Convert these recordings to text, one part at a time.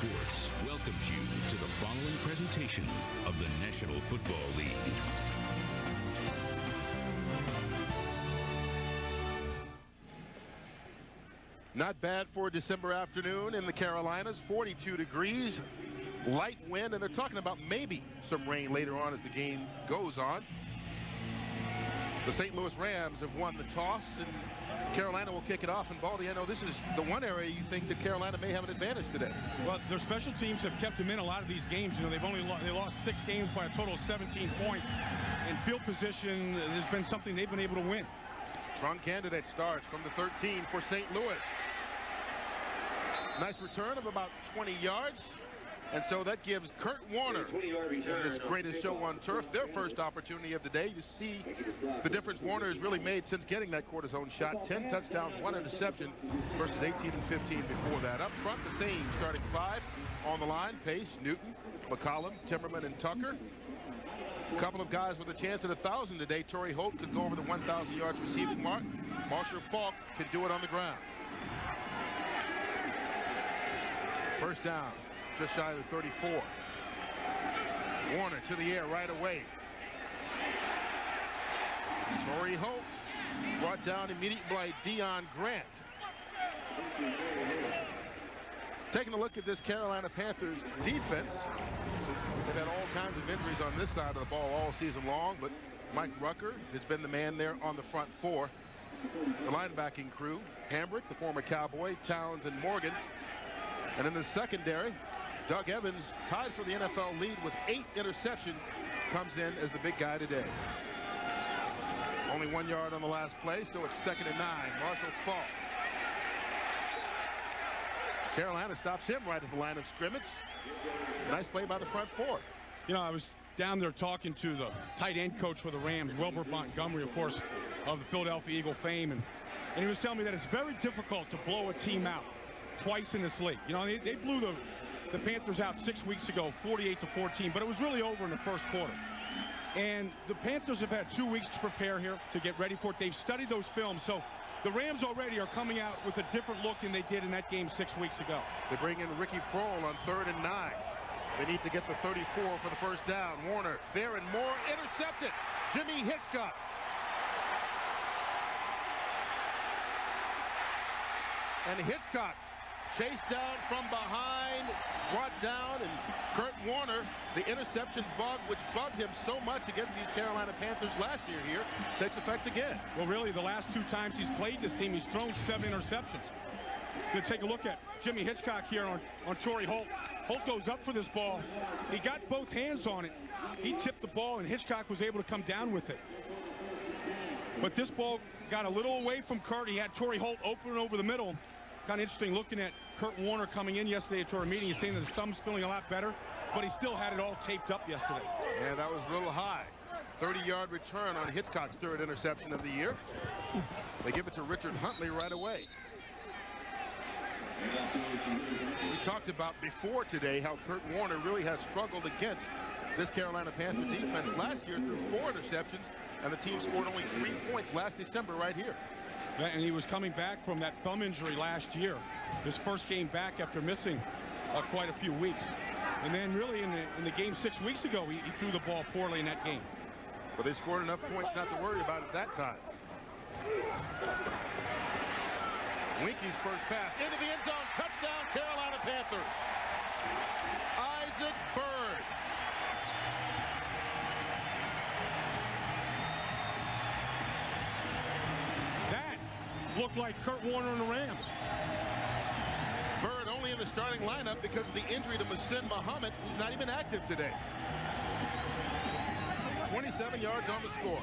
Sports welcomes you to the following presentation of the National Football League. Not bad for a December afternoon in the Carolinas. 42 degrees, light wind, and they're talking about maybe some rain later on as the game goes on. The St. Louis Rams have won the toss, and Carolina will kick it off. And Baldy, I know this is the one area you think that Carolina may have an advantage today. Well, their special teams have kept them in a lot of these games. You know, they lost 6 games by a total of 17 points. And field position has been something they've been able to win. Strong candidate starts from the 13 for St. Louis. Nice return of about 20 yards. And so that gives Curt Warner, in this greatest show on turf, their first opportunity of the day. You see the difference Warner has really made since getting that cortisone shot. 10 touchdowns, 1 interception versus 18 and 15 before that. Up front, the same starting 5 on the line. Pace, Newton, McCollum, Timmerman, and Tucker. A couple of guys with a chance at 1,000 today. Torrey Holt could go over the 1,000 yards receiving mark. Marshall Faulk can do it on the ground. First down. Just shy of the 34. Warner to the air right away. Torrey Holt brought down immediately by Deion Grant. Taking a look at this Carolina Panthers defense. They've had all kinds of injuries on this side of the ball all season long, but Mike Rucker has been the man there on the front 4. The linebacking crew, Hambrick, the former Cowboy, Towns, and Morgan. And in the secondary, Doug Evans, tied for the NFL lead with 8 interceptions, comes in as the big guy today. Only 1 yard on the last play, so it's 2nd and 9. Marshall Faulk. Carolina stops him right at the line of scrimmage. Nice play by the front 4. You know, I was down there talking to the tight end coach for the Rams, Wilbert Montgomery, of course, of the Philadelphia Eagle fame, and he was telling me that it's very difficult to blow a team out twice in this league. You know, they blew the Panthers out 6 weeks ago, 48-14, but it was really over in the first quarter. And the Panthers have had 2 weeks to prepare here to get ready for it. They've studied those films, so the Rams already are coming out with a different look than they did in that game 6 weeks ago. They bring in Ricky Prohl on 3rd and 9. They need to get the 34 for the first down. Warner there and more, intercepted. Jimmy Hitchcock. And Hitchcock chased down from behind, brought down, and Curt Warner, the interception bug, which bugged him so much against these Carolina Panthers last year here, takes effect again. Well, really, the last 2 times he's played this team, he's thrown 7 interceptions. Going to take a look at Jimmy Hitchcock here on Torrey Holt. Holt goes up for this ball. He got both hands on it. He tipped the ball, and Hitchcock was able to come down with it. But this ball got a little away from Curt. He had Torrey Holt open over the middle. Kind of interesting looking at Curt Warner coming in yesterday to our meeting. He's saying that his thumb's feeling a lot better, but he still had it all taped up yesterday. Yeah, that was a little high. 30-yard return on Hitchcock's 3rd interception of the year. They give it to Richard Huntley right away. We talked about before today how Curt Warner really has struggled against this Carolina Panther defense last year through 4 interceptions, and the team scored only 3 points last December right here. And he was coming back from that thumb injury last year. His first game back after missing quite a few weeks. And then really in the game 6 weeks ago, he threw the ball poorly in that game. But they scored enough points not to worry about it that time. Winky's first pass into the end zone. Touchdown, Carolina Panthers. Isaac Byrd. Looked like Curt Warner and the Rams. Byrd only in the starting lineup because of the injury to Muhsin Muhammad, who's not even active today. 27 yards on the score.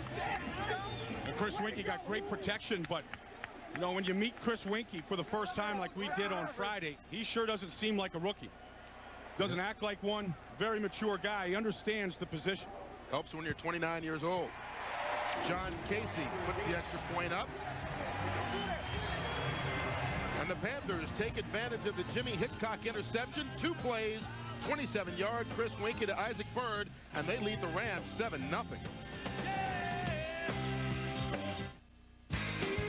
And Chris Winky got great protection, but you know, when you meet Chris Winky for the first time like we did on Friday, he sure doesn't seem like a rookie. Doesn't act like one. Very mature guy. He understands the position. Helps when you're 29 years old. John Casey puts the extra point up. And the Panthers take advantage of the Jimmy Hitchcock interception. 2 plays, 27 yards. Chris Winky to Isaac Byrd, and they lead the Rams 7-0.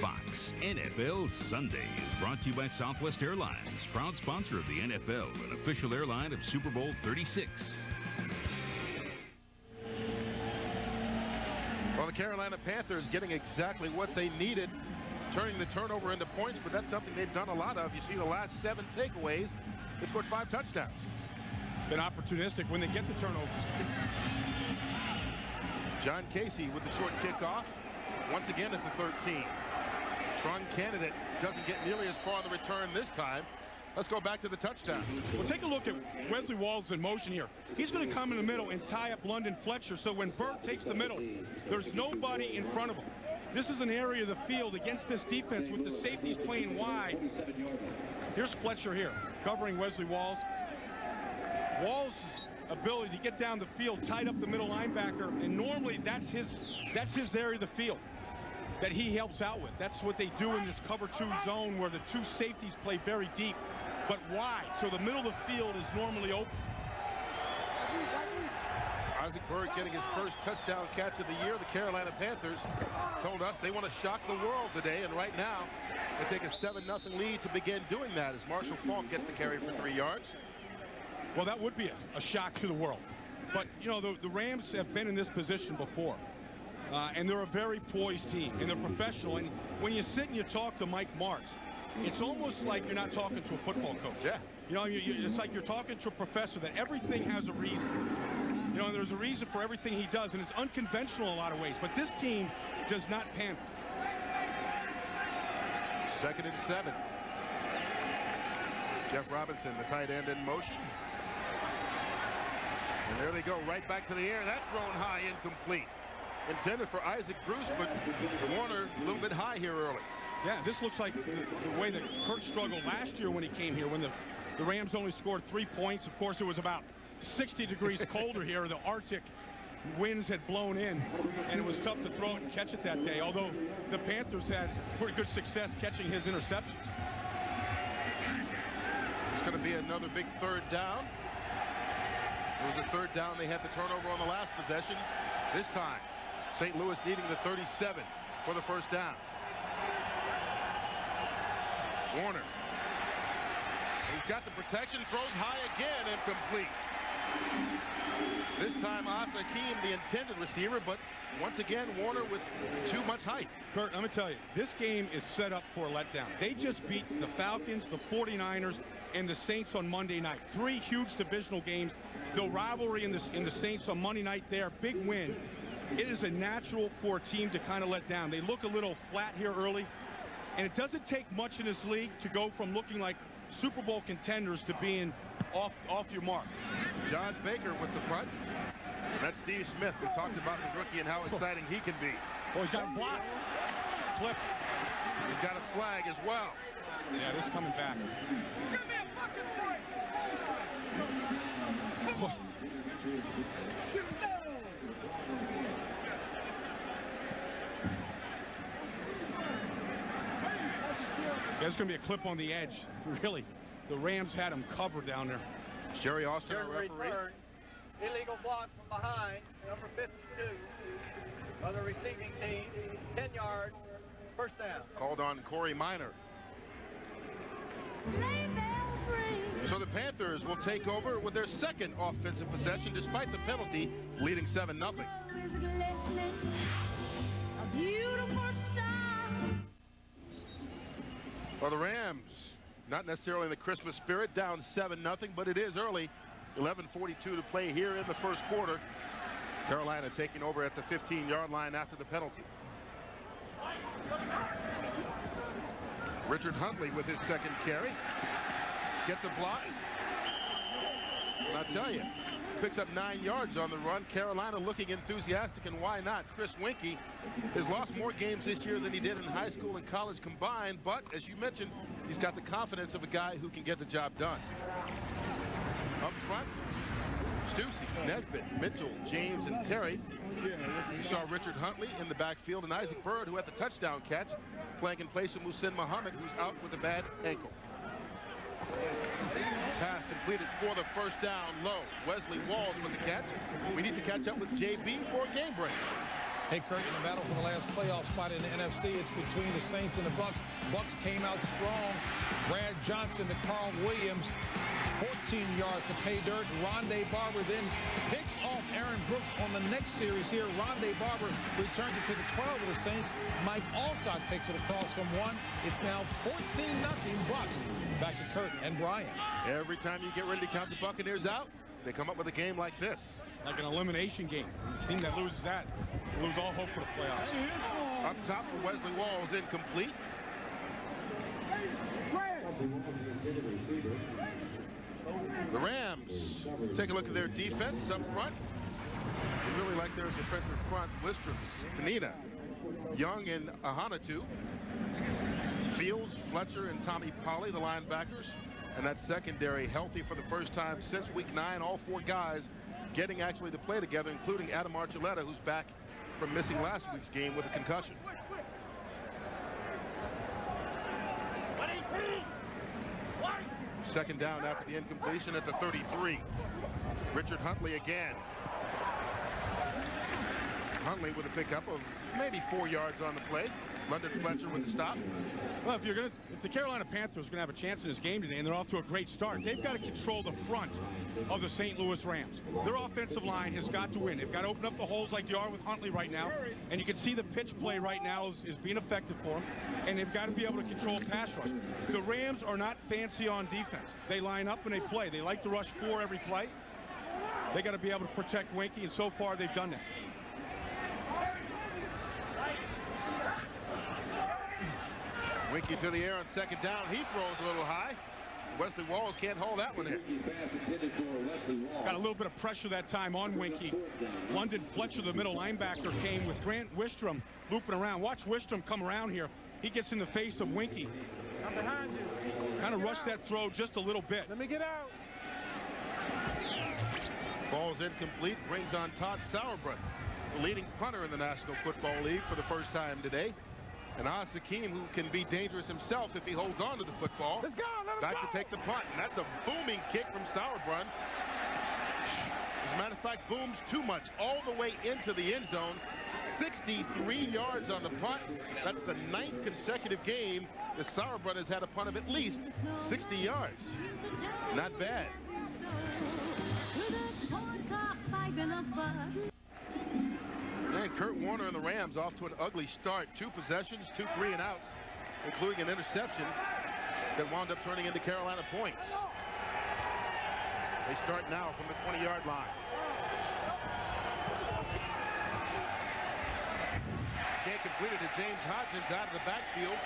Fox NFL Sunday is brought to you by Southwest Airlines, proud sponsor of the NFL and official airline of Super Bowl 36. Well, the Carolina Panthers getting exactly what they needed, turning the turnover into points, but that's something they've done a lot of. You see the last 7 takeaways, they scored 5 touchdowns. Been opportunistic when they get the turnovers. John Casey with the short kickoff, once again at the 13. Trung candidate doesn't get nearly as far on the return this time. Let's go back to the touchdown. Well, take a look at Wesley Walls in motion here. He's going to come in the middle and tie up London Fletcher, so when Burt takes the middle, there's nobody in front of him. This is an area of the field against this defense with the safeties playing wide. Here's Fletcher here, covering Wesley Walls. Walls' ability to get down the field, tied up the middle linebacker, and normally that's his area of the field that he helps out with. That's what they do in this cover 2 zone where the 2 safeties play very deep but wide, so the middle of the field is normally open. Isaac Byrd getting his first touchdown catch of the year. The Carolina Panthers told us they want to shock the world today, and right now they take a 7-0 lead to begin doing that as Marshall Faulk gets the carry for 3 yards. Well, that would be a shock to the world. But, you know, the Rams have been in this position before. And they're a very poised team, and they're professional. And when you sit and you talk to Mike Martz, it's almost like you're not talking to a football coach. Yeah. You know, it's like you're talking to a professor that everything has a reason. You know, and there's a reason for everything he does, and it's unconventional in a lot of ways. But this team does not panic. 2nd and 7. Jeff Robinson, the tight end, in motion. And there they go, right back to the air. That's thrown high, incomplete. Intended for Isaac Bruce, but Warner a little bit high here early. Yeah, this looks like the way that Curt struggled last year when he came here, when the Rams only scored 3 points. Of course, it was about 60 degrees colder here. The Arctic winds had blown in, and it was tough to throw it and catch it that day, although the Panthers had pretty good success catching his interceptions. It's going to be another big 3rd down. It was a 3rd down. They had the turnover on the last possession. This time, St. Louis needing the 37 for the 1st down. Warner. He's got the protection, throws high again, incomplete. This time Asa Hakeem, the intended receiver, but once again Warner with too much height. Curt, I'm going to tell you, this game is set up for a letdown. They just beat the Falcons, the 49ers, and the Saints on Monday night. 3 huge divisional games. The rivalry in the Saints on Monday night there, big win. It is a natural for a team to kind of let down. They look a little flat here early, and it doesn't take much in this league to go from looking like Super Bowl contenders to being off your mark. John Baker with the punt. That's Steve Smith. We talked about the rookie and how exciting he can be. Oh, he's got a block. Flip. He's got a flag as well. Yeah, this is coming back. Give me a fucking break! There's going to be a clip on the edge. Really, the Rams had him covered down there. Jerry Austin, our referee. Return. Illegal block from behind, number 52 of the receiving team. 10 yards, 1st down. Called on Corey Minor. So the Panthers will take over with their 2nd offensive possession despite the penalty, leading 7-0. Well, the Rams, not necessarily in the Christmas spirit, down 7-0, but it is early. 11:42 to play here in the 1st quarter. Carolina taking over at the 15-yard line after the penalty. Richard Huntley with his 2nd carry. Gets a block. And I'll tell you, picks up 9 yards on the run. Carolina looking enthusiastic, and why not? Chris Winkie has lost more games this year than he did in high school and college combined, but as you mentioned, he's got the confidence of a guy who can get the job done. Up front, Stussy, Nesbitt, Mitchell, James, and Terry. You saw Richard Huntley in the backfield, and Isaac Byrd, who had the touchdown catch, playing in place of Muhsin Muhammad, who's out with a bad ankle. Pass completed for the 1st down, low. Wesley Walls with the catch. We need to catch up with JB for a game break. Hey, Curt, in the battle for the last playoff spot in the NFC, it's between the Saints and the Bucks. Bucks came out strong. Brad Johnson to Carl Williams, 14 yards to pay dirt. Rondé Barber then picks off Aaron Brooks on the next series here. Rondé Barber returns it to the 12 of the Saints. Mike Alstott takes it across from 1. It's now 14-0 Bucks. Back to Curt and Brian. Every time you get ready to count the Buccaneers out, they come up with a game like this. Like an elimination game. The team that loses that will lose all hope for the playoffs. Up top for Wesley Walls, incomplete. The Rams take a look at their defense up front. They really like their defensive front. Listrums, Kanina, Young, and Ahanatu. Fields, Fletcher, and Tommy Polley, the linebackers. And that secondary healthy for the first time since week 9. All 4 guys getting actually to play together, including Adam Archuleta, who's back from missing last week's game with a concussion. Second down after the incompletion at the 33. Richard Huntley again. Huntley with a pickup of maybe 4 yards on the play. London Fletcher with the stop. Well, if the Carolina Panthers are going to have a chance in this game today, and they're off to a great start, they've got to control the front of the St. Louis Rams. Their offensive line has got to win. They've got to open up the holes like they are with Huntley right now, and you can see the pitch play right now is being effective for them, and they've got to be able to control pass rush. The Rams are not fancy on defense. They line up and they play. They like to rush 4 every play. They got to be able to protect Winky, and so far they've done that. Winky to the air on second down. He throws a little high. Wesley Walls can't haul that one in. Got a little bit of pressure that time on Winky. London Fletcher, the middle linebacker, came with Grant Wistrom looping around. Watch Wistrom come around here. He gets in the face of Winky. I'm behind you. Kind of rushed that throw just a little bit. Let me get out. Ball's incomplete. Brings on Todd Sauerbrunn, the leading punter in the National Football League for the first time today. And Oz Hakeem, who can be dangerous himself if he holds on to the football. Let's go, back to take the punt. And that's a booming kick from Sauerbrunn. As a matter of fact, booms too much. All the way into the end zone. 63 yards on the punt. That's the 9th consecutive game that Sauerbrunn has had a punt of at least 60 yards. Not bad. And Curt Warner and the Rams off to an ugly start. 2 possessions, 2 3-and-outs, including an interception that wound up turning into Carolina points. They start now from the 20-yard line. Can't complete it to James Hodgins out of the backfield.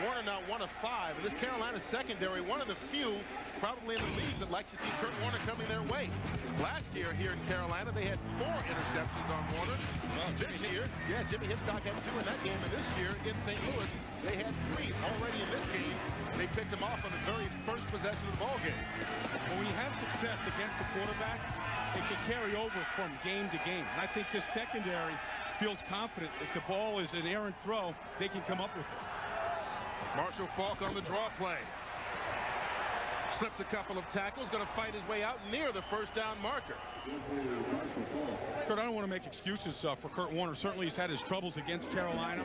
Warner now 1 of 5. And this Carolina secondary, one of the few probably in the league that like to see Curt Warner coming their way. Last year here in Carolina, they had 4 interceptions on Warner. This year, yeah, Jimmy Hitchcock had 2 in that game. And this year in St. Louis, they had 3 already in this game. They picked them off on the very first possession of the ball game. When you have success against the quarterback, it can carry over from game to game. And I think this secondary feels confident if the ball is an errant throw, they can come up with it. Marshall Faulk on the draw play. Slips a couple of tackles, going to fight his way out near the first down marker. Curt, I don't want to make excuses for Curt Warner. Certainly he's had his troubles against Carolina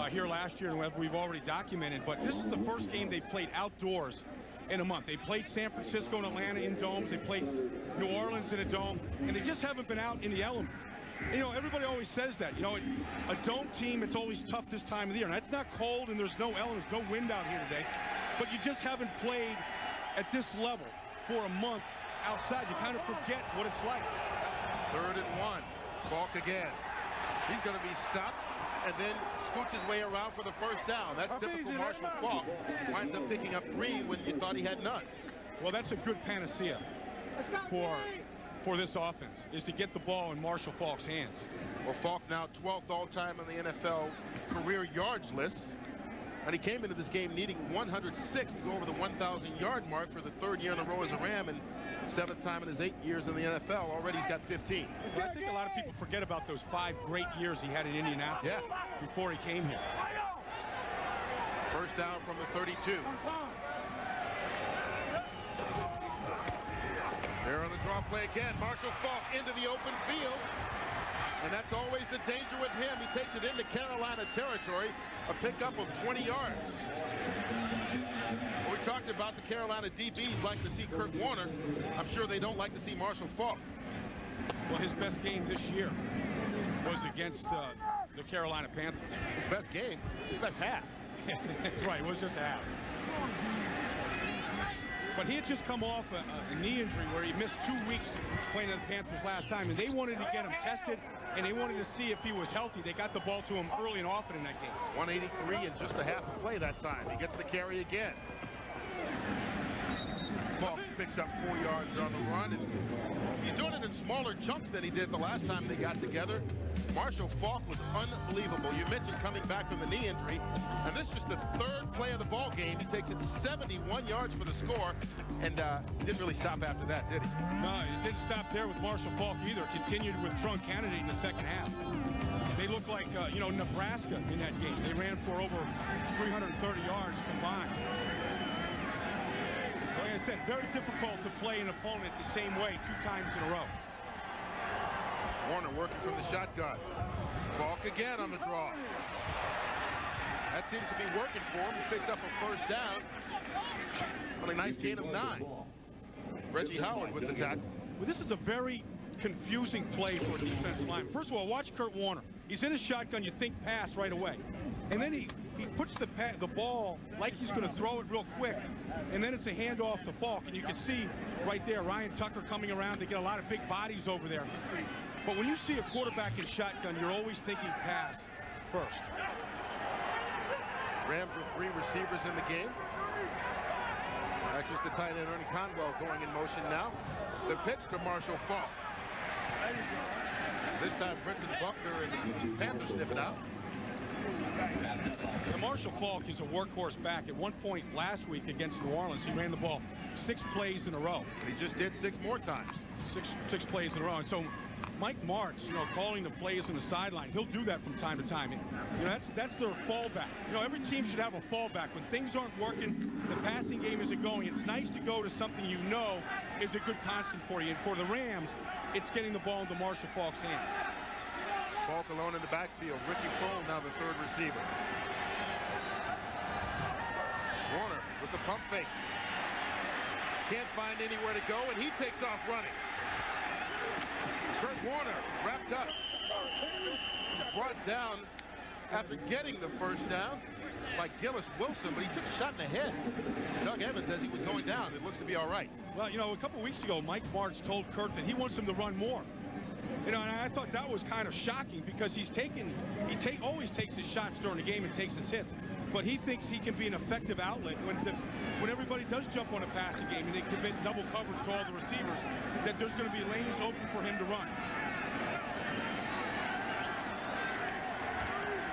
here last year, and we've already documented. But this is the first game they played outdoors in a month. They played San Francisco and Atlanta in domes. They played New Orleans in a dome, and they just haven't been out in the elements. You know, everybody always says that. You know, a dome team, it's always tough this time of the year. Now, it's not cold and there's no elements, no wind out here today, but you just haven't played at this level for a month outside. You kind of forget what it's like. 3rd and 1. Faulk again. He's going to be stopped and then scoots his way around for the first down. That's typical Marshall Faulk. Winds up picking up 3 when you thought he had none. Well, that's a good panacea for this offense, is to get the ball in Marshall Faulk's hands. Well, Faulk now 12th all-time on the NFL career yards list. And he came into this game needing 106 to go over the 1,000-yard mark for the 3rd year in a row as a Ram and 7th time in his 8 years in the NFL. Already he's got 15. Well, I think a lot of people forget about those 5 great years he had in Indianapolis before he came here. First down from the 32. There on the draw play again. Marshall Faulk into the open field. And that's always the danger with him. He takes it into Carolina territory, a pickup of 20 yards. We talked about the Carolina DBs like to see Curt Warner. I'm sure they don't like to see Marshall Faulk. Well, his best game this year was against the Carolina Panthers. His best game? His best half. That's right, it was just a half. But he had just come off a knee injury where he missed 2 weeks playing the Panthers last time, and they wanted to get him tested, and they wanted to see if he was healthy. They got the ball to him early and often in that game. 183 and just a half a play that time. He gets the carry again. Faulk picks up 4 yards on the run, and he's doing it in smaller chunks than he did the last time they got together. Marshall Faulk was unbelievable. You mentioned coming back from the knee injury, and this is just the 3rd play of the ball game. He takes it 71 yards for the score, and didn't really stop after that, did he? No, it didn't stop there with Marshall Faulk either. Continued with Trunk Kennedy in the second half. They looked like, you know, Nebraska in that game. They ran for over 330 yards combined. Like I said, very difficult to play an opponent the same way 2 times in a row. Warner working from the shotgun. Faulk again on the draw. That seems to be working for him. He picks up a first down. Only nice gain of 9. Reggie Howard with the tackle. Well, this is a very confusing play for a defensive line. First of all, watch Curt Warner. He's in his shotgun. You think pass right away. And then he puts the ball like he's going to throw it real quick. And then it's a handoff to Faulk. And you can see right there Ryan Tucker coming around. They get a lot of big bodies over there. But when you see a quarterback in shotgun, you're always thinking pass first. Rams with 3 receivers in the game. That's just the tight end Ernie Conwell going in motion now. The pitch to Marshall Faulk. This time Brenton Buckner and Panthers sniff it out. And Marshall Faulk is a workhorse back. At one point last week against New Orleans, he ran the ball 6 plays in a row. And he just did 6 more times. Six plays in a row. And so Mike Martz, you know, calling the plays on the sideline, he'll do that from time to time. You know, that's their fallback. You know, every team should have a fallback. When things aren't working, the passing game isn't going, it's nice to go to something you know is a good constant for you. And for the Rams, it's getting the ball into Marshall Faulk's hands. Faulk alone in the backfield. Ricky Kroll now the 3rd receiver. Warner with the pump fake. Can't find anywhere to go, and he takes off running. Curt Warner wrapped up. Brought down after getting the first down by Gillis Wilson, but he took a shot in the head. Doug Evans says he was going down. It looks to be all right. Well, you know, a couple weeks ago, Mike Martz told Curt that he wants him to run more. You know, and I thought that was kind of shocking because he always takes his shots during the game and takes his hits. But he thinks he can be an effective outlet when everybody does jump on a passing game and they commit double coverage to all the receivers, that there's going to be lanes open for him to run.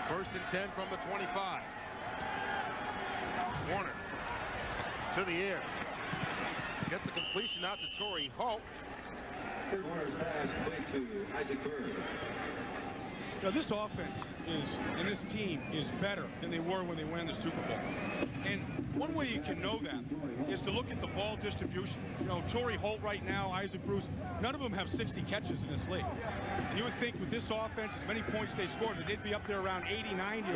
1st and 10 from the 25. Warner to the air. Gets a completion out to Torrey Holt. Warner's pass played to Isaac Bird. Now, this offense and this team is better than they were when they won the Super Bowl. And one way you can know that is to look at the ball distribution. You know, Torrey Holt right now, Isaac Bruce, none of them have 60 catches in this league. And you would think with this offense, as many points they scored, that they'd be up there around 80, 90,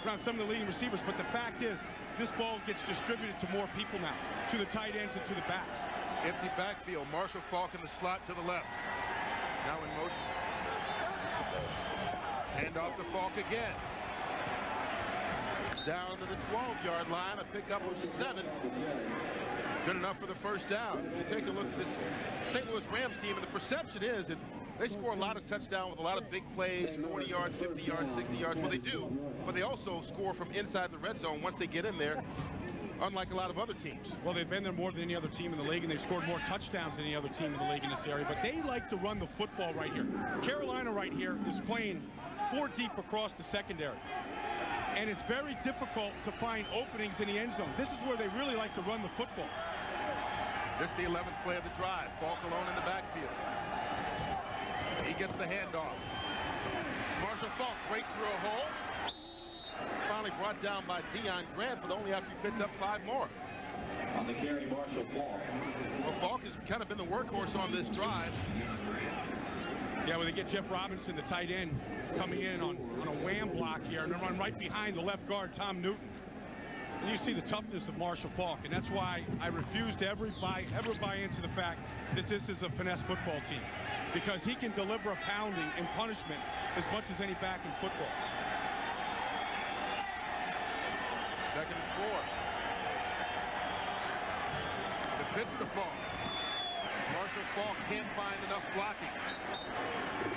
around some of the leading receivers. But the fact is, this ball gets distributed to more people now, to the tight ends and to the backs. Empty backfield. Marshall Faulk in the slot to the left. Now in motion. Hand off to Faulk again. Down to the 12-yard line. A pickup of 7. Good enough for the first down. You take a look at this St. Louis Rams team, and the perception is that they score a lot of touchdowns with a lot of big plays, 40 yards, 50 yards, 60 yards. Well, they do, but they also score from inside the red zone once they get in there, unlike a lot of other teams. Well, they've been there more than any other team in the league, and they've scored more touchdowns than any other team in the league in this area. But they like to run the football right here. Carolina right here is playing 4 deep across the secondary. And it's very difficult to find openings in the end zone. This is where they really like to run the football. This is the 11th play of the drive. Faulk alone in the backfield. He gets the handoff. Marshall Faulk breaks through a hole. Finally brought down by Deion Grant, but only after he picked up 5 more. On the carry, Marshall Faulk. Well, Faulk has kind of been the workhorse on this drive. Yeah, well, they get Jeff Robinson, the tight end, coming in on a wham block here, and then run right behind the left guard, Tom Newton. And you see the toughness of Marshall Faulk, and that's why I refuse to ever buy into the fact that this is a finesse football team, because he can deliver a pounding and punishment as much as any back in football. 2nd and 4. The pitch to Faulk. Marshall Faulk can't find enough blocking.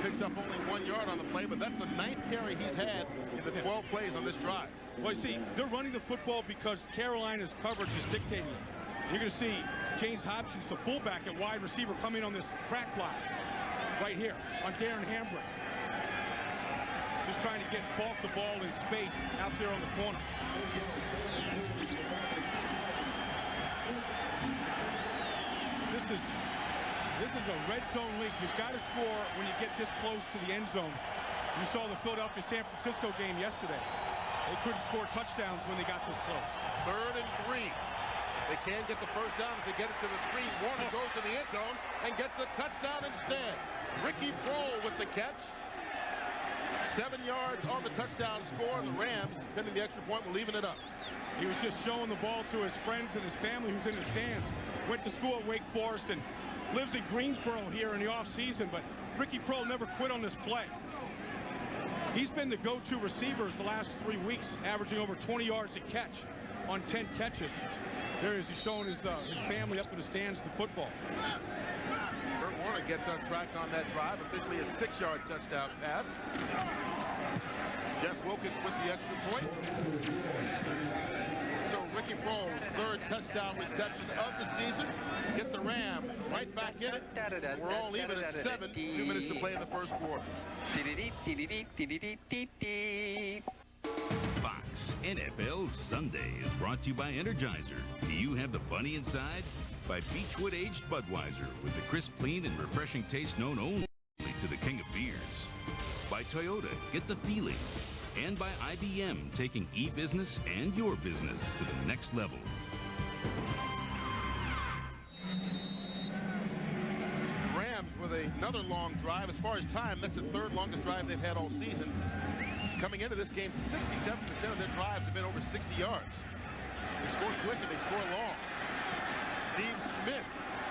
Picks up only 1 yard on the play, but that's the 9th carry he's had in the 12 plays on this drive. Well, you see, they're running the football because Carolina's coverage is dictating it. You're going to see James Hopkins, the fullback at wide receiver, come in on this crack block right here on Darren Hambrick. Just trying to get Faulk the ball in space out there on the corner. This is a red zone league. You've got to score when you get this close to the end zone. You saw the Philadelphia-San Francisco game yesterday. They couldn't score touchdowns when they got this close. 3rd and 3. They can get the first down if they get it to the 3. Warner goes to the end zone and gets the touchdown instead. Ricky Prohl with the catch. 7 yards on the touchdown score. The Rams, pinning the extra point, were leaving it up. He was just showing the ball to his friends and his family who's in the stands. Went to school at Wake Forest and lives in Greensboro here in the offseason, but Ricky Prohl never quit on this play. He's been the go-to receiver the last 3 weeks, averaging over 20 yards a catch on 10 catches. There he is, he's showing his family up in the stands the football. Kurt Warner gets on track on that drive, officially a 6-yard touchdown pass. Jeff Wilkins with the extra point. So Ricky Prohl's 3rd touchdown reception of the season gets the Rams right back in it. We're all even at 7. 2 minutes to play in the first quarter. Fox NFL Sunday is brought to you by Energizer. Do you have the bunny inside? By Beechwood Aged Budweiser, with the crisp, clean, and refreshing taste known only to the king of beers. By Toyota, get the feeling. And by IBM, taking e-business and your business to the next level. Rams with another long drive. As far as time, that's the 3rd longest drive they've had all season. Coming into this game, 67% of their drives have been over 60 yards. They score quick and they score long. Steve Smith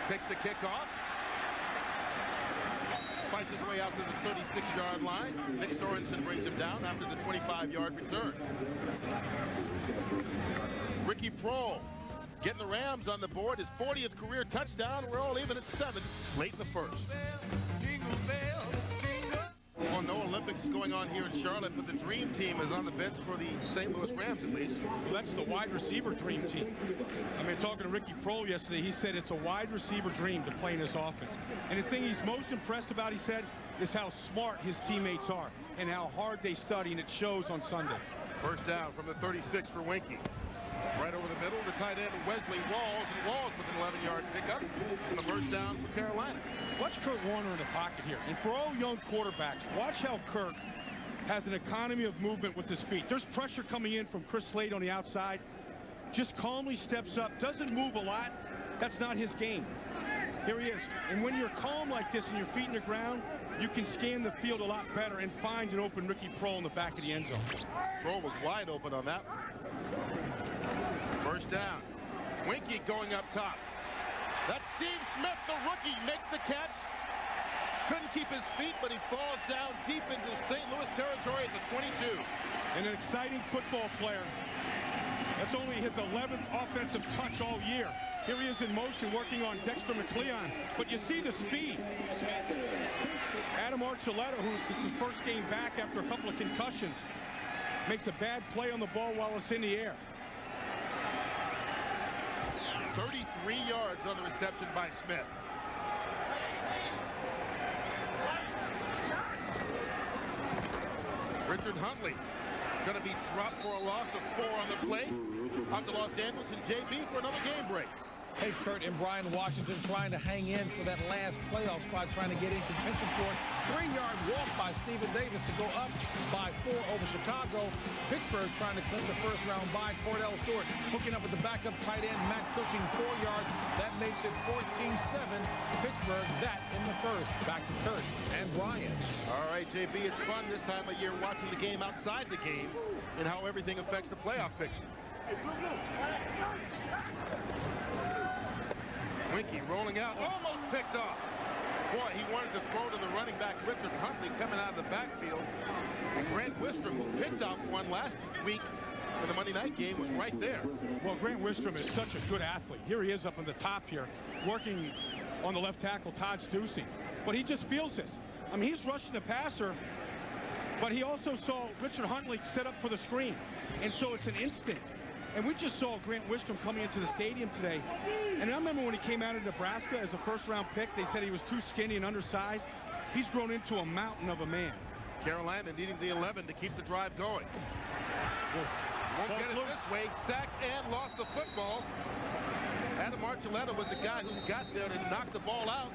takes the kickoff. Fights his way out to the 36-yard line. Nick Sorensen brings him down after the 25-yard return. Ricky Prohl getting the Rams on the board. His 40th career touchdown. We're all even at 7 late in the first. Well, no Olympics going on here in Charlotte, but the dream team is on the bench for the St. Louis Rams, at least. Well, that's the wide receiver dream team. I mean, talking to Ricky Prohl yesterday, he said it's a wide receiver dream to play in this offense. And the thing he's most impressed about, he said, is how smart his teammates are and how hard they study, and it shows on Sundays. First down from the 36 for Winkie. Right over the middle, the tight end Wesley Walls, and Walls with an 11-yard pickup and the first down for Carolina. Watch Curt Warner in the pocket here. And for all young quarterbacks, watch how Curt has an economy of movement with his feet. There's pressure coming in from Chris Slade on the outside. Just calmly steps up, doesn't move a lot. That's not his game. Here he is. And when you're calm like this and your feet in the ground, you can scan the field a lot better and find an open Ricky Prohl in the back of the end zone. Prohl was wide open on that one. First down. Winkie going up top. That's Steve Smith, the rookie, makes the catch. Couldn't keep his feet, but he falls down deep into St. Louis territory at the 22. And an exciting football player. That's only his 11th offensive touch all year. Here he is in motion working on Dexter McLeon. But you see the speed. Adam Archuleta, who it's his first game back after a couple of concussions, makes a bad play on the ball while it's in the air. 33 yards on the reception by Smith. Richard Huntley going to be dropped for a loss of 4 on the play. Out to Los Angeles, and JB for another game break. Hey, Curt and Brian Washington trying to hang in for that last playoff spot, trying to get in contention for it. 3-yard walk by Stephen Davis to go up by 4 over Chicago. Pittsburgh trying to clinch a first-round bye. Cordell Stewart hooking up with the backup tight end, Matt Cushing, 4 yards. That makes it 14-7. Pittsburgh, that in the first. Back to Curt and Brian. All right, JB, it's fun this time of year watching the game outside the game and how everything affects the playoff picture. Winky rolling out, almost picked off. Boy, he wanted to throw to the running back, Richard Huntley, coming out of the backfield. And Grant Wistrom, who picked off one last week in the Monday night game, was right there. Well, Grant Wistrom is such a good athlete. Here he is up on the top here, working on the left tackle, Todd Stussy. But he just feels this. I mean, he's rushing the passer, but he also saw Richard Huntley set up for the screen. And so it's an instinct. And we just saw Grant Wistrom coming into the stadium today. And I remember when he came out of Nebraska as a first-round pick, they said he was too skinny and undersized. He's grown into a mountain of a man. Carolina needing the 11 to keep the drive going. Won't get it this way. Sacked and lost the football. Adam Archuleta was the guy who got there to knock the ball out.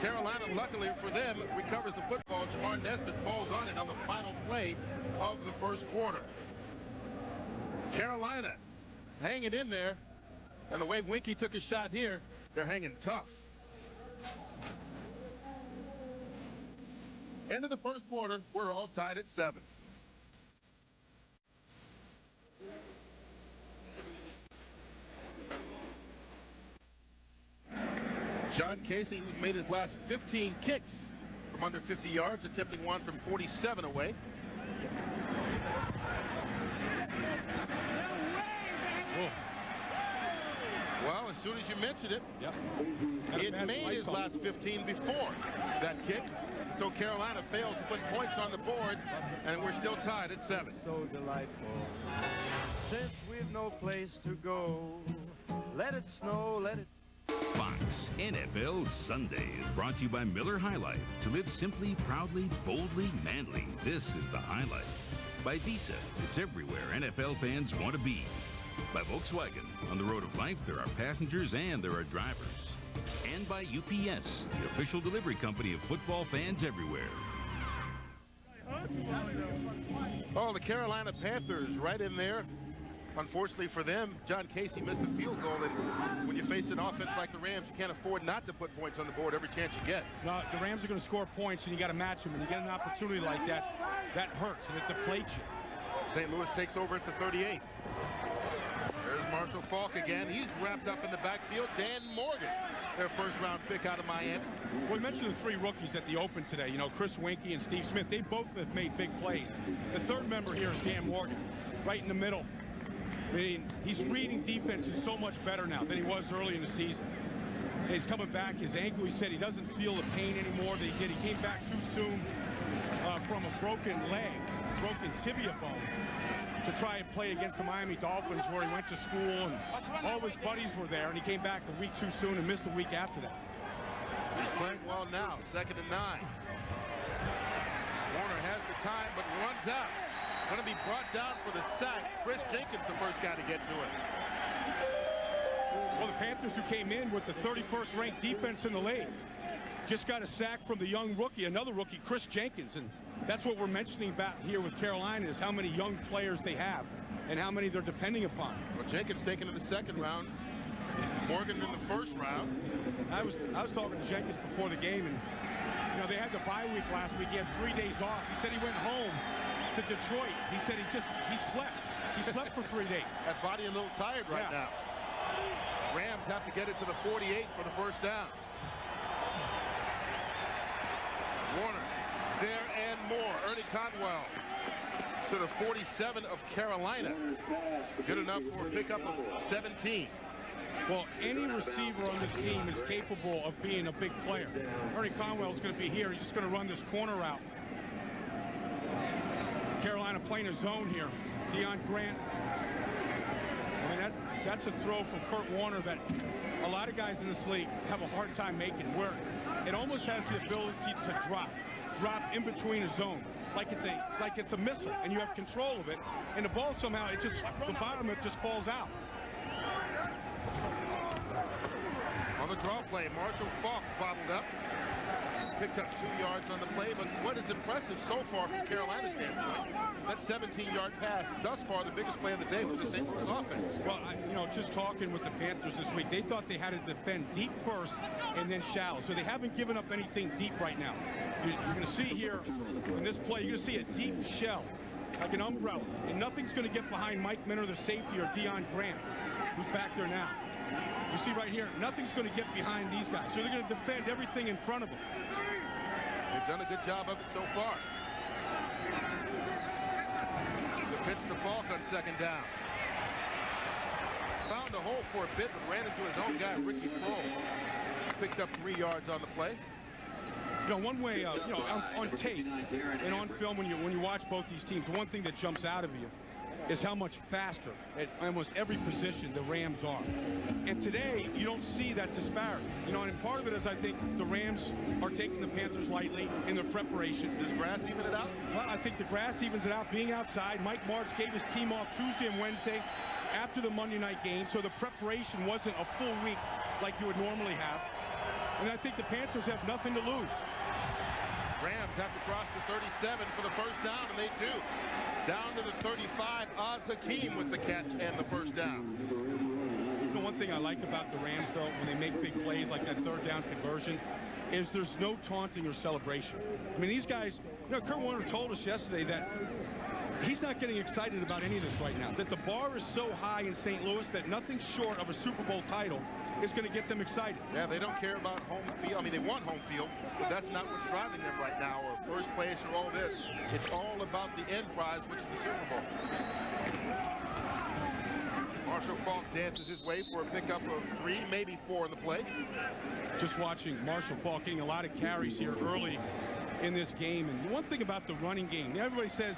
Carolina, luckily for them, recovers the football. Jamar Nesbitt falls on it on the final play of the first quarter. Carolina hanging in there, and the way Winky took a shot here, they're hanging tough. End of the first quarter, we're all tied at 7. John Casey, who's made his last 15 kicks from under 50 yards, attempting one from 47 away. Well, as soon as you mentioned it, yep. He had made his last 15 before that kick. So Carolina fails to put points on the board, and we're still tied at 7. So delightful, since we've no place to go. Let it snow, let it... Fox NFL Sunday is brought to you by Miller High Life. To live simply, proudly, boldly, manly. This is the High Life. By Visa, it's everywhere NFL fans want to be. By Volkswagen, on the road of life, there are passengers and there are drivers. And by UPS, the official delivery company of football fans everywhere. Oh, the Carolina Panthers right in there. Unfortunately for them, John Casey missed the field goal, and when you face an offense like the Rams, you can't afford not to put points on the board every chance you get. No, the Rams are going to score points, and you got to match them. When you get an opportunity like that, that hurts, and it deflates you. St. Louis takes over at the 38. There's Marshall Faulk again. He's wrapped up in the backfield. Dan Morgan, their first-round pick out of Miami. Well, we mentioned the 3 rookies at the Open today. You know, Chris Winky and Steve Smith. They both have made big plays. The third member here is Dan Morgan, right in the middle. I mean, he's reading defenses so much better now than he was early in the season. And he's coming back. His ankle, he said he doesn't feel the pain anymore that he did. He came back too soon from a broken leg, broken tibia bone, to try and play against the Miami Dolphins, where he went to school and all of his buddies were there, and he came back a week too soon and missed a week after that. He's playing well now, 2nd and 9. Warner has the time, but runs out. Going to be brought down for the sack. Chris Jenkins, the first guy to get to it. Well, the Panthers, who came in with the 31st ranked defense in the league, just got a sack from the young rookie, another rookie, Chris Jenkins. And that's what we're mentioning about here with Carolina, is how many young players they have and how many they're depending upon. Well, Jenkins taken in the 2nd round. Morgan in the 1st round. I was talking to Jenkins before the game, and you know, they had the bye week last week. He had 3 days off. He said he went home to Detroit. He said he slept. He slept for 3 days. That body a little tired right now. Rams have to get it to the 48 for the first down. Warner there and more. Ernie Conwell to the 47 of Carolina. Good enough for a pickup of 17. Well, any receiver on this team is capable of being a big player. Ernie Conwell is going to be here. He's just going to run this corner route. Carolina playing a zone here. Deion Grant. I mean, that's a throw from Curt Warner that a lot of guys in this league have a hard time making, where it almost has the ability to drop in between a zone, like it's a missile, and you have control of it, and the ball somehow, the bottom of it just falls out. draw play. Marshall Faulk bobbled up. Picks up 2 yards on the play, but what is impressive so far from Carolina's standpoint, that 17-yard pass, thus far the biggest play of the day for the St. Louis offense. Well, just talking with the Panthers this week, they thought they had to defend deep first and then shallow. So they haven't given up anything deep right now. You're going to see here in this play, you're going to see a deep shell, like an umbrella, and nothing's going to get behind Mike Minter, the safety, or Deion Grant, who's back there now. You see right here, nothing's going to get behind these guys. So they're going to defend everything in front of them. They've done a good job of it so far. The pitch to Faulk on 2nd down. Found a hole for a bit, but ran into his own guy, Ricky Kroll. Picked up 3 yards on the play. One way, on tape and on film, when you watch both these teams, the one thing that jumps out of you is how much faster at almost every position the Rams are. And today, you don't see that disparity. And part of it is I think the Rams are taking the Panthers lightly in their preparation. Does grass even it out? Well, I think the grass evens it out. Being outside, Mike Martz gave his team off Tuesday and Wednesday after the Monday night game, so the preparation wasn't a full week like you would normally have. And I think the Panthers have nothing to lose. Rams have to cross the 37 for the first down, and they do. Down to the 35, Hakeem with the catch and the first down. One thing I like about the Rams, though, when they make big plays like that 3rd down conversion, is there's no taunting or celebration. I mean, these guys, Curt Warner told us yesterday that he's not getting excited about any of this right now, that the bar is so high in St. Louis that nothing short of a Super Bowl title is going to get them excited. Yeah, they don't care about home field. I mean, they want home field, but that's not what's driving them right now, or first place or all this. It's all about the end prize, which is the Super Bowl. Marshall Faulk dances his way for a pickup of 3, maybe 4 in the play. Just watching Marshall Faulk getting a lot of carries here early in this game. And one thing about the running game, everybody says,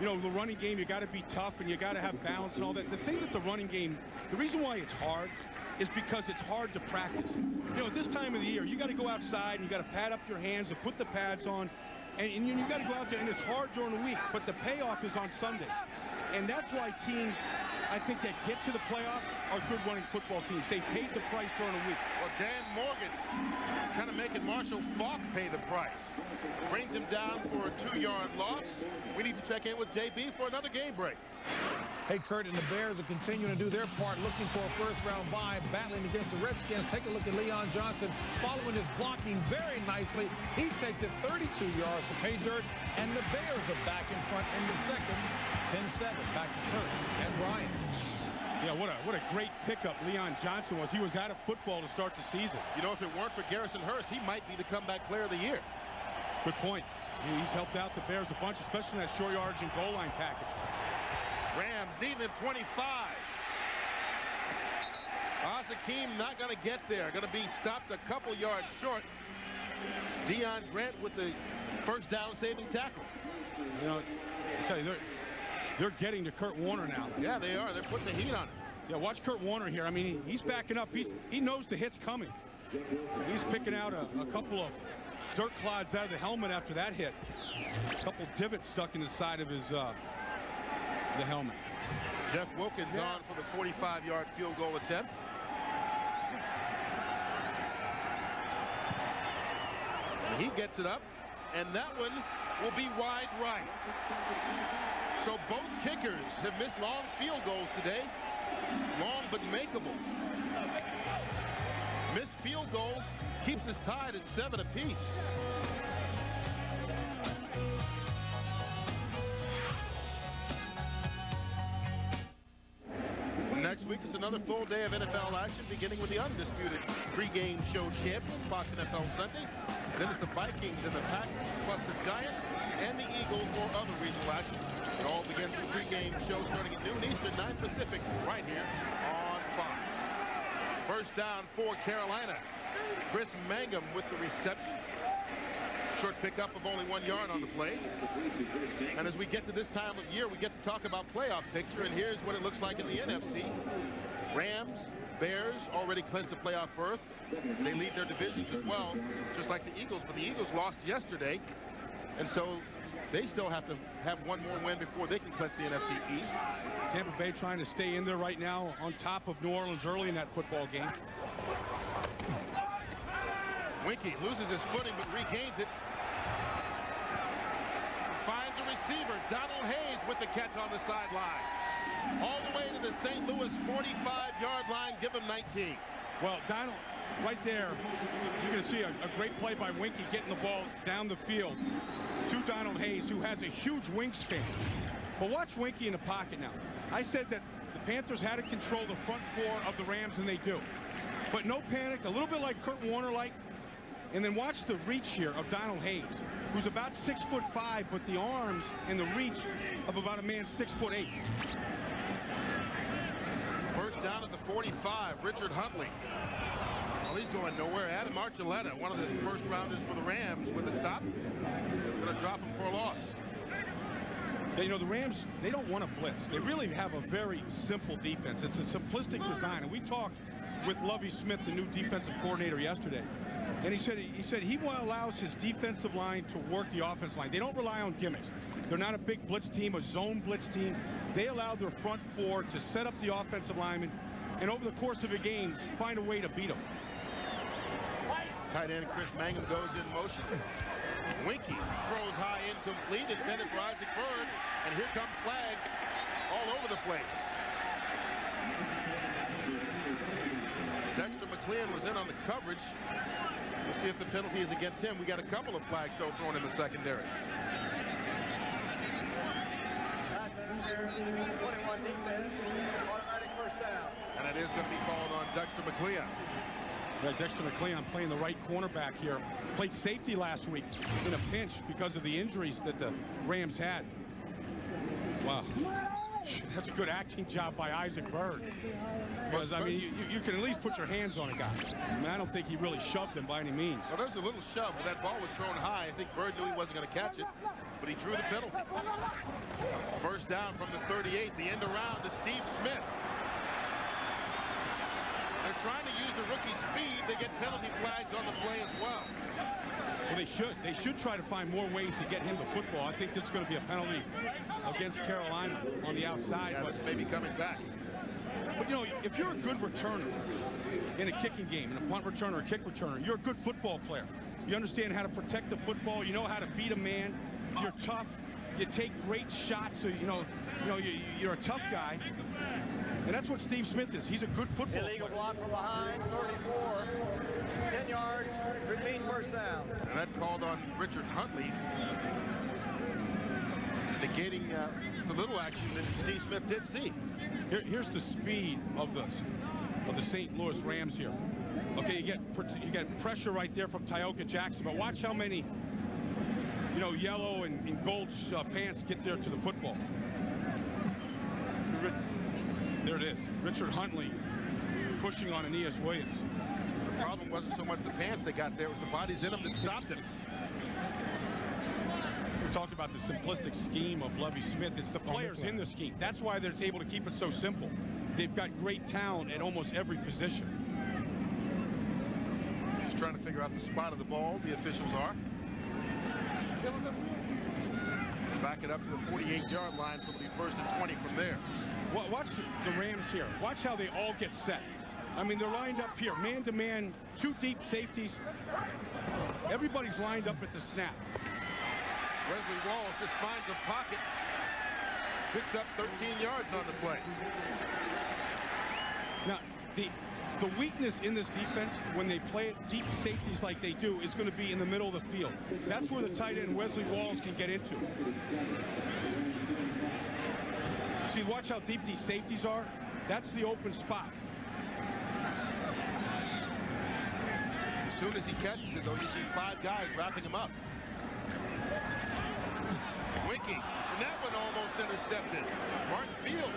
the running game, you got to be tough and you got to have balance and all that. The thing that the running game, the reason why it's hard is because it's hard to practice. At this time of the year, you got to go outside and you got to pad up your hands and put the pads on, and you got to go out there, and it's hard during the week, but the payoff is on Sundays. And that's why teams, I think, that get to the playoffs are good running football teams. They paid the price during the week. Well, Dan Morgan kind of making Marshall Faulk pay the price. Brings him down for a 2-yard loss. We need to check in with JB for another game break. Hey, Curt, and the Bears are continuing to do their part, looking for a first-round bye, battling against the Redskins. Take a look at Leon Johnson following his blocking very nicely. He takes it 32 yards to pay dirt, and the Bears are back in front in the second. 10-7, back to Curt and Brian. Yeah, what a great pickup Leon Johnson was. He was out of football to start the season. If it weren't for Garrison Hurst, he might be the comeback player of the year. Good point. He's helped out the Bears a bunch, especially in that short yardage and goal line package. Rams needing him 25. Hakeem not going to get there. Going to be stopped a couple yards short. Deion Grant with the first down saving tackle. I tell you, they're getting to Curt Warner now. Yeah, they are. They're putting the heat on him. Yeah, watch Curt Warner here. I mean, he's backing up. He knows the hit's coming. He's picking out a couple of dirt clods out of the helmet after that hit. A couple divots stuck in the side of his the helmet. Jeff Wilkins on for the 45-yard field goal attempt. And he gets it up, and that one will be wide right. So both kickers have missed long field goals today. Long but makeable. Missed field goals keeps us tied at 7 apiece. Next week is another full day of NFL action, beginning with the undisputed pregame show champion, Fox NFL Sunday. Then it's the Vikings and the Packers, plus the Giants and the Eagles for other regional action. It all begins with the pregame show starting at noon Eastern, 9 Pacific, right here on Fox. First down for Carolina. Chris Mangum with the reception. Short pickup of only 1 yard on the play. And as we get to this time of year, we get to talk about playoff picture, and here's what it looks like in the NFC. Rams, Bears already clinched the playoff berth. They lead their divisions as well, just like the Eagles, but the Eagles lost yesterday, and so they still have to have one more win before they can clinch the NFC East. Tampa Bay trying to stay in there right now on top of New Orleans early in that football game. Winky loses his footing but regains it. Finds a receiver. Donald Hayes with the catch on the sideline. All the way to the St. Louis 45-yard line. Give him 19. Well, Donald, right there, you're going to see a great play by Winky getting the ball down the field to Donald Hayes, who has a huge wingspan. But watch Winky in the pocket now. I said that the Panthers had to control the front four of the Rams, and they do. But no panic, a little bit like Curt Warner-like. And then watch the reach here of Donald Hayes, who's about 6'5", but the arms and the reach of about a man 6'8". First down at the 45, Richard Huntley. Well, he's going nowhere. Adam Archuleta, one of the first rounders for the Rams, with a stop. Going to drop him for a loss. You know, the Rams, they don't want to blitz. They really have a very simple defense. It's a simplistic design. And we talked with Lovie Smith, the new defensive coordinator, yesterday. And he said he allows his defensive line to work the offensive line. They don't rely on gimmicks. They're not a big blitz team, a zone blitz team. They allow their front four to set up the offensive linemen and over the course of a game, find a way to beat them. Tight end Chris Mangum goes in motion. Winky throws high, incomplete, intended for Isaac Byrd, and here comes flags all over the place. Dexter McLean was in on the coverage. We'll see if the penalty is against him. We got a couple of flags still thrown in the secondary. 21 defense, automatic first down. And it is going to be called on Dexter McLean. Yeah, Dexter McLean playing the right cornerback here. Played safety last week in a pinch because of the injuries that the Rams had. Wow. That's a good acting job by Isaac Byrd. Because, I mean, you can at least put your hands on a guy. I mean, I don't think he really shoved him by any means. Well, there's a little shove, but that ball was thrown high. I think Byrd knew he wasn't going to catch it, but he drew the penalty. First down from the 38, the end around to Steve Smith. They're trying to use the rookie speed. They get penalty flags on the play as well. So they should try to find more ways to get him the football. I think this is going to be a penalty against Carolina on the outside. Yeah, but maybe coming back. But, you know, if you're a good returner in a kicking game, in a punt returner or a kick returner, you're a good football player. You understand how to protect the football. You know how to beat a man. You're tough. You take great shots. So, you're a tough guy. And that's what Steve Smith is. He's a good football player. Illegal block from behind, 34. 10 yards, repeat first down. And that called on Richard Huntley, negating the little action that Steve Smith did see. Here's the speed of the St. Louis Rams here. Okay, you get pressure right there from Tyoka Jackson, but watch how many, yellow and gold pants get there to the football. There it is. Richard Huntley pushing on Aeneas Williams. The problem wasn't so much the pants they got there, it was the bodies in them that stopped him. We talked about the simplistic scheme of Lovie Smith. It's the players in the scheme. That's why they're able to keep it so simple. They've got great talent at almost every position. Just trying to figure out the spot of the ball, the officials are. Back it up to the 48-yard line, so it'll be 1st and 20 from there. Watch the Rams here. Watch how they all get set. I mean, they're lined up here, man-to-man, 2 deep safeties. Everybody's lined up at the snap. Wesley Walls just finds a pocket, picks up 13 yards on the play. Now, the weakness in this defense, when they play it deep safeties like they do, is going to be in the middle of the field. That's where the tight end Wesley Walls can get into. See, watch how deep these safeties are. That's the open spot. As soon as he catches it, though, you see 5 guys wrapping him up. Winky, and that one almost intercepted. Martin Field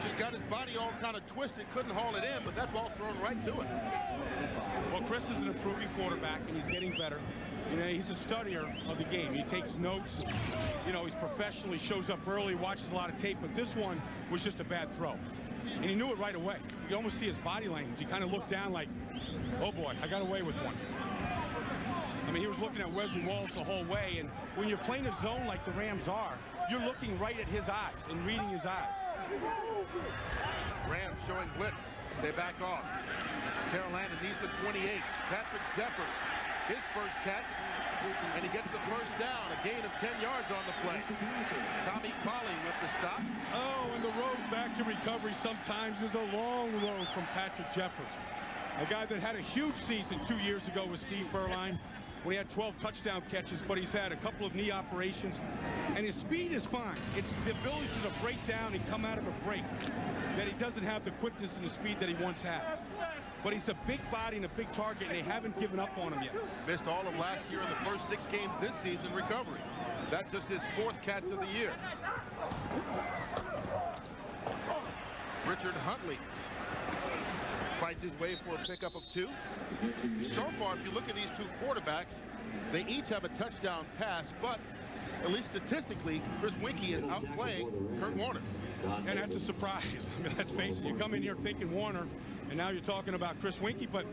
just got his body all kind of twisted, couldn't haul it in, but that ball thrown right to it. Well, Chris is an improving quarterback, and he's getting better. He's a studier of the game. He takes notes. He's professional. He shows up early, watches a lot of tape, but this one was just a bad throw. And he knew it right away. You can almost see his body language. He kind of looked down like, oh boy, I got away with one. I mean, he was looking at Wesley Walls the whole way, and when you're playing a zone like the Rams are, you're looking right at his eyes and reading his eyes. Rams showing blitz. They back off. Carolina needs the 28. Patrick Zephyrs, his first catch, and he gets the first down. A gain of 10 yards on the play. Tommy Colley with the stop. Oh, and the road back to recovery sometimes is a long road from Patrick Jeffers. A guy that had a huge season 2 years ago with Steve Berline when he had 12 touchdown catches, but he's had a couple of knee operations, and his speed is fine. It's the ability to break down and come out of a break that he doesn't have the quickness and the speed that he once had. But he's a big body and a big target, and they haven't given up on him yet. Missed all of last year in the first 6 games this season recovery. That's just his 4th catch of the year. Richard Huntley fights his way for a pickup of 2. So far, if you look at these 2 quarterbacks, they each have a touchdown pass, but at least statistically, Chris Winkie is outplaying Curt Warner. And that's a surprise. I mean, let's face it, you come in here thinking Warner, and now you're talking about Chris Winkie, but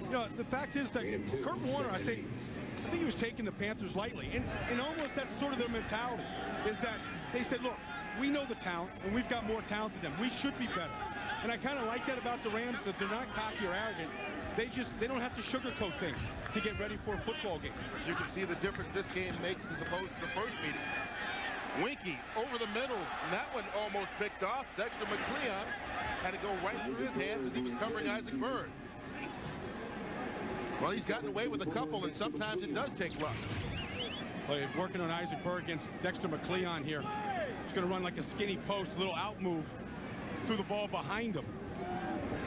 you know, the fact is that Curt Warner, I think he was taking the Panthers lightly, and almost that's sort of their mentality, is that they said, look, we know the talent, and we've got more talent than them. We should be better. And I kind of like that about the Rams, that they're not cocky or arrogant. They don't have to sugarcoat things to get ready for a football game. But you can see the difference this game makes as opposed to the first meeting. Winkie over the middle, and that one almost picked off. Dexter McCleon had to go right through his hands as he was covering Isaac Byrd. Well, he's gotten away with a couple, and sometimes it does take luck. Well, he's working on Isaac Byrd against Dexter McCleon here. He's going to run like a skinny post, a little out move, threw the ball behind him.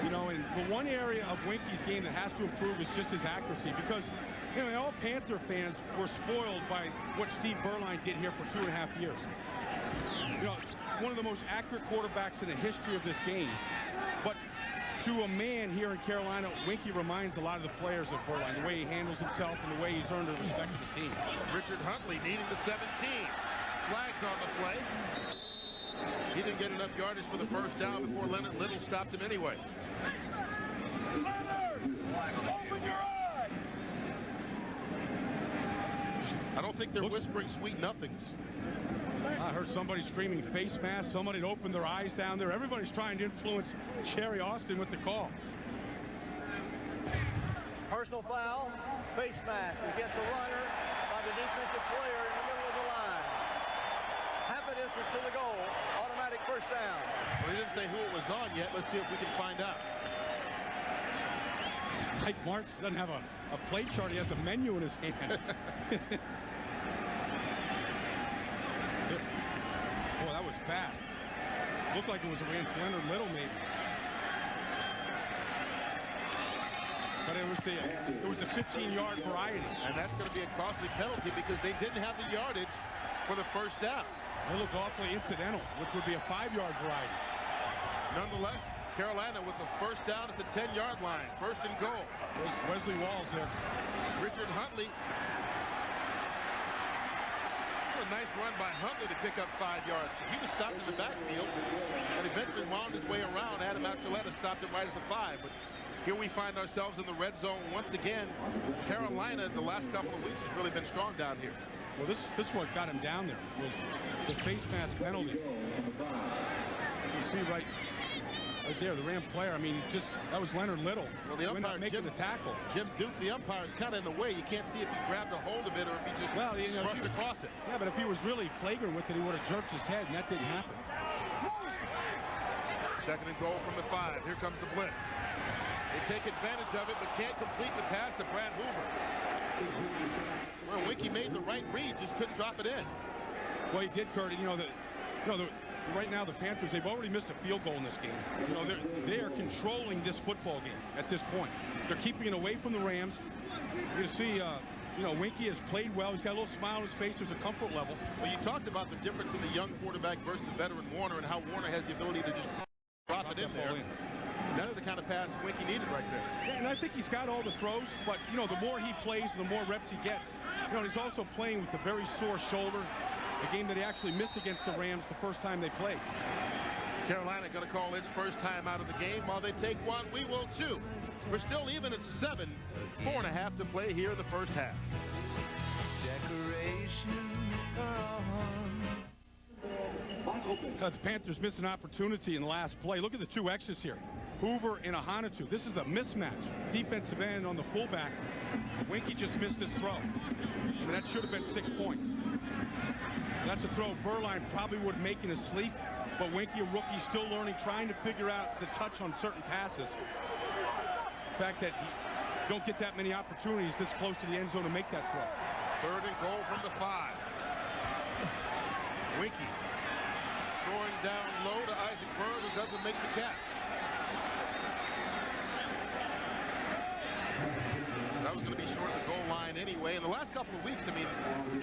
You know, and the one area of Winkie's game that has to improve is just his accuracy, because you know, all Panther fans were spoiled by what Steve Berline did here for 2.5 years. You know, one of the most accurate quarterbacks in the history of this game. But to a man here in Carolina, Winkie reminds a lot of the players of Berline, the way he handles himself and the way he's earned the respect of his team. Richard Huntley needing the 17. Flags on the play. He didn't get enough yardage for the first down before Leonard Little stopped him anyway. I don't think they're whispering sweet nothings. I heard somebody screaming face mask. Somebody had opened their eyes down there. Everybody's trying to influence Cherry Austin with the call. Personal foul, face mask against a runner by the defensive player in the middle of the line. Half a distance to the goal, automatic first down. Well, he didn't say who it was on yet. Let's see if we can find out. Mike Marks doesn't have a play chart. He has a menu in his hand. Boy, that was fast. Looked like it was against Leonard Little, maybe. But it was the 15-yard variety. And that's going to be a costly penalty because they didn't have the yardage for the first down. They look awfully incidental, which would be a 5-yard variety. Nonetheless, Carolina with the first down at the 10-yard line. First and goal. There's Wesley Walls there. Richard Huntley. A nice run by Huntley to pick up 5 yards. He was stopped in the backfield and eventually wound his way around. Adam Archuleta stopped him right at the 5. But here we find ourselves in the red zone once again. Carolina, the last couple of weeks, has really been strong down here. Well, this what got him down there was the face mask penalty. You see right there, the Ram player. I mean, that was Leonard Little. Well, the umpire making the tackle. Jim Duke, the umpire, is kind of in the way. You can't see if he grabbed a hold of it or if he just brushed across it. Yeah, but if he was really flagrant with it, he would have jerked his head, and that didn't happen. Second and goal from the 5. Here comes the blitz. They take advantage of it, but can't complete the pass to Brad Hoover. Well, Winkie made the right read, just couldn't drop it in. Well, he did, Curt. You know, right now the Panthers, they've already missed a field goal in this game. You know, they are controlling this football game at this point. They're keeping it away from the Rams. You see, you know, Winkie has played well. He's got a little smile on his face. There's a comfort level. Well, you talked about the difference in the young quarterback versus the veteran Warner and how Warner has the ability to just drop it in there. That is the kind of pass Winkie needed right there. Yeah, and I think he's got all the throws, but, you know, the more he plays, the more reps he gets. You know, he's also playing with a very sore shoulder, a game that he actually missed against the Rams the first time they played. Carolina going to call its first time out of the game. While they take one, we will too. We're still even at 7, 4.5 to play here in the first half. The Panthers missed an opportunity in the last play. Look at the 2 X's here. Hoover and Ahanatu. This is a mismatch. Defensive end on the fullback. Winky just missed his throw. And that should have been 6 points. That's a throw Berline probably would make in his sleep, but Winky, a rookie, still learning, trying to figure out the touch on certain passes. The fact that you don't get that many opportunities this close to the end zone to make that throw. 3rd and goal from the 5. Winky throwing down low to Isaac Bird, who doesn't make the catch. That was going to be short of the goal line anyway. In the last couple of weeks, I mean,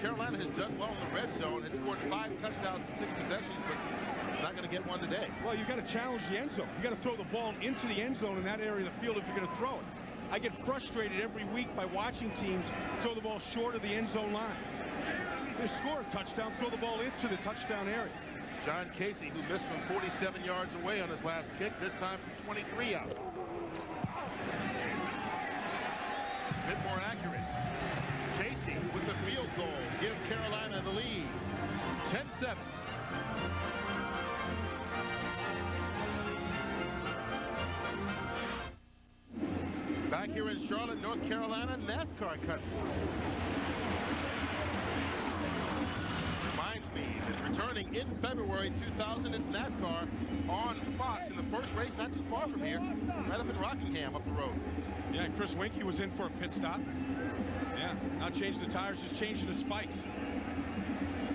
Carolina has done well in the red zone. It's scored 5 touchdowns in 6 possessions, but not going to get one today. Well, you got to challenge the end zone. You got to throw the ball into the end zone in that area of the field if you're going to throw it. I get frustrated every week by watching teams throw the ball short of the end zone line. They score a touchdown, throw the ball into the touchdown area. John Casey, who missed from 47 yards away on his last kick, this time from 23 out. A bit more accurate. Casey with the field goal gives Carolina the lead. 10-7. Back here in Charlotte, North Carolina, NASCAR country. Reminds me that returning in February 2000, it's NASCAR on Fox in the first race, not too far from here, right up in Rockingham up the road. Yeah, Chris Winky was in for a pit stop. Yeah, not changing the tires, just changing the spikes.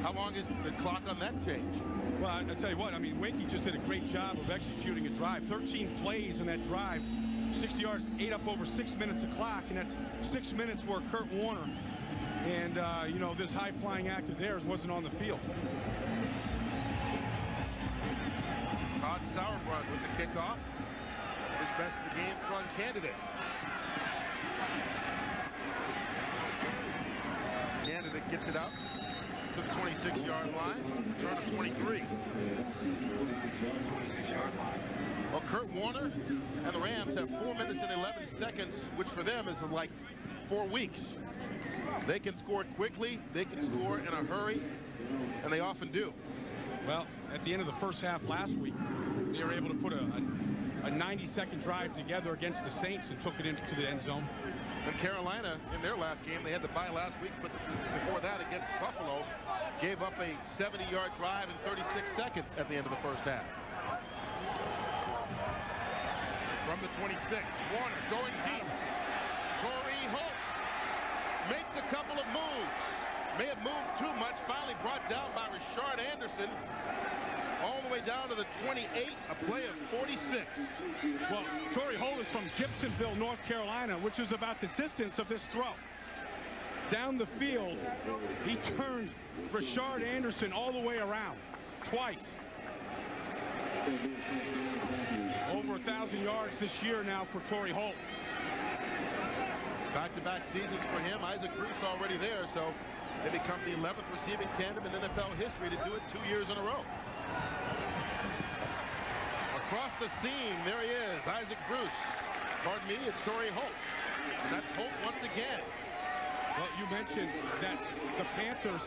How long is the clock on that change? Well, I tell you what, I mean, Winky just did a great job of executing a drive. 13 plays in that drive, 60 yards, ate up over 6 minutes of clock, and that's 6 minutes where Curt Warner and, you know, this high-flying act of theirs wasn't on the field. Todd Sauerbrunn with the kickoff. His best of the game run candidate. Candidate gets it out to the 26-yard line. Turn of 23. Well, Curt Warner and the Rams have 4 minutes and 11 seconds, which for them is like 4 weeks. They can score quickly, they can score in a hurry, and they often do. Well, at the end of the first half last week, they were able to put a 90-second drive together against the Saints and took it into the end zone. And Carolina, in their last game, they had the bye last week, but before that against Buffalo, gave up a 70-yard drive in 36 seconds at the end of the first half. From the 26, Warner going deep. Torrey Holt makes a couple of moves. May have moved too much, finally brought down by Richard Anderson. All the way down to the 28, a play of 46. Well, Torrey Holt is from Gibsonville, North Carolina, which is about the distance of this throw. Down the field, he turned Richard Anderson all the way around, twice. Over 1,000 yards this year now for Torrey Holt. Back-to-back seasons for him. Isaac Bruce already there, so they become the 11th receiving tandem in NFL history to do it 2 years in a row. Across the seam, there he is, Isaac Bruce. Pardon me, it's Torrey Holt. And that's Holt once again. Well, you mentioned that the Panthers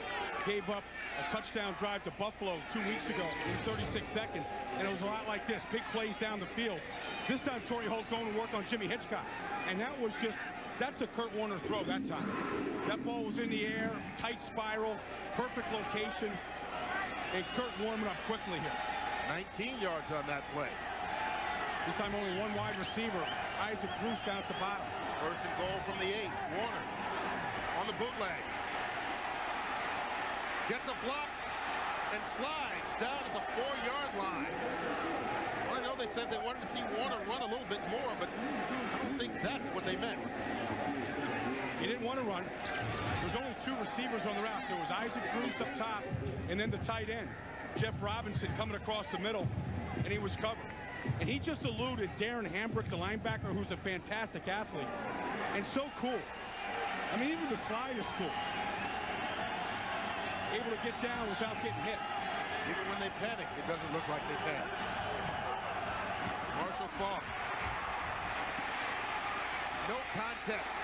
gave up a touchdown drive to Buffalo 2 weeks ago in 36 seconds, and it was a lot like this, big plays down the field. This time, Torrey Holt going to work on Jimmy Hitchcock, and that was just, that's a Curt Warner throw that time. That ball was in the air, tight spiral, perfect location, and Curt warming up quickly here. 19 yards on that play. This time only one wide receiver, Isaac Bruce down at the bottom. First and goal from the 8, Warner on the bootleg. Gets a block and slides down at the 4-yard line. Well, I know they said they wanted to see Warner run a little bit more, but I don't think that's what they meant. He didn't want to run. There was only 2 receivers on the route. There was Isaac Bruce up top, and then the tight end, Jeff Robinson, coming across the middle, and he was covered. And he just eluded Darren Hambrick, the linebacker, who's a fantastic athlete, and so cool. I mean, even the slide is cool. Able to get down without getting hit. Even when they panic, it doesn't look like they panic. Marshall Faulk. No contest.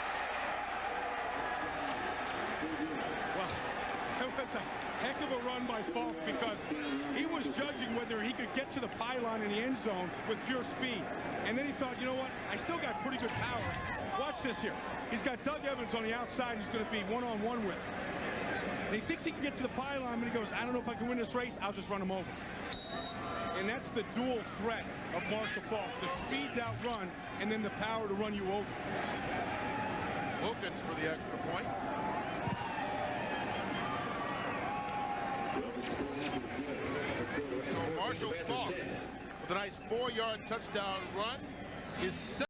Well, It was a heck of a run by Falk because he was judging whether he could get to the pylon in the end zone with pure speed. And then he thought, you know what, I still got pretty good power. Watch this here. He's got Doug Evans on the outside he's going to be one-on-one with. And he thinks he can get to the pylon, but he goes, I don't know if I can win this race. I'll just run him over. And that's the dual threat of Marshall Falk, the speed out run and then the power to run you over. Wilkins for the extra point. So Marshall Falk with a nice 4-yard touchdown run is set.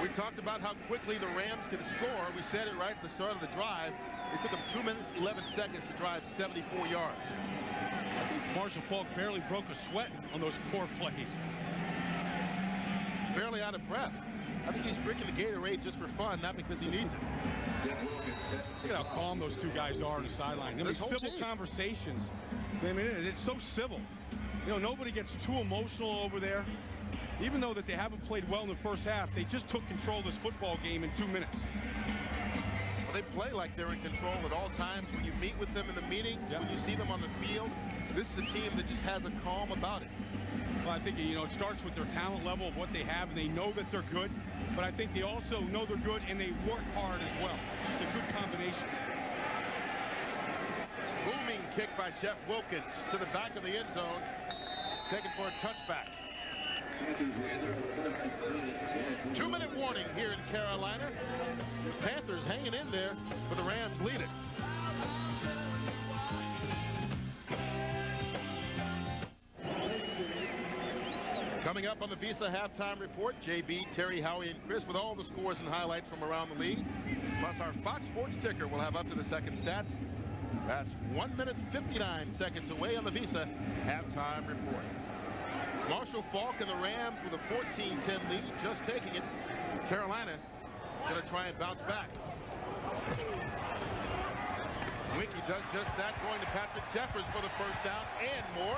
We talked about how quickly the Rams can score. We said it right at the start of the drive. It took them 2 minutes, 11 seconds to drive 74 yards. I think Marshall Falk barely broke a sweat on those 4 plays. Barely out of breath. I think he's drinking the Gatorade just for fun, not because he needs it. Look at how calm those 2 guys are on the sideline. I mean, civil conversations. I mean, it's so civil. You know, nobody gets too emotional over there. Even though that they haven't played well in the first half, they just took control of this football game in 2 minutes. Well, they play like they're in control at all times. When you meet with them in the meetings, when you see them on the field, this is a team that just has a calm about it. Well, I think, you know, it starts with their talent level of what they have, and they know that they're good. But I think they also know they're good, and they work hard as well. It's a good combination. Booming kick by Jeff Wilkins to the back of the end zone, taken for a touchback. 2-minute warning here in Carolina. The Panthers hanging in there, but the Rams lead it. Coming up on the Visa halftime report, JB, Terry, Howie, and Chris with all the scores and highlights from around the league. Plus our Fox Sports ticker will have up to the second stats. That's 1 minute 59 seconds away on the Visa halftime report. Marshall Falk and the Rams with a 14-10 lead, just taking it. Carolina going to try and bounce back. Winky does just that, going to Patrick Jeffers for the first down and more.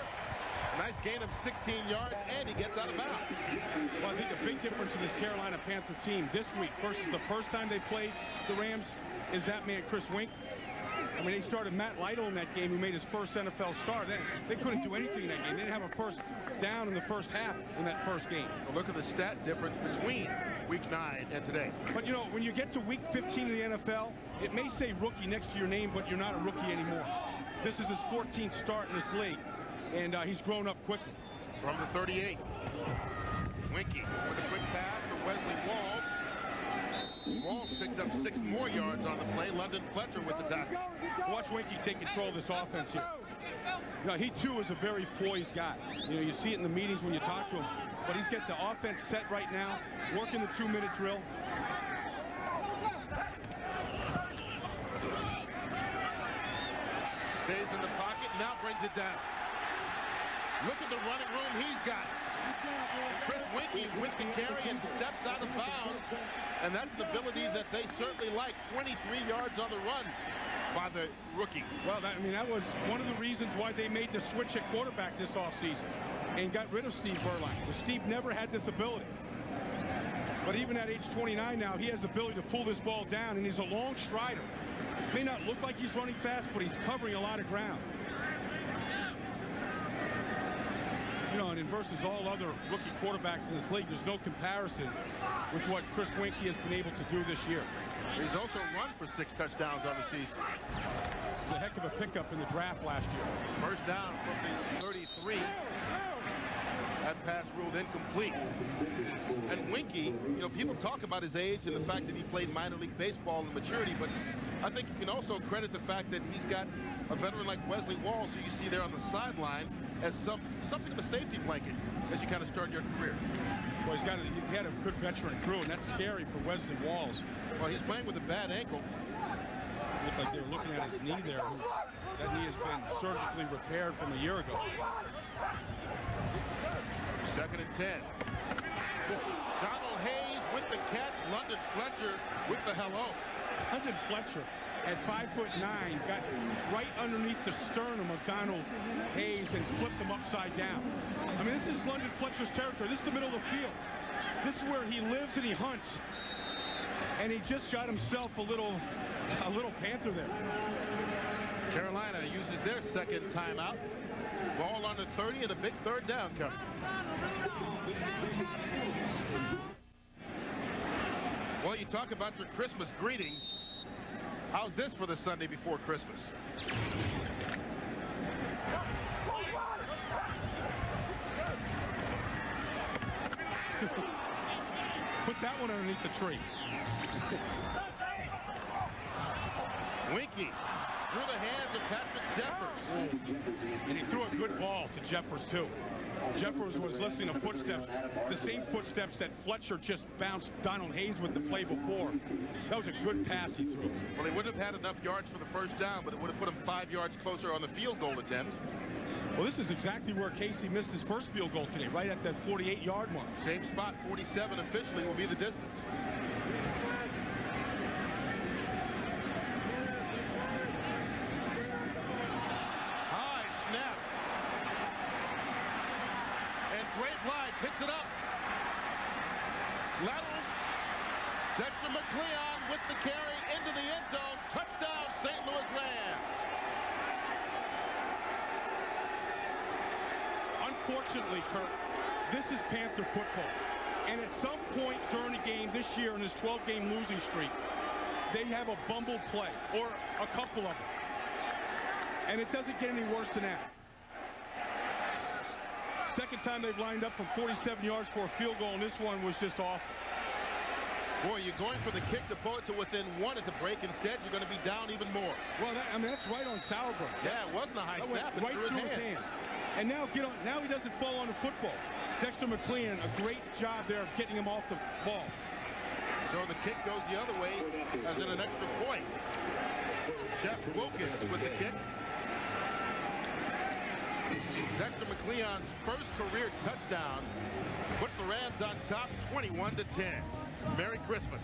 Nice gain of 16 yards, and he gets out of bounds. Well, I think the big difference in this Carolina Panther team this week versus the first time they played the Rams is that man, Chris Wink. I mean, they started Matt Lytle in that game, who made his first NFL start. They couldn't do anything in that game. They didn't have a first down in the first half in that first game. Well, look at the stat difference between Week 9 and today. But, you know, when you get to Week 15 of the NFL, it may say rookie next to your name, but you're not a rookie anymore. This is his 14th start in this league, and he's grown up quickly. From the 38, Winky with a quick pass to Wesley Walls. Walls picks up 6 more yards on the play. London Fletcher with the tackle. Watch Winky take control of this offense here. You know, he too is a very poised guy. You know, you see it in the meetings when you talk to him. But he's got the offense set right now, working the 2-minute drill. Stays in the pocket, now brings it down. Look at the running room he's got. Chris Winky with the carry and steps out of bounds. And that's the ability that they certainly like. 23 yards on the run by the rookie. Well, that was one of the reasons why they made the switch at quarterback this offseason and got rid of Steve Berline. Because Steve never had this ability. But even at age 29 now, he has the ability to pull this ball down, and he's a long strider. May not look like he's running fast, but he's covering a lot of ground. You know, and versus all other rookie quarterbacks in this league, there's no comparison with what Chris Winky has been able to do this year. He's also run for 6 touchdowns on the season. It's a heck of a pickup in the draft last year. First down from the 33. That pass ruled incomplete. And Winky, you know, people talk about his age and the fact that he played minor league baseball and maturity, but I think you can also credit the fact that he's got a veteran like Wesley Walls, who you see there on the sideline, as something of a safety blanket as you kind of start your career. Well, he had a good veteran crew, and that's scary for Wesley Walls. Well, he's playing with a bad ankle. Looked like they were looking at his knee there. That knee has been surgically repaired from a year ago. 2nd and 10. Donald Hayes with the catch. London Fletcher with the hello. London Fletcher at 5'9", got right underneath the sternum of Donald Hayes and flipped him upside down. I mean, this is London Fletcher's territory. This is the middle of the field. This is where he lives and he hunts. And he just got himself a little Panther there. Carolina uses their second timeout. Ball under 30 and a big third down coming. Well, you talk about your Christmas greetings. How's this for the Sunday before Christmas? Put that one underneath the tree. Winky through the hands of Patrick Jeffers. And he threw a good ball to Jeffers, too. Jeffers was listening to footsteps, the same footsteps that Fletcher just bounced Donald Hayes with the play before. That was a good pass he threw. Well, he wouldn't have had enough yards for the first down, but it would have put him 5 yards closer on the field goal attempt. Well, this is exactly where Casey missed his first field goal today, right at that 48-yard mark. Same spot, 47 officially will be the distance. High snap. And Dre Bly picks it up. Laterals. Dexter McCleon with the carry into the end zone. Touchdown, St. Louis Rams. Unfortunately, Curt, this is Panther football. And at some point during the game this year in this 12-game losing streak, they have a bumbled play, or a couple of them. And it doesn't get any worse than that. Second time they've lined up from 47 yards for a field goal, and this one was just awful. Boy, you're going for the kick to pull it to within 1 at the break. Instead, you're going to be down even more. Well, that's right on Sauerbrunn. Yeah, it wasn't a high snap. Right through his hands. And now he doesn't fall on the football. Dexter McCleon, a great job there of getting him off the ball. So the kick goes the other way as in an extra point. Jeff Wilkins with the kick. Dexter McCleon's first career touchdown puts the Rams on top 21-10. Merry Christmas.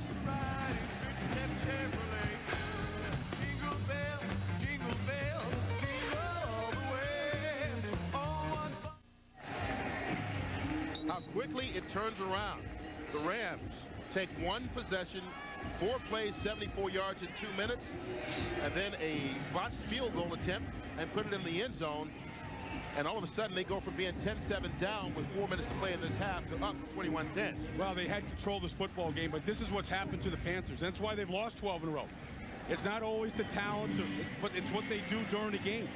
How quickly it turns around. The Rams take one possession, 4 plays, 74 yards in 2 minutes, and then a botched field goal attempt and put it in the end zone. And all of a sudden, they go from being 10-7 down with 4 minutes to play in this half to up 21-10. Well, they had control of this football game, but this is what's happened to the Panthers. That's why they've lost 12 in a row. It's not always the talent, but it's what they do during the game.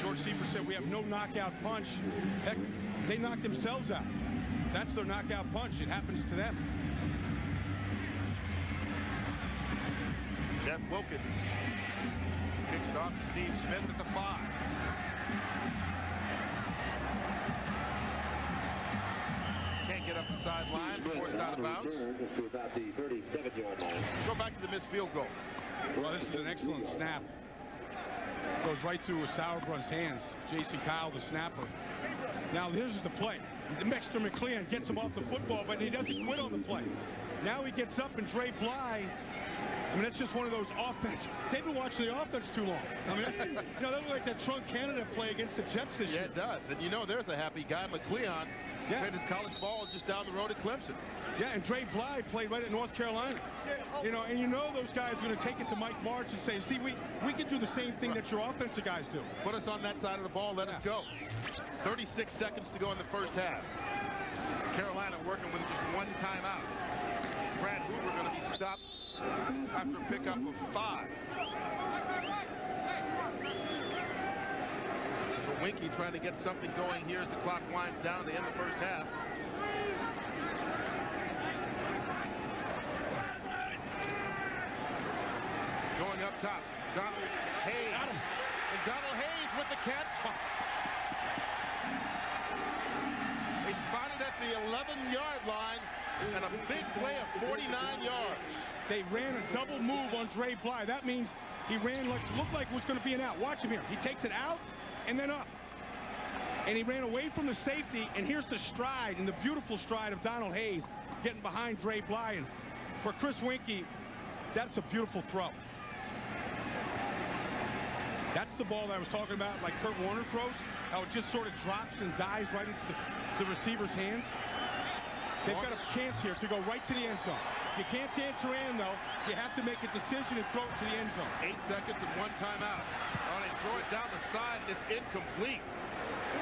George Seifert said, we have no knockout punch. Heck, they knocked themselves out. That's their knockout punch. It happens to them. Jeff Wilkins kicks it off to Steve Smith at the 5. Can't get up the sideline, forced out of bounds. To about the 37-yard line. Go back to the missed field goal. Well, this is an excellent snap. Goes right through Sauerbrunn's hands. J.C. Kyle, the snapper. Now, here's the play. Dexter McCleon gets him off the football, but he doesn't quit on the play. Now he gets up, and Dre Bly, I mean, that's just one of those offense. They've been watching the offense too long. I mean, you know, that was like that Trunk Canada play against the Jets this year. Yeah, it does. And you know, there's a happy guy, McCleon. Played his college ball just down the road at Clemson. Yeah, and Dre Bly played right at North Carolina. You know, and you know those guys are going to take it to Mike March and say, see, we can do the same thing that your offensive guys do. Put us on that side of the ball, let us go. 36 seconds to go in the first half. Carolina working with just one timeout. Brad Hoover going to be stopped after a pickup of 5. So Winky trying to get something going here as the clock winds down to end the first half. Going up top, Donald Hayes. And Donald Hayes with the catch. They spotted at the 11-yard line and a big play of 49 yards. They ran a double move on Dre Bly. That means he ran like, looked like it was going to be an out. Watch him here. He takes it out and then up. And he ran away from the safety, and here's the stride, and the beautiful stride of Donald Hayes getting behind Dre Bly. And for Chris Winky, that's a beautiful throw. That's the ball that I was talking about, like Curt Warner throws, how it just sort of drops and dives right into the receiver's hands. They've got a chance here to go right to the end zone. You can't dance around, though. You have to make a decision and throw it to the end zone. 8 seconds and 1 timeout. Oh, they throw it down the side. It's incomplete.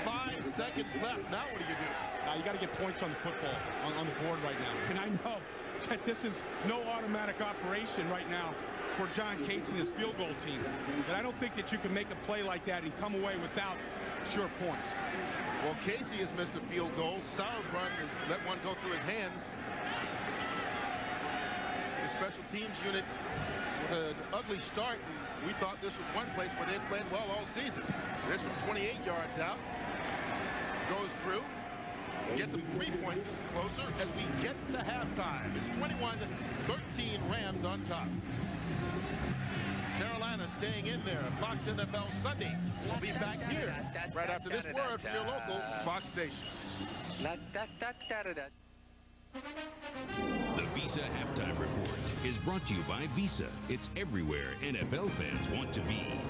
5 seconds left. Now what do you do? You got to get points on the football, on the board right now. And I know that this is no automatic operation right now for John Casey and his field goal team. But I don't think that you can make a play like that and come away without sure points. Well, Casey has missed a field goal. Sauerbrunn has let one go through his hands. The special teams unit with an ugly start, and we thought this was one place where they'd played well all season. This from 28 yards out. Goes through. Get them 3 points closer as we get to halftime. It's 21-13 Rams on top. Carolina staying in there. Fox NFL Sunday. We'll be back here right after this word from your local Fox station. The Visa Halftime Report is brought to you by Visa. It's everywhere NFL fans want to be.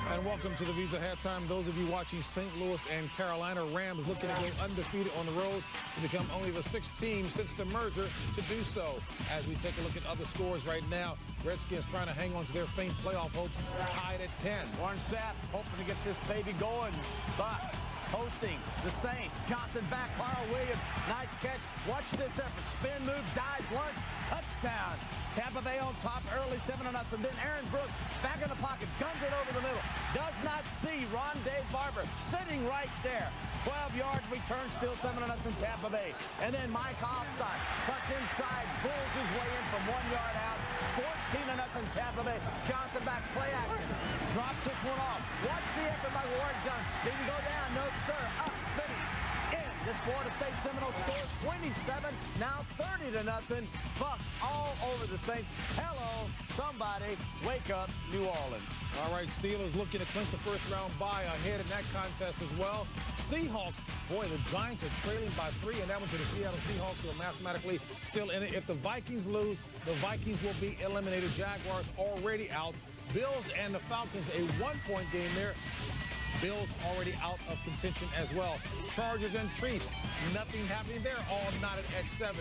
And welcome to the Visa Halftime. Those of you watching St. Louis and Carolina, Rams looking to go undefeated on the road to become only the 6th team since the merger to do so. As we take a look at other scores right now, Redskins trying to hang on to their faint playoff hopes, tied at 10. Warren Sapp hoping to get this baby going. Bucks hosting the Saints. Johnson back, Carl Williams. Nice catch. Watch this effort. Spin move, dives, lunge, touchdown. Tampa Bay on top early, 7-0. Then Aaron Brooks back in the pocket, guns it over the middle. Does not see Rondé Barber sitting right there. 12 yards return, still 7-0 Tampa Bay. And then Mike Hofstein tucked inside, pulls his way in from 1 yard out. 14-0 Tampa Bay. Johnson back, play action. Drops this one off. Watch the effort by Ward Johnson. Did he go down? No, sir. Up, finish. In. This Florida State Seminole scores 27, now 30-0. Bucks all over the Saints. Hello, somebody, wake up, New Orleans. All right, Steelers looking to clinch the first-round bye ahead in that contest as well. Seahawks, boy, the Giants are trailing by 3, and that one to the Seattle Seahawks, who are mathematically still in it. If the Vikings lose, the Vikings will be eliminated. Jaguars already out. Bills and the Falcons, a 1-point game there. Bills already out of contention as well. Chargers and Chiefs, nothing happening there, all knotted at 7.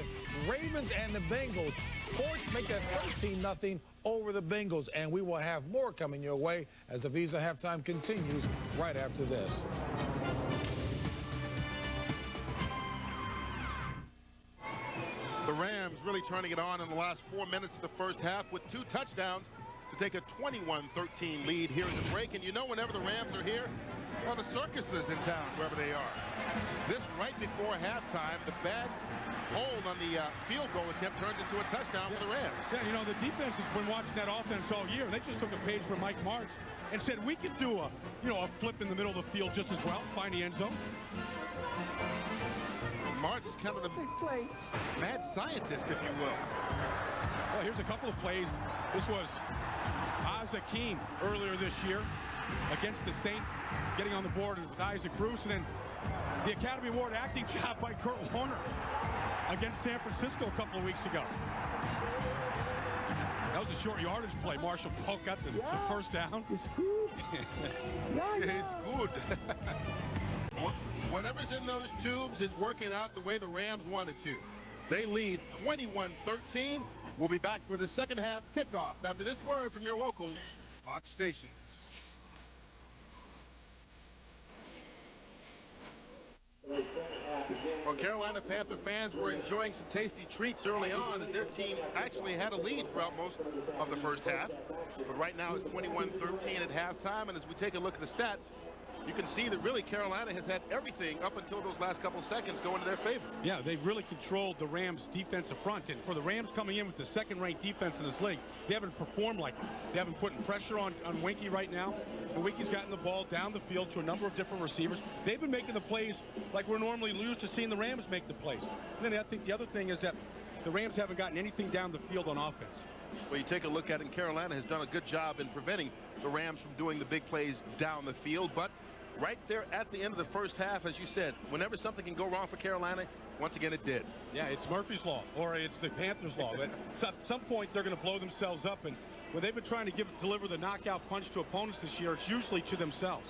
Ravens and the Bengals, Colts make it 13-0 over the Bengals, and we will have more coming your way as the Visa Halftime continues right after this. The Rams really turning it on in the last 4 minutes of the first half with 2 touchdowns to take a 21-13 lead here in the break. And you know, whenever the Rams are here, well, the circus is in town, wherever they are. This right before halftime, the bad hold on the field goal attempt turns into a touchdown for the Rams. Yeah, you know, the defense has been watching that offense all year. They just took a page from Mike Martz and said, we could do a flip in the middle of the field just as well, find the end zone. Martz is kind of the mad scientist, if you will. Well, here's a couple of plays. This was Hakeem earlier this year against the Saints, getting on the board with Isaac Bruce, and then the Academy Award acting job by Curt Warner against San Francisco a couple of weeks ago. That was a short yardage play. Marshall Polk got the first down. It's good. Whatever's in those tubes is working out the way the Rams wanted to. They lead 21-13. We'll be back for the second half kickoff after this word from your local Fox station. Well, Carolina Panther fans were enjoying some tasty treats early on, and their team actually had a lead throughout most of the first half. But right now it's 21-13 at halftime, and as we take a look at the stats, you can see that really Carolina has had everything up until those last couple seconds go into their favor. Yeah, they've really controlled the Rams' defensive front. And for the Rams coming in with the second-ranked defense in this league, they haven't performed like it. They haven't put pressure on Winky right now. And Winky's gotten the ball down the field to a number of different receivers. They've been making the plays like we're normally used to seeing the Rams make the plays. And then I think the other thing is that the Rams haven't gotten anything down the field on offense. Well, you take a look at it, and Carolina has done a good job in preventing the Rams from doing the big plays down the field. But right there at the end of the first half, as you said, whenever something can go wrong for Carolina, once again it did. Yeah, it's Murphy's Law, or it's the Panthers' Law. But at some point, they're going to blow themselves up, and when they've been trying to deliver the knockout punch to opponents this year, it's usually to themselves.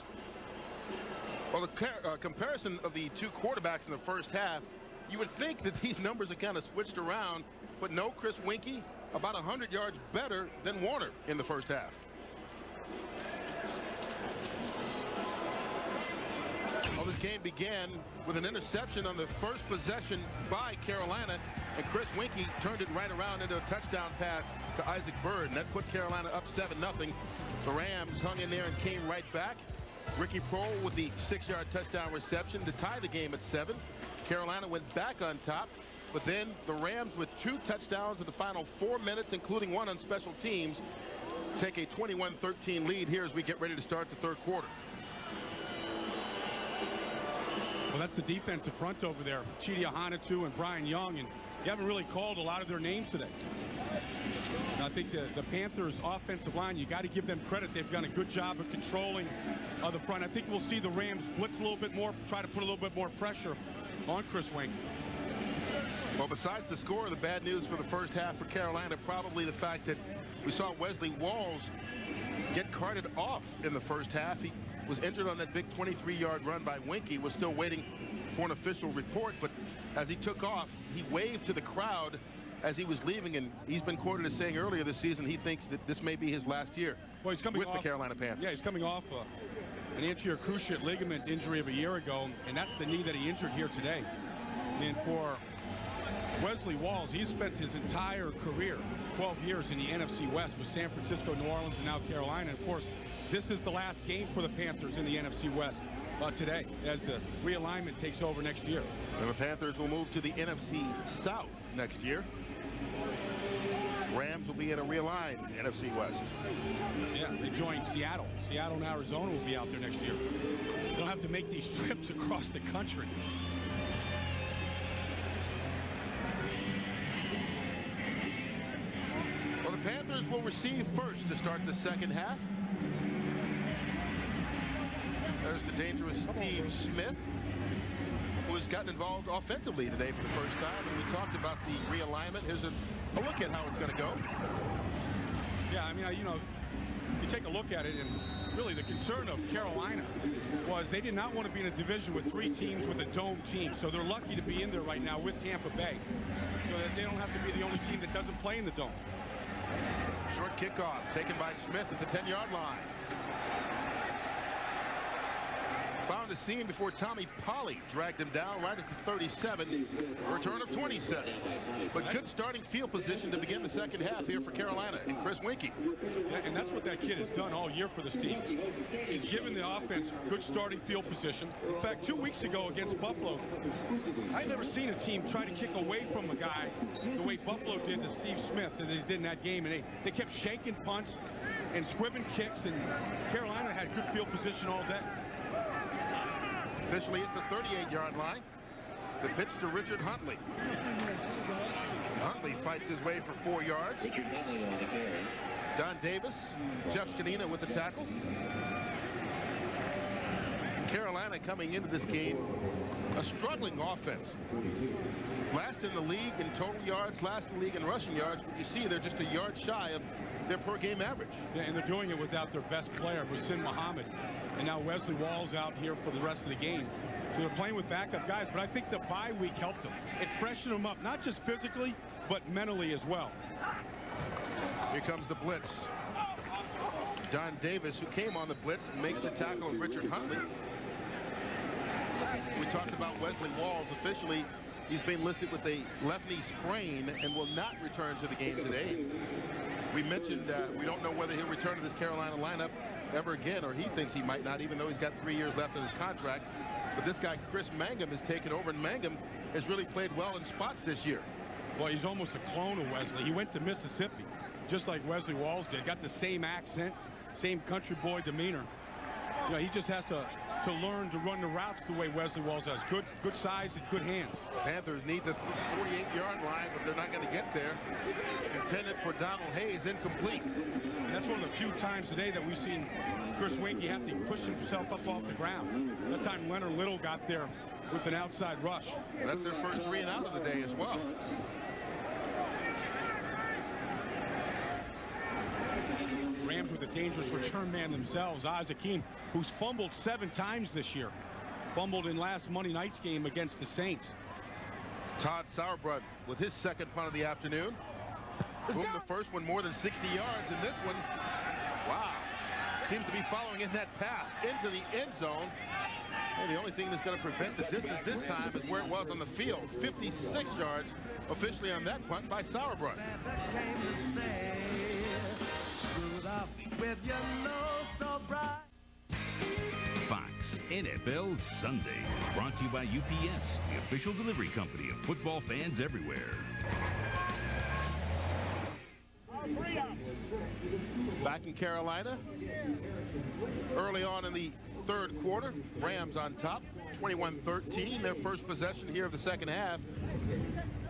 Well, the comparison of the two quarterbacks in the first half, you would think that these numbers are kind of switched around, but no, Chris Winkie about 100 yards better than Warner in the first half. Well, this game began with an interception on the first possession by Carolina, and Chris Winkie turned it right around into a touchdown pass to Isaac Byrd, and that put Carolina up 7-0. The Rams hung in there and came right back. Ricky Prohl with the 6-yard touchdown reception to tie the game at 7. Carolina went back on top, but then the Rams with 2 touchdowns in the final 4 minutes, including one on special teams, take a 21-13 lead here as we get ready to start the third quarter. Well, that's the defensive front over there. Chidi Ahanotu and Brian Young, and you haven't really called a lot of their names today. And I think the Panthers offensive line, you got to give them credit. They've done a good job of controlling the front. I think we'll see the Rams blitz a little bit more, try to put a little bit more pressure on Chris Winkie. Well, besides the score, the bad news for the first half for Carolina, probably the fact that we saw Wesley Walls get carted off in the first half. He was injured on that big 23-yard run by Winkie. Was still waiting for an official report, but as he took off, he waved to the crowd as he was leaving, and he's been quoted as saying earlier this season he thinks that this may be his last year with the Carolina Panthers. Yeah, he's coming off an anterior cruciate ligament injury of a year ago, and that's the knee that he injured here today. And for Wesley Walls, he's spent his entire career, 12 years in the NFC West with San Francisco, New Orleans, and now Carolina. And of course, this is the last game for the Panthers in the NFC West today as the realignment takes over next year. And the Panthers will move to the NFC South next year. Rams will be in a realigned NFC West. Yeah, they join Seattle. Seattle and Arizona will be out there next year. They don't have to make these trips across the country. Well, the Panthers will receive first to start the second half. There's the dangerous Steve Smith, who has gotten involved offensively today for the first time. And we talked about the realignment. Here's a look at how it's going to go. Yeah, I mean, you know, you take a look at it, and really the concern of Carolina was they did not want to be in a division with 3 teams with a dome team. So they're lucky to be in there right now with Tampa Bay, so that they don't have to be the only team that doesn't play in the dome. Short kickoff taken by Smith at the 10-yard line. Found a seam before Tommy Polley dragged him down right at the 37. A return of 27. But good starting field position to begin the second half here for Carolina and Chris Winkie. Yeah, and that's what that kid has done all year for this team. He's given the offense good starting field position. In fact, 2 weeks ago against Buffalo, I've never seen a team try to kick away from a guy the way Buffalo did to Steve Smith that they did in that game. And they kept shaking punts and squibbing kicks, and Carolina had good field position all day. Officially at the 38-yard line. The pitch to Richard Huntley. Huntley fights his way for 4 yards. Don Davis, Jeff Scanina with the tackle. Carolina coming into this game, a struggling offense. Last in the league in total yards, last in the league in rushing yards. But you see they're just a yard shy of their per-game average. Yeah, and they're doing it without their best player, Hussein Muhammad. And now Wesley Walls out here for the rest of the game. So they're playing with backup guys, but I think the bye week helped them. It freshened them up, not just physically, but mentally as well. Here comes the blitz. Don Davis, who came on the blitz, makes the tackle of Richard Huntley. We talked about Wesley Walls. Officially, he's been listed with a left knee sprain and will not return to the game today. We mentioned we don't know whether he'll return to this Carolina lineup ever again, or he thinks he might not, even though he's got 3 years left in his contract. But this guy, Chris Mangum, has taken over, and Mangum has really played well in spots this year. Well, he's almost a clone of Wesley. He went to Mississippi, just like Wesley Walls did. Got the same accent, same country boy demeanor. You know, he just has to learn to run the routes the way Wesley Walls does. Good size and good hands. Panthers need the 48-yard line, but they're not going to get there. Intended for Donald Hayes, incomplete. And that's one of the few times today that we've seen Chris Winkie have to push himself up off the ground. That time Leonard Little got there with an outside rush. That's their first 3 and out of the day as well. Rams with a dangerous return man themselves, Isaac, who's fumbled 7 times this year. Fumbled in last Monday night's game against the Saints. Todd Sauerbrunn with his second punt of the afternoon. Boom, the first one more than 60 yards, and this one, wow, seems to be following in that path into the end zone. And the only thing that's going to prevent the distance this time is where it was on the field. 56 yards officially on that punt by Sauerbrunn. Fox NFL Sunday, brought to you by UPS, the official delivery company of football fans everywhere. Back in Carolina, early on in the third quarter, Rams on top, 21-13, their first possession here of the second half.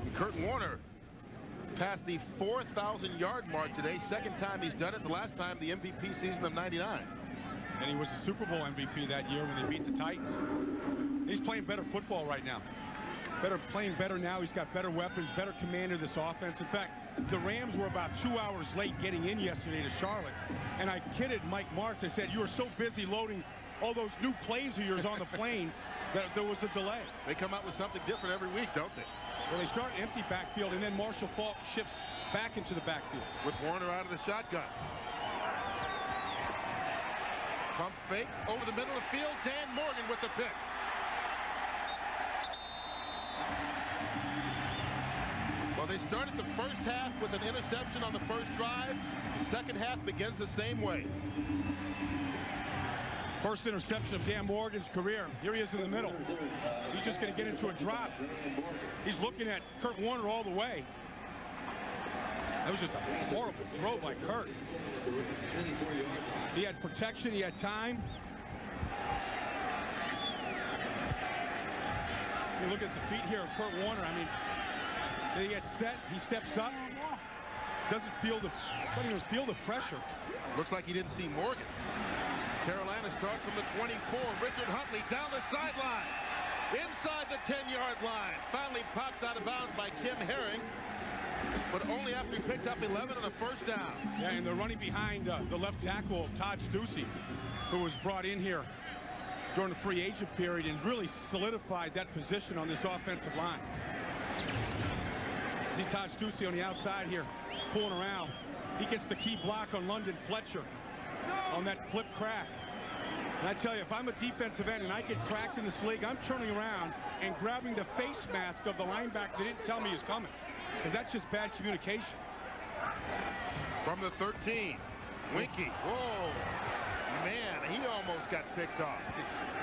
And Curt Warner passed the 4,000-yard mark today, second time he's done it, the last time the MVP season of '99. And he was the Super Bowl MVP that year when they beat the Titans. He's playing better football right now. Playing better now. He's got better weapons, better command of this offense. In fact, the Rams were about 2 hours late getting in yesterday to Charlotte. And I kidded Mike Martz. I said, you were so busy loading all those new plays of yours on the plane that there was a delay. They come out with something different every week, don't they? Well, they start empty backfield, and then Marshall Faulk shifts back into the backfield. With Warner out of the shotgun. Pump fake over the middle of the field. Dan Morgan with the pick. Well, they started the first half with an interception on the first drive. The second half begins the same way. First interception of Dan Morgan's career. Here he is in the middle. He's just going to get into a drop. He's looking at Curt Warner all the way. That was just a horrible throw by Curt. He had protection. He had time. You look at the feet here of Curt Warner. I mean, he gets set. He steps up. Doesn't even feel the pressure. Looks like he didn't see Morgan. Carolina starts from the 24. Richard Huntley down the sideline. Inside the 10-yard line. Finally popped out of bounds by Kim Herring. But only after he picked up 11 on a first down. Yeah, and they're running behind the left tackle, Todd Stussy, who was brought in here during the free agent period and really solidified that position on this offensive line. See Todd Stussy on the outside here, pulling around. He gets the key block on London Fletcher on that flip crack. And I tell you, if I'm a defensive end and I get cracked in this league, I'm turning around and grabbing the face mask of the linebacker that didn't tell me he's coming. Because that's just bad communication. From the 13, Winky. Whoa, man, he almost got picked off.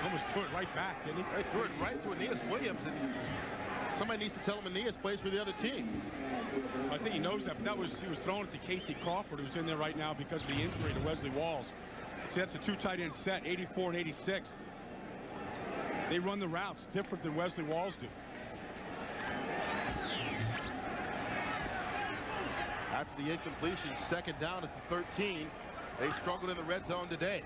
Almost threw it right back, didn't he? They threw it right to Aeneas Williams, and somebody needs to tell him Aeneas plays for the other team. I think he knows that, but he was throwing it to Casey Crawford, who's in there right now because of the injury to Wesley Walls. See, that's a 2 tight end set, 84 and 86. They run the routes different than Wesley Walls do. After the incompletion, second down at the 13. They struggled in the red zone today.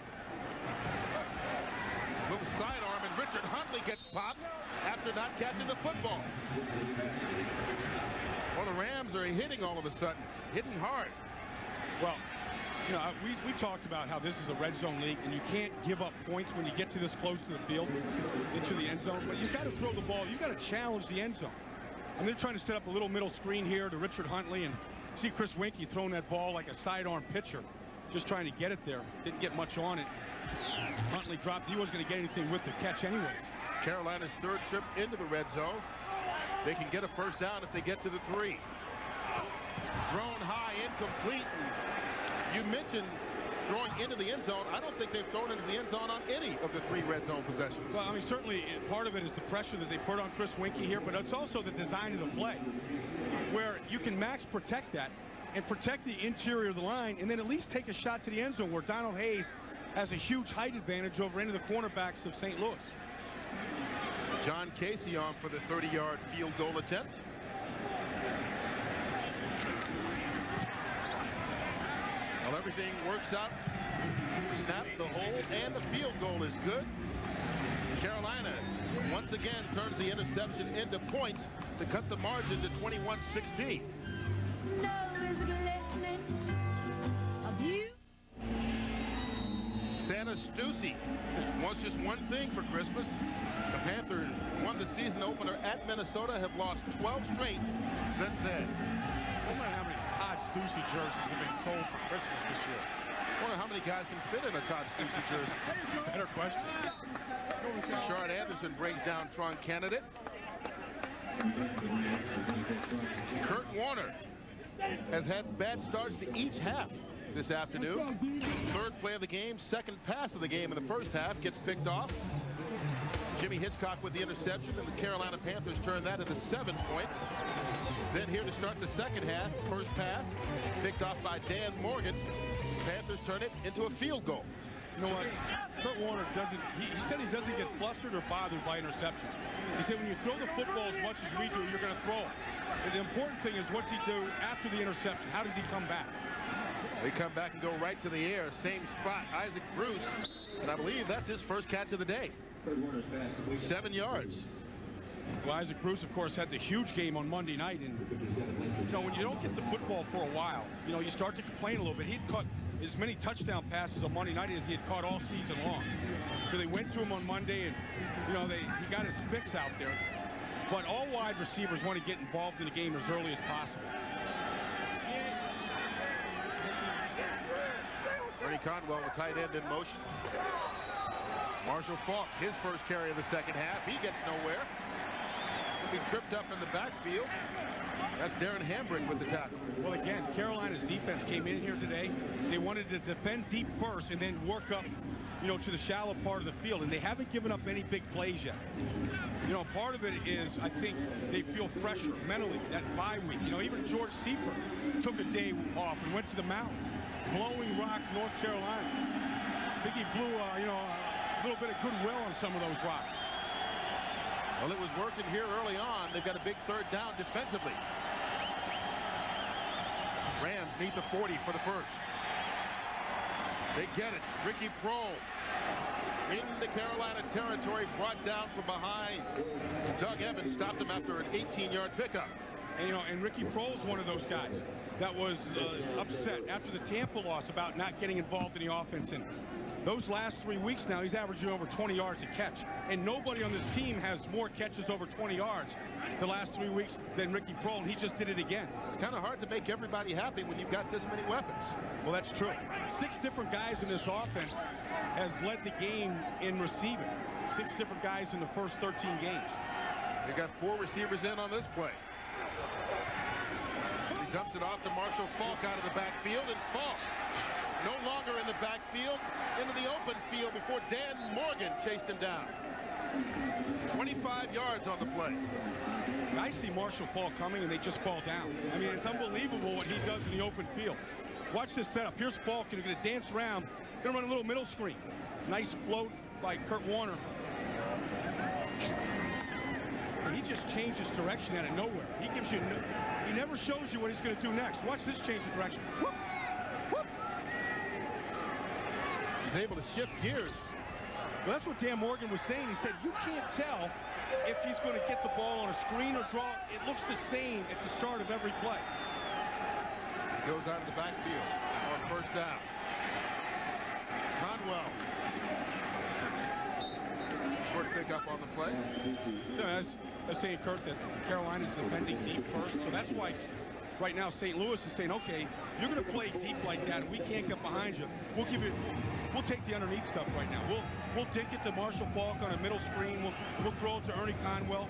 Little sidearm, and Richard Huntley gets popped after not catching the football. Well, the Rams are hitting all of a sudden, hitting hard. Well, you know, we talked about how this is a red zone league, and you can't give up points when you get to this close to the field, into the end zone. But you've got to throw the ball. You've got to challenge the end zone. And they're trying to set up a little middle screen here to Richard Huntley, and see Chris Winky throwing that ball like a sidearm pitcher, just trying to get it there. Didn't get much on it. Huntley dropped. He wasn't going to get anything with the catch anyways. Carolina's third trip into the red zone. They can get a first down if they get to the 3. Thrown high, incomplete. You mentioned throwing into the end zone. I don't think they've thrown into the end zone on any of the 3 red zone possessions. Well, I mean, certainly part of it is the pressure that they put on Chris Winky here, but it's also the design of the play, where you can max protect that and protect the interior of the line, and then at least take a shot to the end zone, where Donald Hayes has a huge height advantage over any of the cornerbacks of St. Louis. John Casey on for the 30-yard field goal attempt. Well, everything works out. Snap, the hold, and the field goal is good. Carolina once again turns the interception into points to cut the margin to 21-16. No, there's a lesson of you. Stussy wants just one thing for Christmas. The Panthers won the season opener at Minnesota, have lost 12 straight since then. I wonder how many Todd Stussy jerseys have been sold for Christmas this year. I wonder how many guys can fit in a Todd Stussy jersey. Better question. Richard Anderson brings down Tron candidate. Curt Warner has had bad starts to each half this afternoon. Third play of the game, second pass of the game in the first half gets picked off. Jimmy Hitchcock with the interception, and the Carolina Panthers turn that into 7 points. Then here to start the second half, first pass picked off by Dan Morgan. Panthers turn it into a field goal. You know what? Curt Warner doesn't, he said he doesn't get flustered or bothered by interceptions. He said when you throw the football as much as we do, you're going to throw it. And the important thing is what's he do after the interception? How does he come back? They come back and go right to the air. Same spot, Isaac Bruce. And I believe that's his first catch of the day. 7 yards. Well, Isaac Bruce, of course, had the huge game on Monday night. And, you know, when you don't get the football for a while, you know, you start to complain a little bit. He'd caught as many touchdown passes on Monday night as he had caught all season long. So they went to him on Monday, and, you know, he got his fix out there. But all wide receivers want to get involved in the game as early as possible. Ernie Conwell, the tight end, in motion. Marshall Faulk, his first carry of the second half. He gets nowhere. He'll be tripped up in the backfield. That's Darren Hambrick with the tackle. Well, again, Carolina's defense came in here today. They wanted to defend deep first and then work up, you know, to the shallow part of the field. And they haven't given up any big plays yet. You know, part of it is, I think, they feel fresher mentally that bye week. You know, even George Seifert took a day off and went to the mountains. Blowing Rock, North Carolina. I think he blew, you know, a little bit of goodwill on some of those rocks. Well, it was working here early on. They've got a big third down defensively. Rams need the 40 for the first. They get it. Ricky Prohl into Carolina territory, brought down from behind. Doug Evans stopped him after an 18-yard pickup. And, you know, and Ricky Prohl's one of those guys that was upset after the Tampa loss about not getting involved in the offense. And those last 3 weeks now, he's averaging over 20 yards a catch. And nobody on this team has more catches over 20 yards the last 3 weeks than Ricky Prohl, and he just did it again. It's kind of hard to make everybody happy when you've got this many weapons. Well, that's true. 6 different guys in this offense has led the game in receiving. 6 different guys in the first 13 games. They got 4 receivers in on this play. He dumps it off to Marshall Faulk out of the backfield, and Faulk no longer in the backfield, into the open field before Dan Morgan chased him down. 25 yards on the play. I see Marshall Faulk coming, and they just fall down. I mean, it's unbelievable what he does in the open field. Watch this setup. Here's Faulk, and they're going to dance around. Going to run a little middle screen. Nice float by Curt Warner. And he just changes direction out of nowhere. He gives you, he never shows you what he's going to do next. Watch this change of direction. Whoop, whoop. He's able to shift gears. Well, that's what Dan Morgan was saying. He said, you can't tell if he's going to get the ball on a screen or draw. It looks the same at the start of every play. He goes out of the backfield on first down. Conwell. Short pickup on the play. Yeah, I was saying, Curt, that Carolina's defending deep first, so that's why right now St. Louis is saying, okay, you're going to play deep like that, and we can't get behind you. We'll take the underneath stuff right now. We'll dink it to Marshall Faulk on a middle screen. We'll throw it to Ernie Conwell.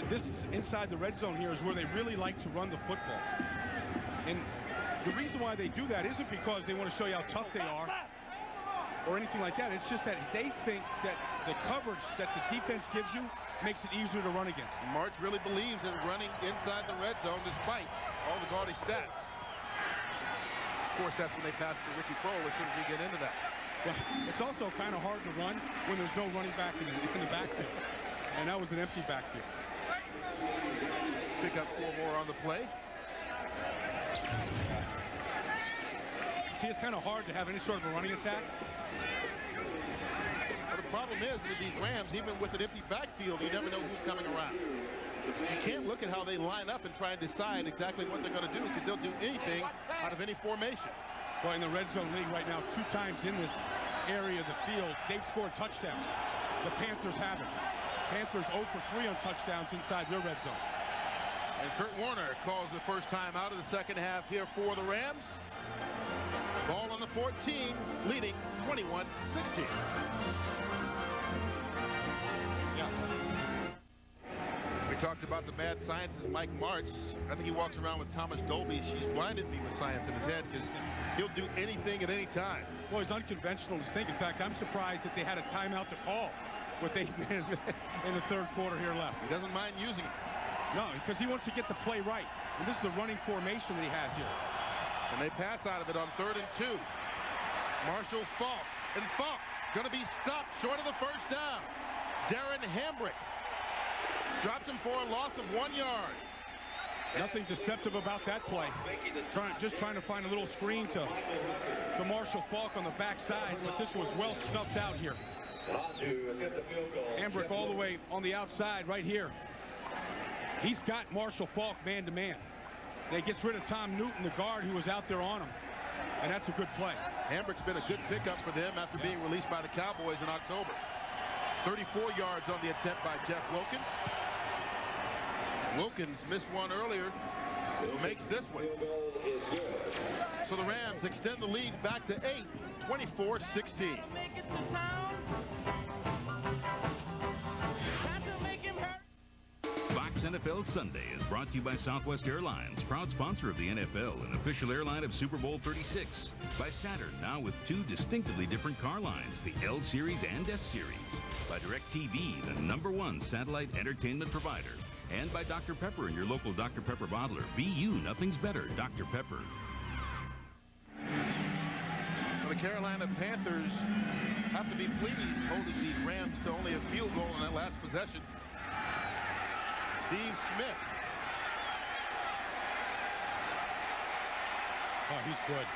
This is inside the red zone here is where they really like to run the football. And the reason why they do that isn't because they want to show you how tough they are or anything like that. It's just that they think that the coverage that the defense gives you makes it easier to run against. March really believes in running inside the red zone despite all the gaudy stats. Of course, that's when they pass to Ricky Prohl as soon as we get into that. Well, it's also kind of hard to run when there's no running back in the backfield. And that was an empty backfield. Pick up 4 more on the play. See, it's kind of hard to have any sort of a running attack. Well, the problem is with these Rams, even with an empty backfield, you never know who's coming around. You can't look at how they line up and try and decide exactly what they're going to do because they'll do anything out of any formation. Well, in the red zone league right now, 2 times in this area of the field, they've scored touchdowns. The Panthers haven't. Panthers 0 for 3 on touchdowns inside their red zone. And Curt Warner calls the first time out of the second half here for the Rams. Ball on the 14, leading 21-16. Yeah. We talked about the mad scientist Mike March. I think he walks around with Thomas Dolby. She's blinded me with science in his head because he'll do anything at any time. Well, he's unconventional in his thinking. In fact, I'm surprised that they had a timeout to call with 8 minutes in the third quarter here left. He doesn't mind using it. No, because he wants to get the play right. And this is the running formation that he has here. And they pass out of it on 3rd and 2. Marshall Falk. And Falk going to be stopped short of the first down. Darren Hambrick dropped him for a loss of 1 yard. Nothing deceptive about that play. Just trying to find a little screen to Marshall Falk on the backside, but this was well snuffed out here. Hambrick all the way on the outside right here. He's got Marshall Falk man-to-man. They gets rid of Tom Newton, the guard who was out there on him, and that's a good play. Hambrick's been a good pickup for them after being released by the Cowboys in October. 34 yards on the attempt by Jeff Wilkins. Wilkins missed one earlier, makes this one. So the Rams extend the lead back to 8, 24-16. Fox NFL Sunday is brought to you by Southwest Airlines, proud sponsor of the NFL and official airline of Super Bowl 36. By Saturn, now with 2 distinctively different car lines, the L Series and S Series. By DirecTV, the #1 satellite entertainment provider. And by Dr. Pepper and your local Dr. Pepper bottler. Be you, nothing's better, Dr. Pepper. The Carolina Panthers have to be pleased holding the Rams to only a field goal in that last possession. Steve Smith. Oh, he's good.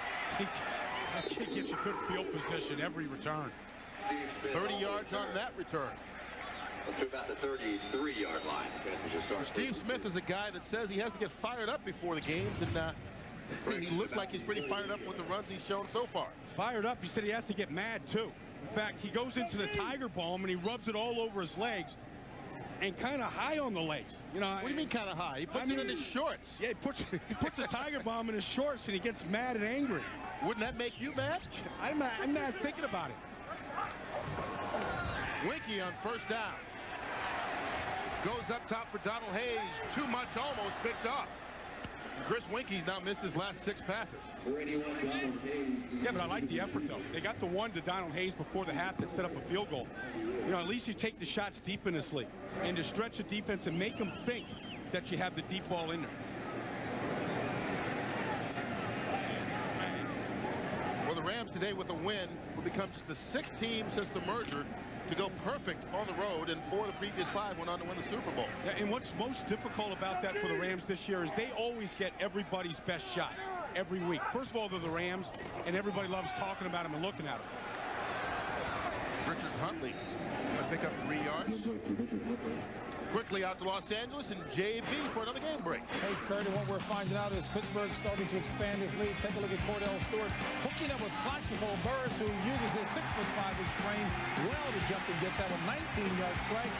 That kid gets you good field position every return. 30 yards on that return. Up to about the 33-yard line. Steve Smith is a guy that says he has to get fired up before the games, and he looks like he's pretty fired up with the runs he's shown so far. Fired up. He said he has to get mad, too. In fact, he goes into the Tiger Balm, and he rubs it all over his legs, and kind of high on the legs. You know, what do you mean kind of high? He puts it in his shorts. Yeah, he puts the Tiger Balm in his shorts, and he gets mad and angry. Wouldn't that make you mad? I'm not thinking about it. Winky on first down. Goes up top for Donald Hayes. Too much, almost picked off. Chris Winky's now missed his last 6 passes. Yeah, but I like the effort, though. They got the one to Donald Hayes before the half that set up a field goal. You know, at least you take the shots deep in this league and to stretch the defense and make them think that you have the deep ball in there. Well, the Rams today with a win will become the 6th team since the merger to go perfect on the road, and 4 of the previous 5 went on to win the Super Bowl. Yeah, and what's most difficult about that for the Rams this year is they always get everybody's best shot every week. First of all, they're the Rams, and everybody loves talking about them and looking at them. Richard Huntley going to pick up 3 yards. Quickly out to Los Angeles, and JB for another game break. Hey, Curt, and what we're finding out is Pittsburgh starting to expand his lead. Take a look at Cordell Stewart, hooking up with Plaxico Burris, who uses his 6'5" range well to jump and get that one. 19-yard strike,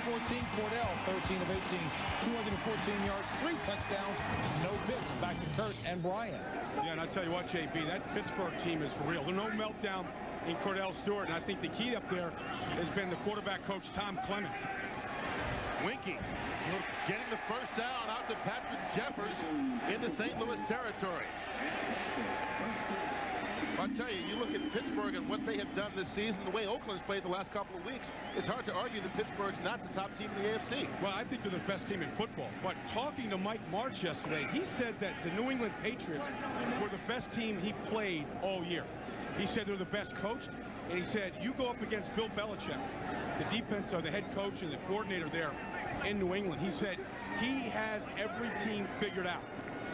37-14. Cordell, 13 of 18, 214 yards, 3 touchdowns, no picks. Back to Curt and Brian. Yeah, and I tell you what, JB, that Pittsburgh team is for real. There's no meltdown in Cordell Stewart, and I think the key up there has been the quarterback coach, Tom Clements. Winky getting the first down out to Patrick Jeffers into St. Louis territory. I'll tell you, you look at Pittsburgh and what they have done this season, the way Oakland's played the last couple of weeks, it's hard to argue that Pittsburgh's not the top team in the AFC. Well, I think they're the best team in football. But talking to Mike March yesterday, he said that the New England Patriots were the best team he played all year. He said they're the best coached, and he said, you go up against Bill Belichick, the defense or the head coach and the coordinator there in New England. He said he has every team figured out.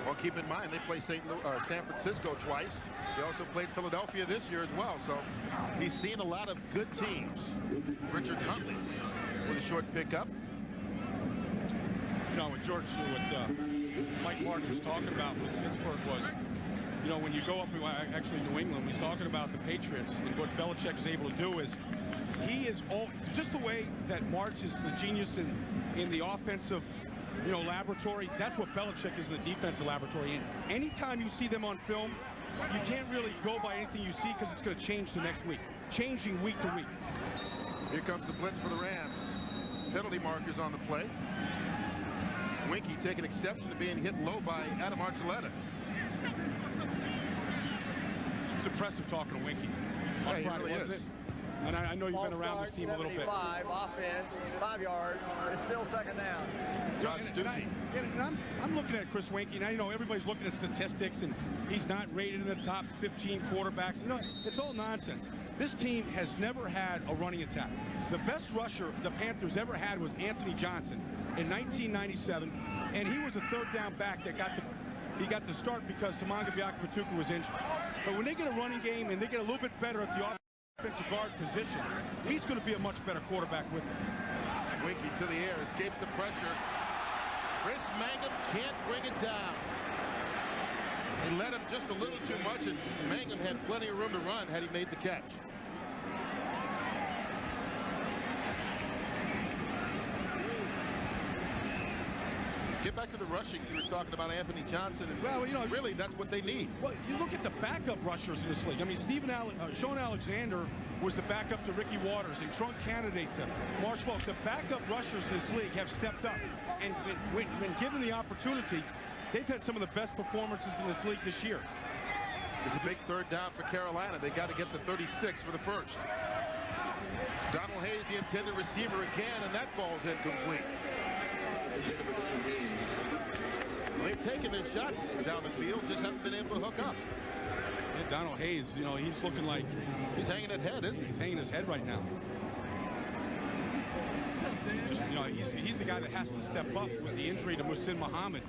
Well, keep in mind, they play San Francisco twice. They also played Philadelphia this year as well, so he's seen a lot of good teams. Richard Huntley with a short pickup. You know, what Mike March was talking about with Pittsburgh was you know, when you go up, actually New England, he's talking about the Patriots, and what Belichick is able to do is, he is all, just the way that March is the genius in the offensive, you know, laboratory, that's what Belichick is in the defensive laboratory. And anytime you see them on film, you can't really go by anything you see because it's going to change the next week, changing week to week. Here comes the blitz for the Rams. Penalty markers on the play. Winky taking exception to being hit low by Adam Archuleta. It's impressive talking to Winky on Hey, Friday, really wasn't is. it? And I know you've been around this team a little bit. 75, offense, 5 yards. It's still second down. John Stussy. I'm looking at Chris Winky. Now, you know, everybody's looking at statistics, and he's not rated in the top 15 quarterbacks. You know, it's all nonsense. This team has never had a running attack. The best rusher the Panthers ever had was Anthony Johnson in 1997, and he was a third down back that got the start because Tamanga Biakapatuku was injured. But when they get a running game and they get a little bit better at the offensive guard position, he's going to be a much better quarterback with him. Winky to the air, escapes the pressure. Chris Mangum can't bring it down. He let him just a little too much, and Mangum had plenty of room to run had he made the catch. Get back to the rushing. You were talking about Anthony Johnson, and well, you know, really, that's what they need. Well, you look at the backup rushers in this league. I mean, Sean Alexander was the backup to Ricky Waters, and trunk candidate to Marsh Falk. The backup rushers in this league have stepped up, and when given the opportunity, they've had some of the best performances in this league this year. It's a big third down for Carolina. They got to get to 36 for the first. Donald Hayes, the intended receiver again, and that ball's incomplete. Well, they've taken their shots down the field, just haven't been able to hook up. Yeah, Donald Hayes, you know, he's looking like he's hanging his head, isn't he? He's hanging his head right now. Just, you know, he's the guy that has to step up with the injury to Muhsin Muhammad.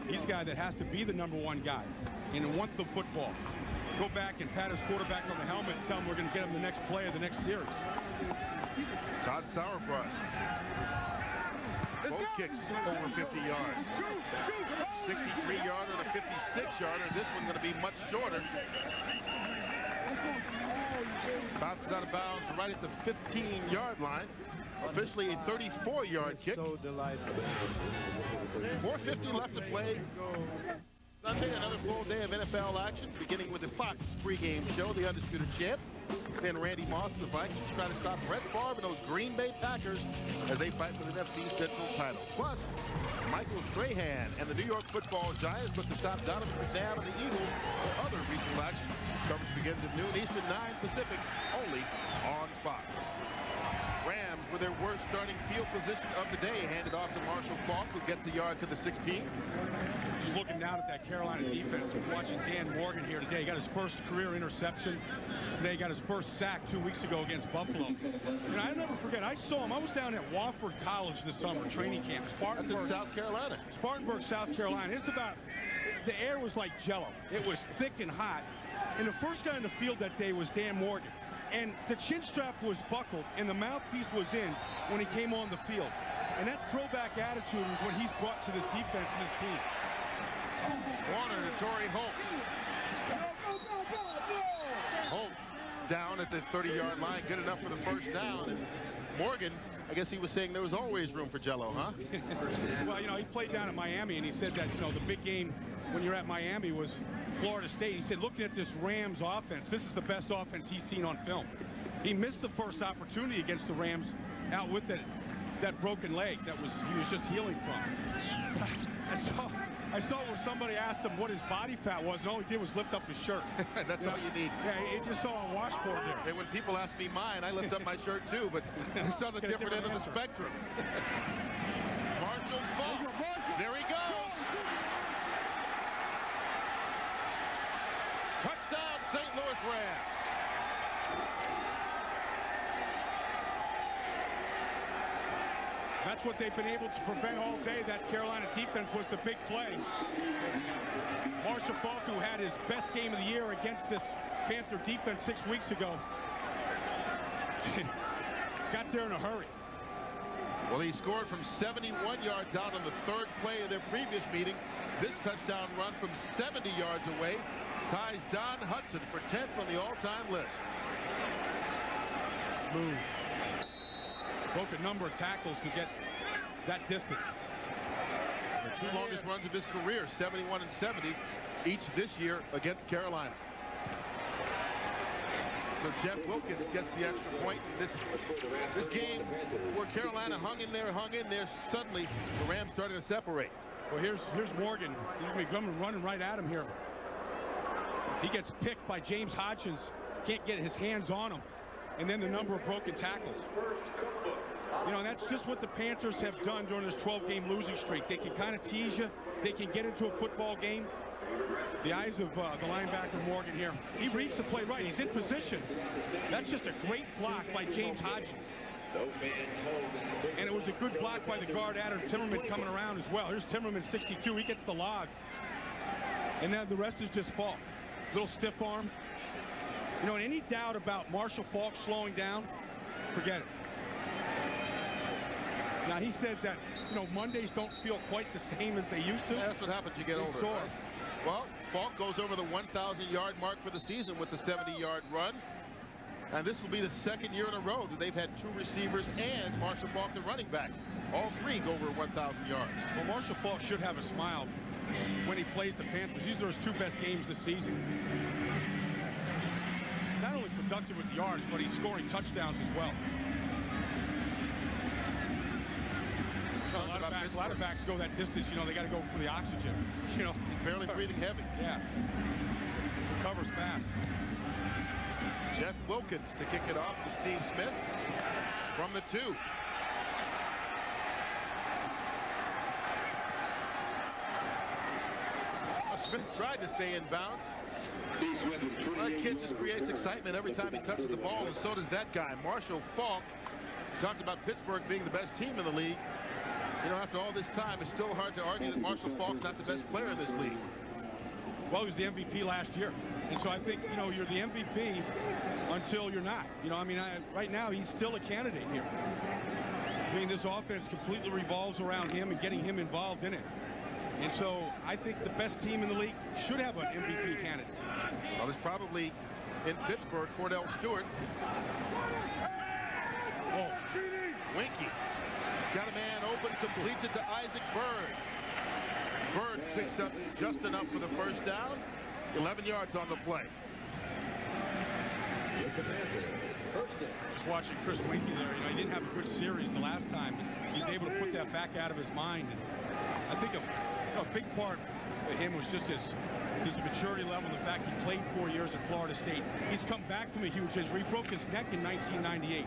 He's the guy that has to be the #1 guy and want the football. Go back and pat his quarterback on the helmet and tell him we're going to get him the next play of the next series. Todd Sauerbrunn. Both kicks over 50 yards. 63-yarder and a 56-yarder. This one's going to be much shorter. Bounces out of bounds right at the 15-yard line. Officially a 34-yard kick. So delightful. 4:50 left to play. Sunday, another full day of NFL action, beginning with the Fox pregame show, the Undisputed Champ. Then Randy Moss and the Vikings try to stop Brett Favre and those Green Bay Packers as they fight for the NFC Central title. Plus, Michael Strahan and the New York Football Giants look to stop Donovan McNabb and the Eagles for other regional action. Coverage begins at noon Eastern, 9 Pacific, only on Fox. Rams with their worst starting field position of the day, handed off to Marshall Faulk, who gets the yard to the 16. Just looking down at that Carolina defense, watching Dan Morgan here today. He got his first career interception. Today he got his first sack 2 weeks ago against Buffalo. And I never forget, I saw him. I was down at Wofford College this summer, training camp. That's in South Carolina. Spartanburg, South Carolina. It's about, the air was like jello. It was thick and hot. And the first guy in the field that day was Dan Morgan. And the chin strap was buckled and the mouthpiece was in when he came on the field. And that throwback attitude is what he's brought to this defense and his team. Warner to Torrey Holt. Holt down at the 30-yard line, good enough for the first down. And Morgan, I guess he was saying there was always room for jello, huh? Well, you know, he played down at Miami, and he said that, you know, the big game when you're at Miami was Florida State. He said, looking at this Rams offense, this is the best offense he's seen on film. He missed the first opportunity against the Rams out with that broken leg that he was just healing from. I saw where somebody asked him what his body fat was, and all he did was lift up his shirt. That's all you need. Yeah, he just saw a washboard there. Hey, when people ask me mine, I lift up my shirt too, but it's on the different end of the spectrum. Marshall Faulk. There he goes. Touchdown, St. Louis Rams. That's what they've been able to prevent all day. That Carolina defense was the big play. Marshall Faulk, who had his best game of the year against this Panther defense 6 weeks ago, got there in a hurry. Well, he scored from 71 yards out on the third play of their previous meeting. This touchdown run from 70 yards away. ties Don Hudson for 10th on the all-time list. Smooth. Broke a number of tackles to get that distance. The 2 longest runs of his career, 71 and 70, each this year against Carolina. So Jeff Wilkins gets the extra point. This game where Carolina hung in there, suddenly the Rams started to separate. Well, here's Morgan. He's going to be coming running right at him here. He gets picked by James Hodgins. Can't get his hands on him. And then the number of broken tackles. You know, and that's just what the Panthers have done during this 12-game losing streak. They can kind of tease you. They can get into a football game. The eyes of the linebacker Morgan here. He reads the play right. He's in position. That's just a great block by James Hodgins. And it was a good block by the guard Adam Timmerman coming around as well. Here's Timmerman, 62. He gets the log. And then the rest is just Falk. Little stiff arm. You know, and any doubt about Marshall Falk slowing down, forget it. Now, he said that, you know, Mondays don't feel quite the same as they used to. Yeah, that's what happens you get older. Right? Well, Falk goes over the 1,000-yard mark for the season with the 70-yard run. And this will be the second year in a row that they've had 2 receivers and Marshall Falk, the running back. All 3 go over 1,000 yards. Well, Marshall Falk should have a smile when he plays the Panthers. These are his 2 best games this season. Not only productive with yards, but he's scoring touchdowns as well. A lot of backs go that distance, you know, they got to go for the oxygen. You know, barely breathing heavy. Yeah. Recovers fast. Jeff Wilkins to kick it off to Steve Smith from the 2. Smith tried to stay in bounds. That kid just creates excitement every time he touches the ball, and so does that guy. Marshall Falk talked about Pittsburgh being the best team in the league. You know, after all this time, it's still hard to argue that Marshall Falk's not the best player in this league. Well, he was the MVP last year. And so I think, you know, you're the MVP until you're not. You know, I mean, right now, he's still a candidate here. I mean, this offense completely revolves around him and getting him involved in it. And so I think the best team in the league should have an MVP candidate. Well, it's probably in Pittsburgh, Cordell Stewart. Oh. Winky. Got a man open, completes it to Isaac Bird. Bird picks up just enough for the first down. 11 yards on the play. Just watching Chris Winky there. You know, he didn't have a good series the last time. He's able to put that back out of his mind. And I think a big part of him was just his maturity level, the fact he played 4 years at Florida State. He's come back from a huge injury. He broke his neck in 1998.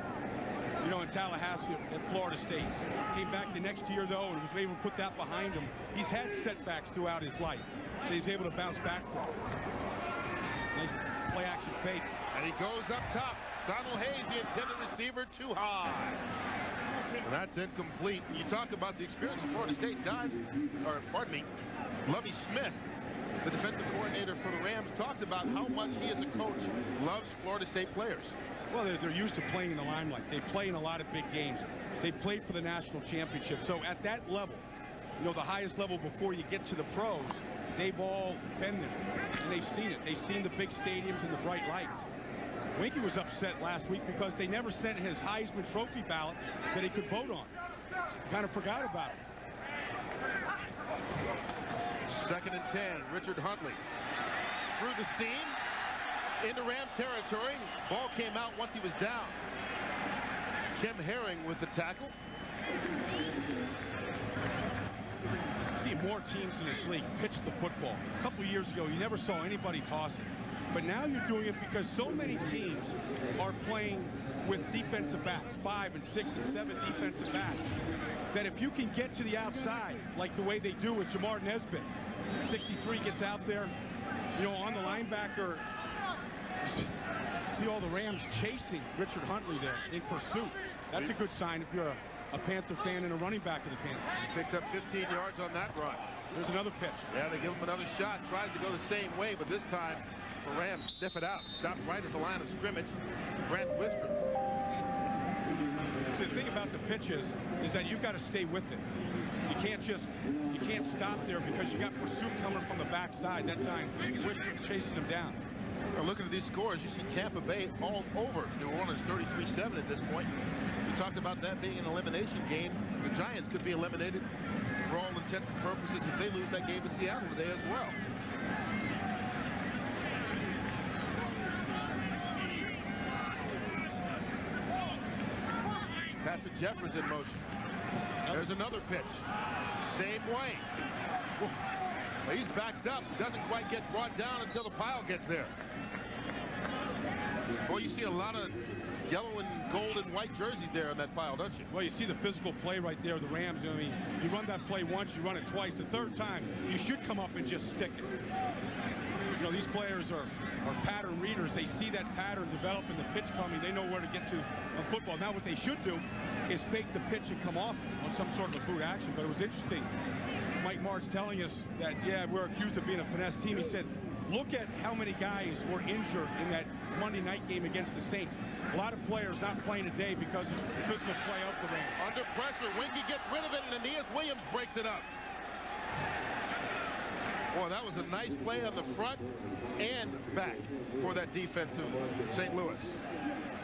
You know, in Tallahassee at Florida State. Came back the next year, though, and was able to put that behind him. He's had setbacks throughout his life that he's able to bounce back from. Nice play-action fake. And he goes up top. Donald Hayes, the intended receiver, too high. And that's incomplete. You talk about the experience of Florida State. Lovie Smith, the defensive coordinator for the Rams, talked about how much he as a coach loves Florida State players. Well, they're used to playing in the limelight. They play in a lot of big games. They played for the national championship. So at that level, you know, the highest level before you get to the pros, they've all been there. And they've seen it. They've seen the big stadiums and the bright lights. Winky was upset last week because they never sent his Heisman Trophy ballot that he could vote on. Kind of forgot about it. 2nd and 10. Richard Huntley through the seam into Ram territory. Ball came out once he was down. Kim Herring with the tackle. You see more teams in this league pitch the football. A couple years ago, you never saw anybody toss it. But now you're doing it because so many teams are playing with defensive backs, 5 and 6 and 7 defensive backs, that if you can get to the outside, like the way they do with Jamar Nesbitt, 63 gets out there, you know, on the linebacker. See all the Rams chasing Richard Huntley there in pursuit. That's a good sign if you're a Panther fan and a running back of the Panthers. He picked up 15 yards on that run. There's another pitch. Yeah, they give him another shot. Tries to go the same way, but this time the Rams sniff it out. Stop right at the line of scrimmage. Brent Whisper. So the thing about the pitches is that you've got to stay with it. You You can't stop there because you got pursuit coming from the backside. That time, Wister chasing him down. Well, looking at these scores, you see Tampa Bay all over New Orleans, 33-7 at this point. We talked about that being an elimination game. The Giants could be eliminated for all intents and purposes if they lose that game to Seattle today as well. Patrick Jefferson in motion. There's another pitch. Same way. Well, he's backed up. Doesn't quite get brought down until the pile gets there. Boy, you see a lot of yellow and gold and white jerseys there on that pile, don't you? Well, you see the physical play right there, the Rams. I mean, you run that play once, you run it twice. The third time, you should come up and just stick it. You know, these players are pattern readers. They see that pattern develop and the pitch coming. They know where to get to on football. Now, what they should do is fake the pitch and come off on some sort of a boot action. But it was interesting. Mike Martz telling us that, yeah, we're accused of being a finesse team. He said, look at how many guys were injured in that Monday night game against the Saints. A lot of players not playing today because of the physical play of the Rams. Under pressure, Winky gets rid of it, and Aeneas Williams breaks it up. Boy, that was a nice play on the front and back for that defensive St. Louis.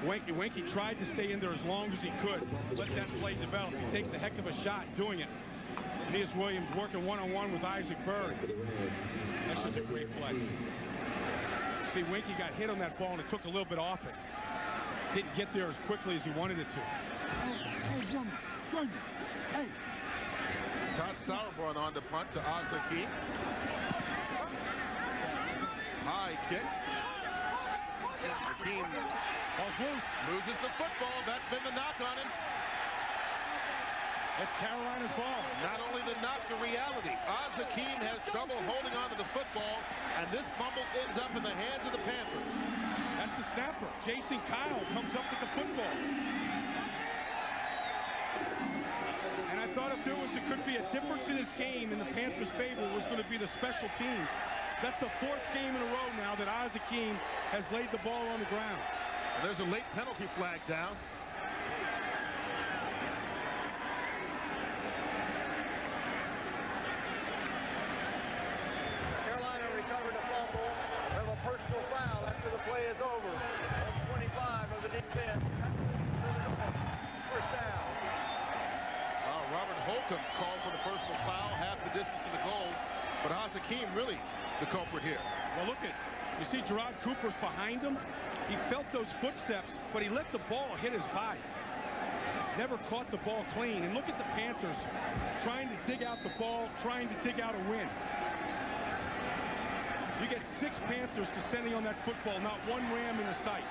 Winky tried to stay in there as long as he could. Let that play develop. He takes a heck of a shot doing it. Aeneas Williams working one-on-one with Isaac Bird. That's just a great play. See, Winky got hit on that ball and it took a little bit off it. Didn't get there as quickly as he wanted it to. Todd Sauerbrunn on the punt to Hakeem. High kick. Hakeem loses the football. That's been the knock on him. It's Carolina's ball. Not only the knock, the reality. Hakeem has trouble holding on to the football, and this fumble ends up in the hands of the Panthers. That's the snapper. Jason Kyle comes up with the football. And I thought if there could be a difference in this game in the Panthers' favor, was going to be the special teams. That's the fourth game in a row now that Hakeem has laid the ball on the ground. And there's a late penalty flag down. Carolina recovered a fumble of a personal foul after the play is over. 25 of the defense. First down. Robert Holcomb called for the personal foul, half the distance to the goal. But Hakeem really the culprit here. Well, look at, you see Gerard Cooper's behind him. He felt those footsteps, but he let the ball hit his body. Never caught the ball clean. And look at the Panthers trying to dig out the ball, trying to dig out a win. You get 6 Panthers descending on that football, not one Ram in the sight.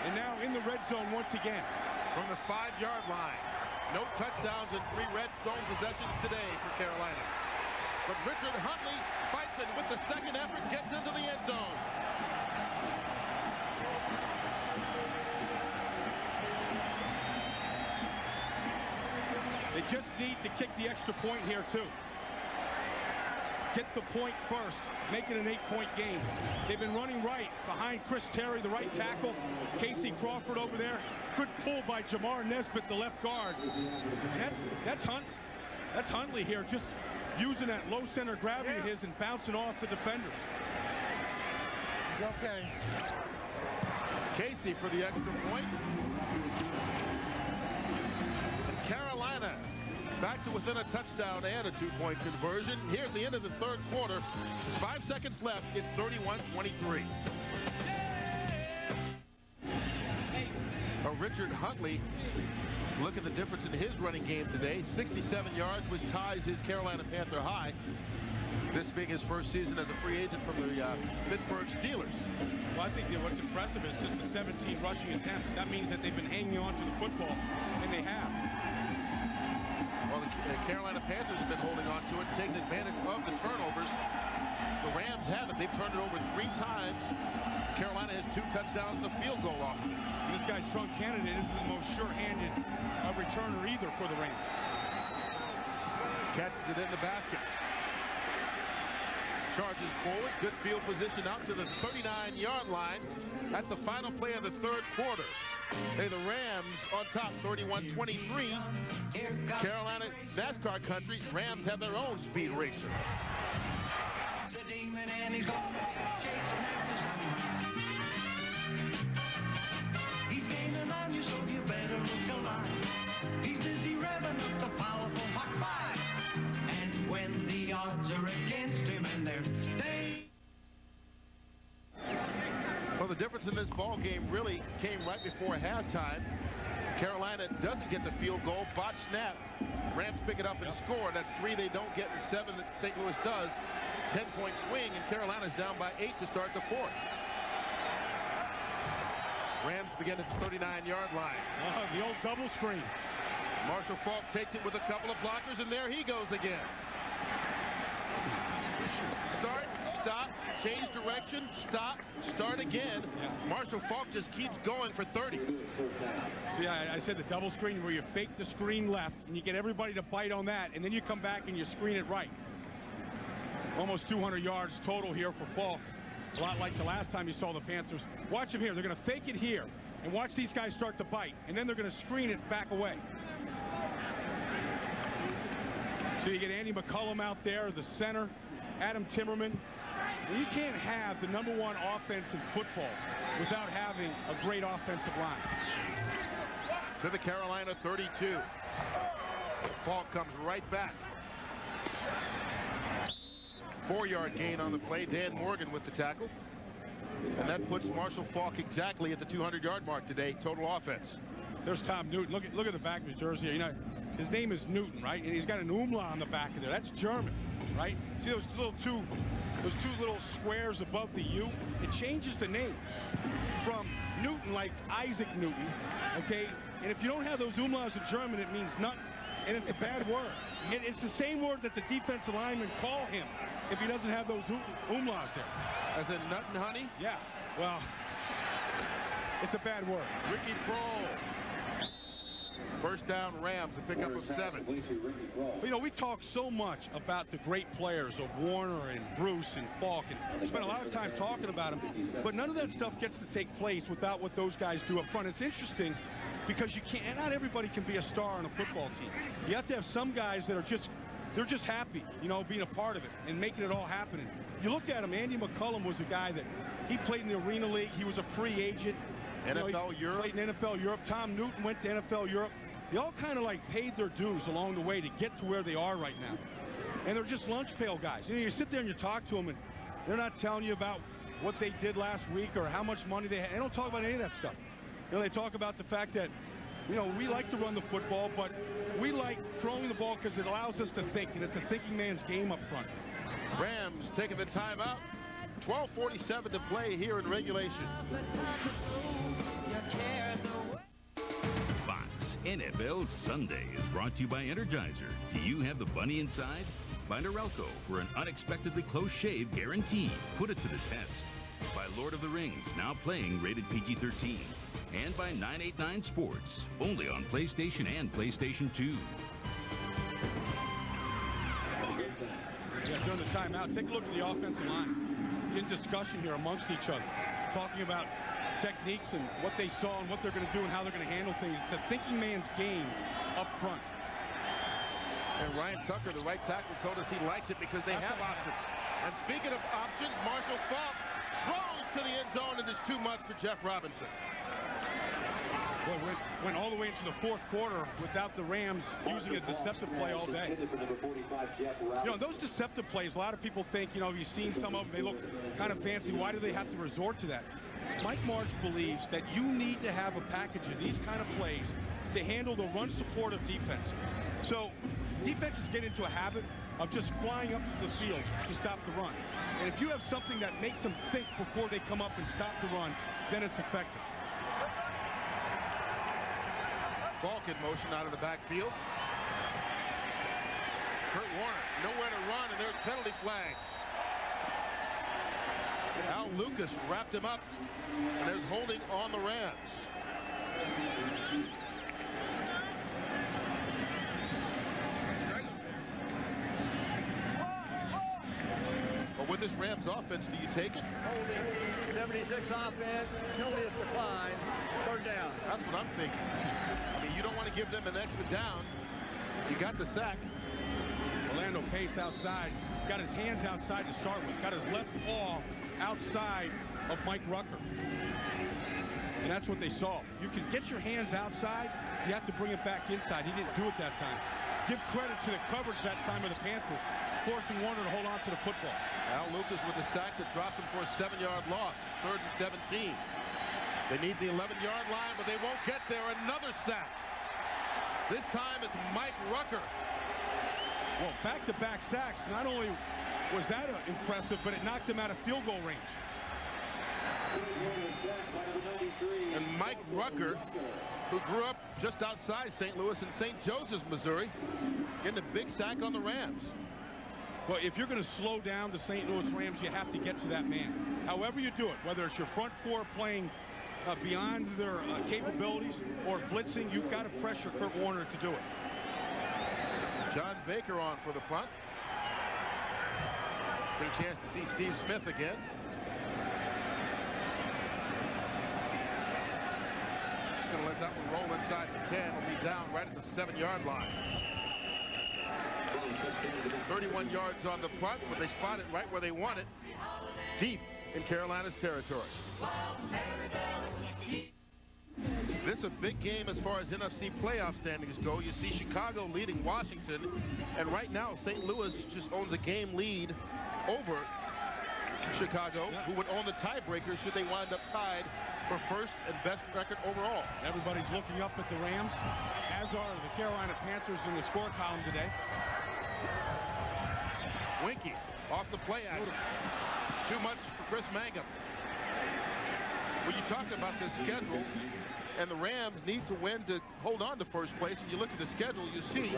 And now in the red zone once again. From the 5-yard line. No touchdowns and 3 red zone possessions today for Carolina. But Richard Huntley fights it with the second effort, gets into the end zone. They just need to kick the extra point here, too. Get the point first. Make it an 8-point game. They've been running right behind Chris Terry, the right tackle. Casey Crawford over there. Good pull by Jamar Nesbitt, the left guard. And that's Huntley here, just using that low center gravity of his and bouncing off the defenders. Okay. Casey for the extra point. And Carolina back to within a touchdown and a 2-point conversion. Here at the end of the third quarter, 5 seconds left. It's 31-23. Richard Huntley, look at the difference in his running game today. 67 yards, which ties his Carolina Panther high. This being his first season as a free agent from the Pittsburgh Steelers. Well, I think what's impressive is just the 17 rushing attempts. That means that they've been hanging on to the football, and they have. Well, the Carolina Panthers have been holding on to it, taking advantage of the turnovers. The Rams haven't. They've turned it over 3 times. Carolina has 2 touchdowns and a field goal off. This guy, Trunk Kennedy, isn't the most sure-handed returner either for the Rams. Catches it in the basket. Charges forward. Good field position out to the 39-yard line. That's the final play of the third quarter. Hey, the Rams on top, 31-23. Carolina NASCAR country, Rams have their own speed racer. He's gaining on you, so you better look alive. He's busy revving up the powerful Mach 5. And when the odds are against him and they're staying. Well, the difference in this ball game really came right before halftime. Carolina doesn't get the field goal. Botch snap. Rams pick it up and score. That's 3 they don't get and 7 that St. Louis does. 10-point swing, and Carolina's down by 8 to start the fourth. Rams begin at the 39-yard line. The old double screen. Marshall Faulk takes it with a couple of blockers, and there he goes again. Start, stop, change direction, stop, start again. Marshall Faulk just keeps going for 30. See, I said the double screen where you fake the screen left and you get everybody to bite on that, and then you come back and you screen it right. Almost 200 yards total here for Faulk. A lot like the last time you saw the Panthers. Watch them here. They're going to fake it here and watch these guys start to bite, and then they're going to screen it back away. So you get Andy McCullum out there, the center, Adam Timmerman. And you can't have the #1 offense in football without having a great offensive line. To the Carolina 32. Faulk comes right back. 4-yard gain on the play. Dan Morgan with the tackle. And that puts Marshall Faulk exactly at the 200-yard mark today, total offense. There's Tom Newton. Look at the back of his jersey here. You know, his name is Newton, right? And he's got an umlaut on the back of there. That's German, right? See those two little squares above the U? It changes the name from Newton, like Isaac Newton, okay? And if you don't have those umlauts in German, it means nothing. And it's a bad word. It's the same word that the defensive linemen call him if he doesn't have those umlauts there. As in nut and honey? Yeah, well, it's a bad word. Ricky Prohl. First down Rams, a pickup of 7. You know, we talk so much about the great players of Warner and Bruce and Faulk, and spend a lot of time talking about them, but none of that stuff gets to take place without what those guys do up front. It's interesting because you can't, not everybody can be a star on a football team. You have to have some guys that are they're just happy, you know, being a part of it and making it all happen. And you look at him, Andy McCullum was a guy that he played in the Arena League. He was a free agent. NFL Europe. Played in NFL Europe. Tom Newton went to NFL Europe. They all kind of like paid their dues along the way to get to where they are right now. And they're just lunch pail guys. You know, you sit there and you talk to them, and they're not telling you about what they did last week or how much money they had. They don't talk about any of that stuff. You know, they talk about the fact that, you know, we like to run the football, but we like throwing the ball because it allows us to think, and it's a thinking man's game up front. Rams taking the timeout. 12:47 to play here in regulation. Fox NFL Sunday is brought to you by Energizer. Do you have the bunny inside? By Norelco for an unexpectedly close shave guarantee. Put it to the test. By Lord of the Rings, now playing rated PG-13. And by 989 Sports, only on PlayStation and PlayStation 2. Yeah, during the timeout, take a look at the offensive line. In discussion here amongst each other, talking about techniques and what they saw and what they're going to do and how they're going to handle things. It's a thinking man's game up front. And Ryan Tucker, the right tackle, told us he likes it because they have options. And speaking of options, Marshall Faulk throws to the end zone, and it's too much for Jeff Robinson. Boy, went all the way into the fourth quarter without the Rams using a deceptive play all day. You know, those deceptive plays, a lot of people think, you know, you've seen some of them, they look kind of fancy. Why do they have to resort to that? Mike Marsh believes that you need to have a package of these kind of plays to handle the run support of defense. So defenses get into a habit of just flying up to the field to stop the run. And if you have something that makes them think before they come up and stop the run, then it's effective. Faulk in motion out of the backfield. Curt Warner, nowhere to run, and there's penalty flags. Al Lucas wrapped him up, and there's holding on the Rams. But with this Rams offense, do you take it? Holding, 76 offense, penalty is declined, 3rd down. That's what I'm thinking. I mean, you don't want to give them an extra down. You got the sack. Orlando Pace outside, got his hands outside to start with, got his left paw outside of Mike Rucker. And that's what they saw. You can get your hands outside, you have to bring it back inside. He didn't do it that time. Give credit to the coverage that time of the Panthers, forcing Warner to hold on to the football. Al Lucas with a sack that dropped him for a 7-yard loss. It's 3rd and 17. They need the 11-yard line, but they won't get there. Another sack. This time it's Mike Rucker. Well, back-to-back sacks. Not only was that impressive, but it knocked him out of field goal range. And Mike Rucker, who grew up just outside St. Louis in St. Joseph's, Missouri, getting a big sack on the Rams. Well, if you're going to slow down the St. Louis Rams, you have to get to that man. However you do it, whether it's your front four playing beyond their capabilities or blitzing, you've got to pressure Curt Warner to do it. John Baker on for the punt. Get a chance to see Steve Smith again. Just going to let that one roll inside the 10. Will be down right at the 7-yard line. 31 yards on the punt, but they spot it right where they want it, deep in Carolina's territory. This is a big game as far as NFC playoff standings go. You see Chicago leading Washington, and right now St. Louis just owns a game lead over Chicago, who would own the tiebreaker should they wind up tied for first and best record overall. Everybody's looking up at the Rams, as are the Carolina Panthers in the score column today. Winky off the play action. Too much for Chris Mangum. When you talk about this schedule, and the Rams need to win to hold on to first place, and you look at the schedule, you see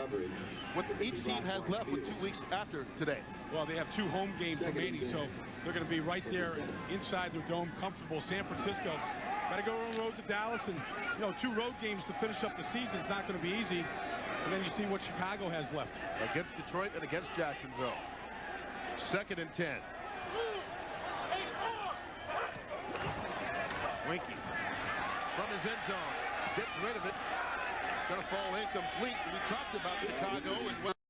what each team has left with 2 weeks after today. Well, they have 2 home games remaining, so they're going to be right there inside their dome, comfortable. San Francisco got to go on the road to Dallas, and 2 road games to finish up the season. It's not going to be easy. And then you see what Chicago has left. Against Detroit and against Jacksonville. 2nd and 10. Winky from his end zone, gets rid of it. Going to fall incomplete. We talked about Chicago and what's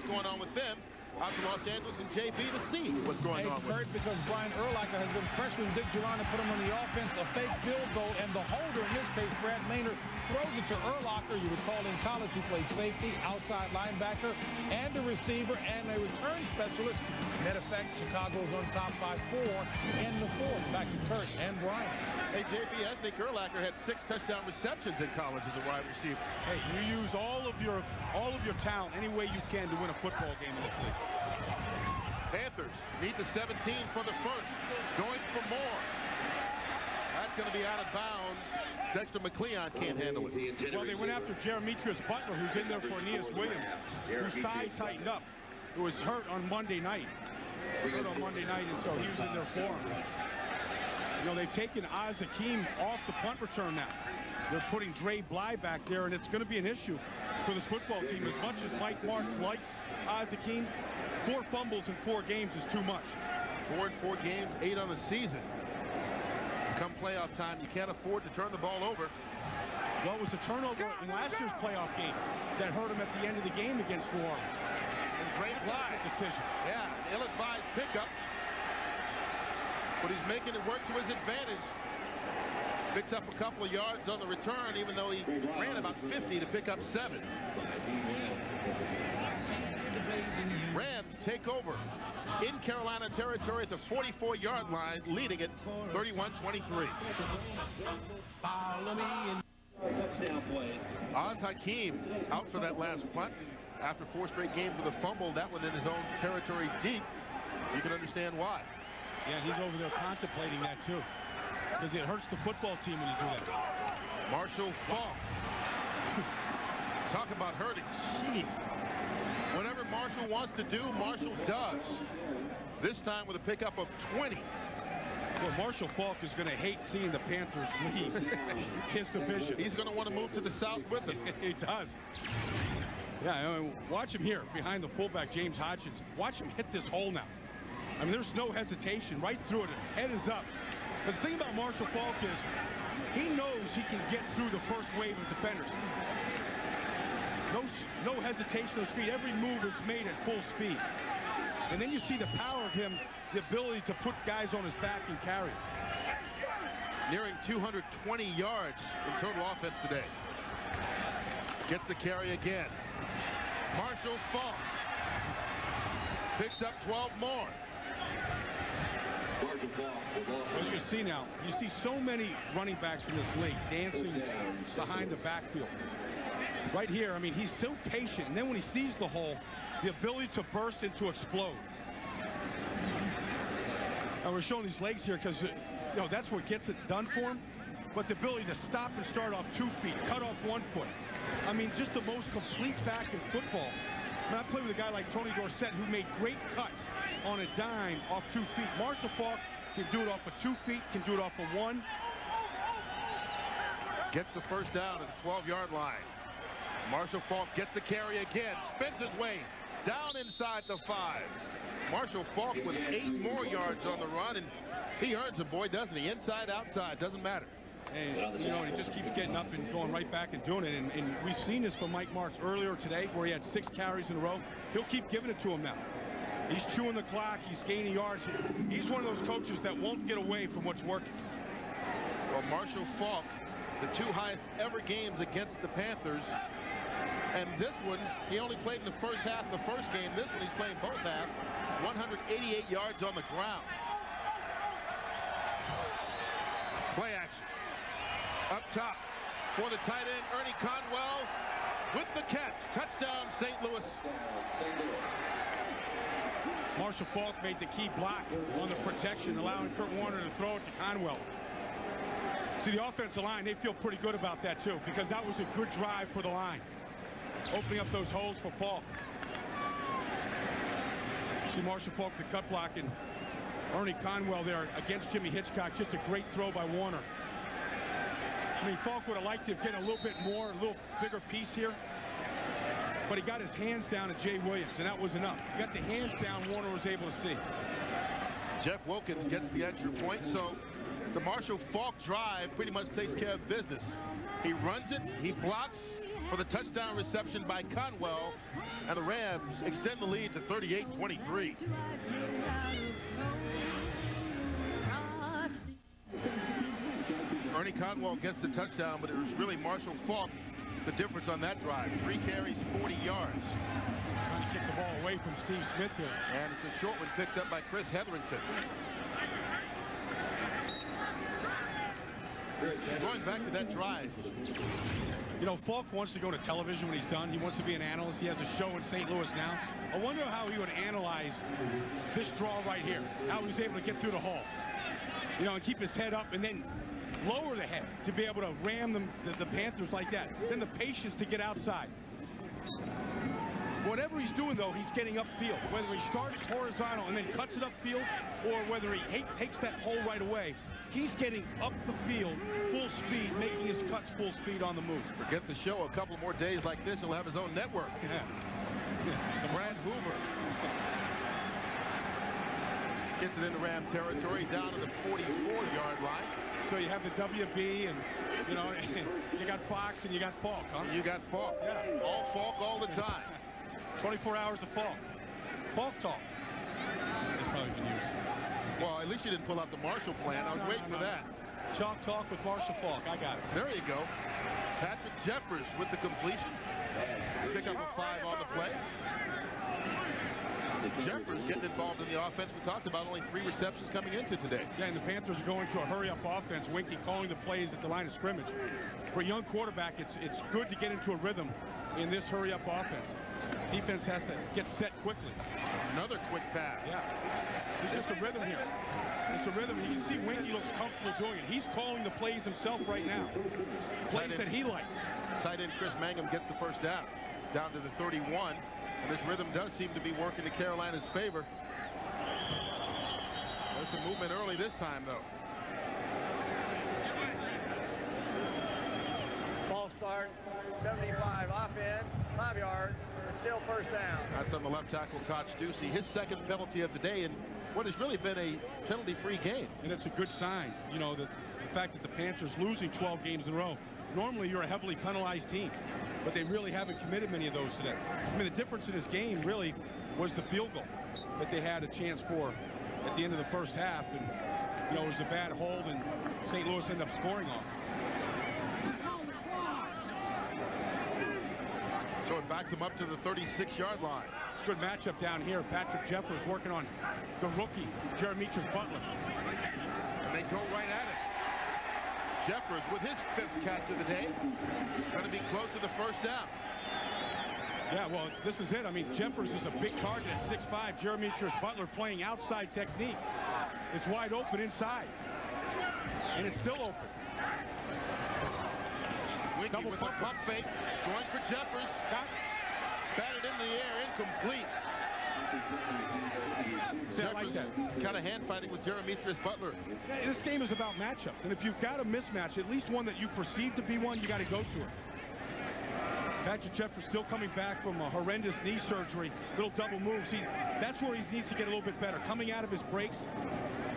going on with them. Out to Los Angeles and JB to see what's going on with Curt, because Brian Urlacher has been pressuring Dick Duran to put him on the offense, a fake field goal, and the holder, in this case, Brad Maynard, throws it to Urlacher. You recall in college he played safety, outside linebacker, and a receiver, and a return specialist. Net effect, Chicago's on top by 4 in the 4th. Back to Curt and Brian. Hey, JB, I think Urlacher had 6 touchdown receptions in college as a wide receiver. Hey, you use all of your talent any way you can to win a football game in this league. Panthers need the 17 for the first. Going for more. That's going to be out of bounds. Dexter McCleon can't handle it. Well, they went after Jeremetrius Butler, who's in there for Aeneas Williams, whose thigh tightened up, who was hurt on Monday night. And so he was in there for him. They've taken Oz Hakeem off the punt return now. They're putting Dre Bly back there, and it's going to be an issue for this football team. As much as Mike Martz likes Oz Hakeem, 4 fumbles in 4 games is too much. 4 in 4 games, 8 on the season. Come playoff time, you can't afford to turn the ball over. Well, it was the turnover in last year's playoff game that hurt him at the end of the game against New Orleans. And Dre Bly. Decision. Yeah, ill-advised pickup. But he's making it work to his advantage. Picks up a couple of yards on the return, even though he ran about 50 to pick up 7. Rams take over in Carolina territory at the 44-yard line, leading it 31-23. Oz Hakeem out for that last punt. After 4 straight games with a fumble, that one in his own territory deep. You can understand why. Yeah, he's over there contemplating that too, because it hurts the football team when you do that. Marshall Faulk. Talk about hurting. Jeez. Whatever Marshall wants to do, Marshall does. This time with a pickup of 20. Well, Marshall Faulk is going to hate seeing the Panthers leave his division. He's going to want to move to the south with him. He does. Yeah, watch him here behind the fullback, James Hodgins. Watch him hit this hole now. I mean, there's no hesitation. Right through it. Head is up. But the thing about Marshall Faulk is he knows he can get through the first wave of defenders. No hesitation on his feet. Every move is made at full speed. And then you see the power of him, the ability to put guys on his back and carry. Nearing 220 yards in total offense today. Gets the carry again. Marshall Faulk picks up 12 more. As you see now, you see so many running backs in this league dancing behind the backfield. Right here, I mean, he's so patient, and then when he sees the hole, the ability to burst and to explode. And we're showing these legs here because, you know, that's what gets it done for him. But the ability to stop and start off 2 feet, cut off 1 foot. I mean, just the most complete back in football. I mean, I played with a guy like Tony Dorsett who made great cuts on a dime off 2 feet. Marshall Faulk can do it off of 2 feet, can do it off of 1. Gets the first down at the 12-yard line. Marshall Faulk gets the carry again, spins his way down inside the 5. Marshall Faulk with 8 more yards on the run, and he earns it, boy, doesn't he? Inside, outside, doesn't matter. And, you know, he just keeps getting up and going right back and doing it. And we've seen this from Mike Martz earlier today where he had 6 carries in a row. He'll keep giving it to him now. He's chewing the clock. He's gaining yards. He's one of those coaches that won't get away from what's working. Well, Marshall Faulk, the 2 highest ever games against the Panthers. And this one, he only played in the first half of the first game. This one, he's playing both halves. 188 yards on the ground. Play action. Up top for the tight end, Ernie Conwell with the catch. Touchdown, St. Louis. Marshall Faulk made the key block on the protection, allowing Curt Warner to throw it to Conwell. See, the offensive line, they feel pretty good about that, too, because that was a good drive for the line. Opening up those holes for Faulk. See Marshall Faulk, the cut block, and Ernie Conwell there against Jimmy Hitchcock. Just a great throw by Warner. I mean, Faulk would have liked to get a little bit more, a little bigger piece here. But he got his hands down to Jay Williams, and that was enough. He got the hands down, Warner was able to see. Jeff Wilkins gets the extra point, so the Marshall Faulk drive pretty much takes care of business. He runs it, he blocks for the touchdown reception by Conwell, and the Rams extend the lead to 38-23. Ernie Conwell gets the touchdown, but it was really Marshall Faulk the difference on that drive. 3 carries, 40 yards. Trying to kick the ball away from Steve Smith here. And it's a short one picked up by Chris Hetherington. Going back to that drive. You know, Faulk wants to go to television when he's done. He wants to be an analyst. He has a show in St. Louis now. I wonder how he would analyze this draw right here. How he was able to get through the hole. You know, and keep his head up and then lower the head to be able to ram them, the Panthers like that. Then the patience to get outside. Whatever he's doing, though, he's getting upfield. Whether he starts horizontal and then cuts it upfield, or whether he takes that hole right away, he's getting up the field full speed, making his cuts full speed on the move. Forget the show. A couple more days like this, he'll have his own network. Yeah. Brad Hoover gets it into Ram territory, down to the 44-yard line. So you have the WB, and, you know, you got Fox and you got Faulk, huh? You got Faulk. Yeah. All Faulk all the time. 24 hours of Faulk. Faulk talk. It's probably been used. Well, at least you didn't pull out the Marshall plan. I was waiting for that. Chalk talk with Marshall Faulk. I got it. There you go. Patrick Jeffers with the completion. Pick up a 5 on the play. Jeffers getting involved in the offense. We talked about only 3 receptions coming into today. Yeah, and the Panthers are going to a hurry-up offense. Winky calling the plays at the line of scrimmage. For a young quarterback, it's good to get into a rhythm in this hurry-up offense. Defense has to get set quickly. Another quick pass. Yeah. It's just a rhythm here. It's a rhythm. You can see Winky looks comfortable doing it. He's calling the plays himself right now. Plays that he likes. Tight end Chris Mangum gets the first down. Down to the 31. And this rhythm does seem to be working to Carolina's favor. There's some movement early this time, though. Ball start, 75, offense, 5 yards, still first down. That's on the left tackle, Koch Ducey. His second penalty of the day, and what has really been a penalty-free game. And it's a good sign, you know, the fact that the Panthers losing 12 games in a row. Normally, you're a heavily penalized team, but they really haven't committed many of those today. I mean, the difference in this game really was the field goal that they had a chance for at the end of the first half. And, you know, it was a bad hold, and St. Louis ended up scoring off. So it backs him up to the 36-yard line. It's a good matchup down here. Patrick Jeffers working on the rookie, Jeremy Butler. And they go right at it. Jeffers with his 5th catch of the day. Going to be close to the first down. Yeah, well, this is it. I mean, Jeffers is a big target at 6'5". Jeremy Butler playing outside technique. It's wide open inside. And it's still open. Winky with a pump fake. Going for Jeffers. Batted in the air. Incomplete. See, I like that. Kind of hand fighting with Jeremy Butler. Yeah, this game is about matchups. And if you've got a mismatch, at least one that you perceive to be one, you got to go to it. Patrick Jeffers still coming back from a horrendous knee surgery. Little double moves. That's where he needs to get a little bit better. Coming out of his breaks,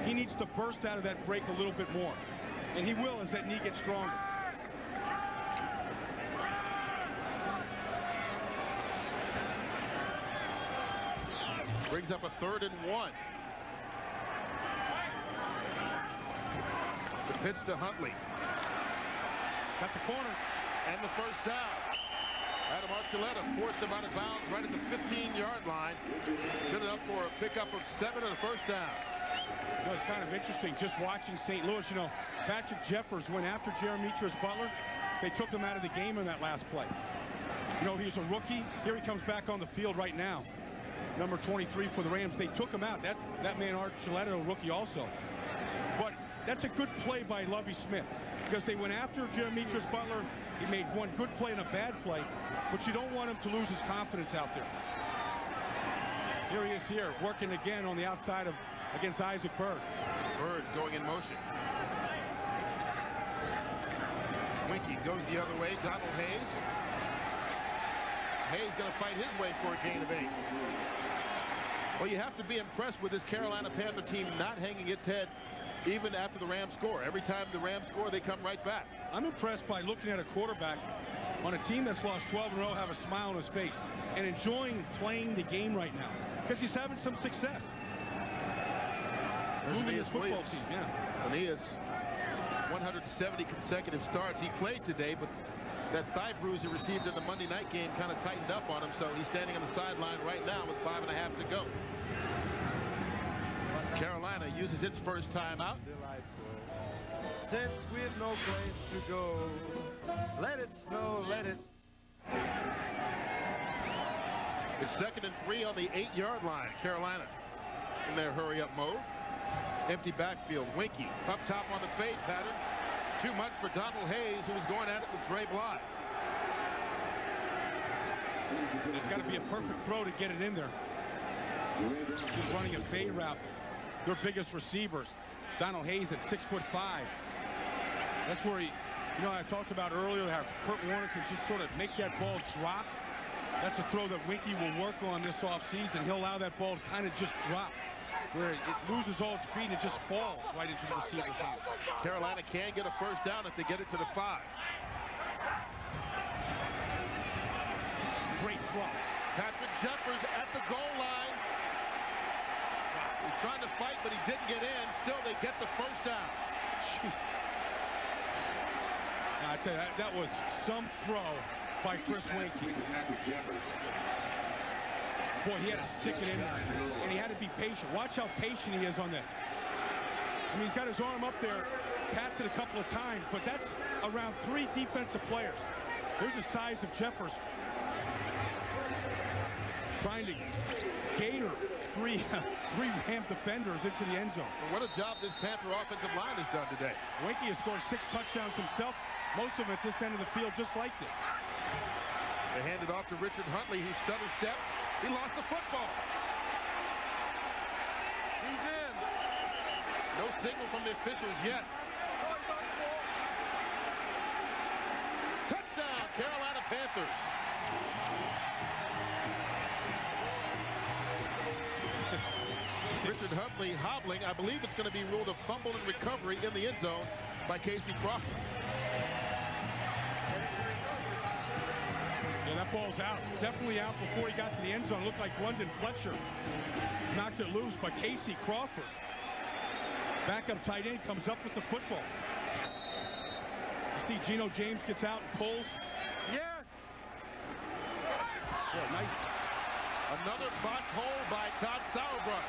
he needs to burst out of that break a little bit more. And he will as that knee gets stronger. Brings up a 3rd and 1. The pitch to Huntley. Got the corner. And the first down. Adam Archuleta forced him out of bounds right at the 15-yard line. Good enough for a pickup of 7 and a first down. You know, it's kind of interesting just watching St. Louis. You know, Patrick Jeffers went after Jeremy Butler. They took him out of the game in that last play. You know, he's a rookie. Here he comes back on the field right now. Number 23 for the Rams. They took him out. That man Archuleta, a rookie also. But that's a good play by Lovie Smith because they went after Jeremy Butler. He made one good play and a bad play, but you don't want him to lose his confidence out there. Here he is here, working again on the outside against Isaac Bird. Bird going in motion. Winky goes the other way. Donald Hayes. Hayes going to fight his way for a gain of 8. Well, you have to be impressed with this Carolina Panther team not hanging its head even after the Rams score. Every time the Rams score, they come right back. I'm impressed by looking at a quarterback on a team that's lost 12 in a row have a smile on his face and enjoying playing the game right now because he's having some success. Moving his football team, yeah. And he has 170 consecutive starts. He played today, but that thigh bruise he received in the Monday night game kind of tightened up on him, so he's standing on the sideline right now with 5.5 to go. Carolina uses its first timeout. Since we've no place to go, let it snow, let it. It's 2nd and 3 on the 8-yard line. Carolina in their hurry-up mode. Empty backfield. Winky up top on the fade pattern. Too much for Donald Hayes, who was going at it with Dre Bly. It's got to be a perfect throw to get it in there. He's running a fade route. Their biggest receivers, Donald Hayes at 6'5". That's where he, you know, I talked about earlier how Curt Warner can just sort of make that ball drop. That's a throw that Winky will work on this offseason. He'll allow that ball to kind of just drop, where it loses all its speed and it just falls right into the receiver's hand. Carolina can get a first down if they get it to the 5. Great throw. Patrick Jeffers at the goal line. He's trying to fight, but he didn't get in. Still, they get the first down. Jeez. I tell you, that was some throw by Chris Winky. Boy, he had to stick it in there, and he had to be patient. Watch how patient he is on this. I mean, he's got his arm up there, pats it a couple of times, but that's around 3 defensive players. There's the size of Jeffers. Trying to gator three Ram defenders into the end zone. Well, what a job this Panther offensive line has done today. Winky has scored 6 touchdowns himself, most of them at this end of the field, just like this. They hand it off to Richard Huntley. He stutter steps. He lost the football. He's in. No signal from the officials yet. Touchdown, Carolina Panthers. Richard Huntley hobbling. I believe it's going to be ruled a fumble and recovery in the end zone by Casey Crawford. Yeah, that ball's out. Definitely out before he got to the end zone. Looked like London Fletcher knocked it loose, but Casey Crawford, backup tight end, comes up with the football. You see Geno James gets out and pulls. Yes. Yeah, nice. Another botched hole by Todd Sauerbrunn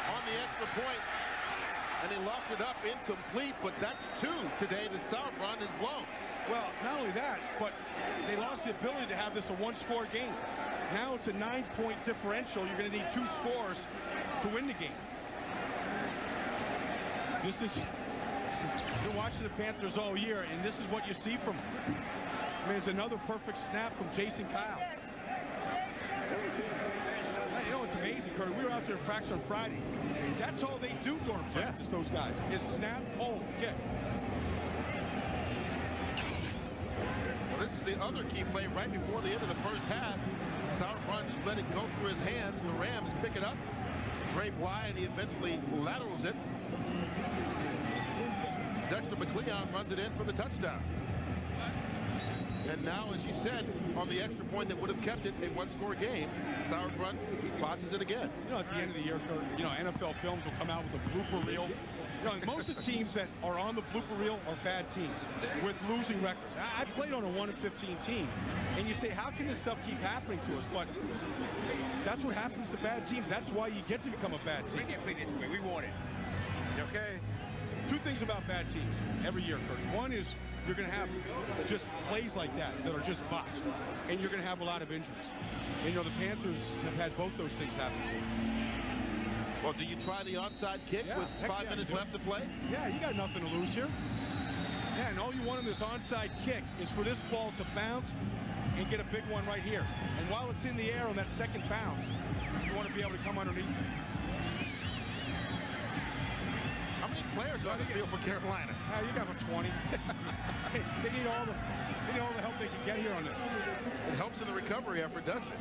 on the extra point, and he locked it up incomplete, but that's 2 today that Sauerbrunn has blown. Well, not only that, but they lost the ability to have this a one-score game. Now it's a 9-point differential. You're going to need 2 scores to win the game. This is, you're watching the Panthers all year, and this is what you see from them. I mean, it's another perfect snap from Jason Kyle. You know, it's amazing, Curt. We were out there in practice on Friday. That's all they do during practice, those guys, is snap, hold, kick. Well, this is the other key play right before the end of the first half. Sauerbrunn just let it go through his hands. The Rams pick it up. Trey Bly, and he eventually laterals it. Dexter McCleon runs it in for the touchdown. And now, as you said, on the extra point that would have kept it a one-score game, Sauerbrunn botches it again. You know, at the end of the year, you know, NFL Films will come out with a blooper reel. You know, most of the teams that are on the blooper reel are bad teams with losing records. I played on a 1-15 team, and you say, how can this stuff keep happening to us? But that's what happens to bad teams. That's why you get to become a bad team. We can't play this way. We want it. Okay? 2 things about bad teams every year, Curt. One is you're going to have just plays like that are just botched, and you're going to have a lot of injuries. And, you know, the Panthers have had both those things happen to them. Well, do you try the onside kick with 5 minutes left to play? Yeah, you got nothing to lose here. Yeah, and all you want in this onside kick is for this ball to bounce and get a big one right here. And while it's in the air on that second bounce, you want to be able to come underneath it. How many players are on the field for Carolina? You got about 20. They need all the help they can get here on this. It helps in the recovery effort, doesn't it?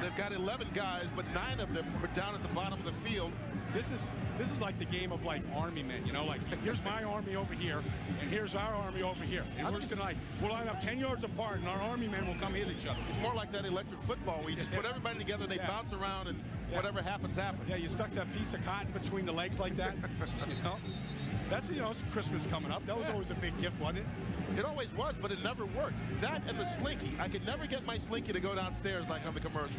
They've got 11 guys, but 9 of them are down at the bottom of the field. This is like the game of like army men, you know, like here's my army over here, and here's our army over here. And we're just gonna like, we'll line up 10 yards apart, and our army men will come hit each other. It's more like that electric football where you just put everybody together, and they bounce around, and whatever happens, happens. Yeah, you stuck that piece of cotton between the legs like that. You know, that's, you know, it's Christmas coming up. That was always a big gift, wasn't it? It always was, but it never worked. That and the slinky. I could never get my slinky to go downstairs like on the commercial.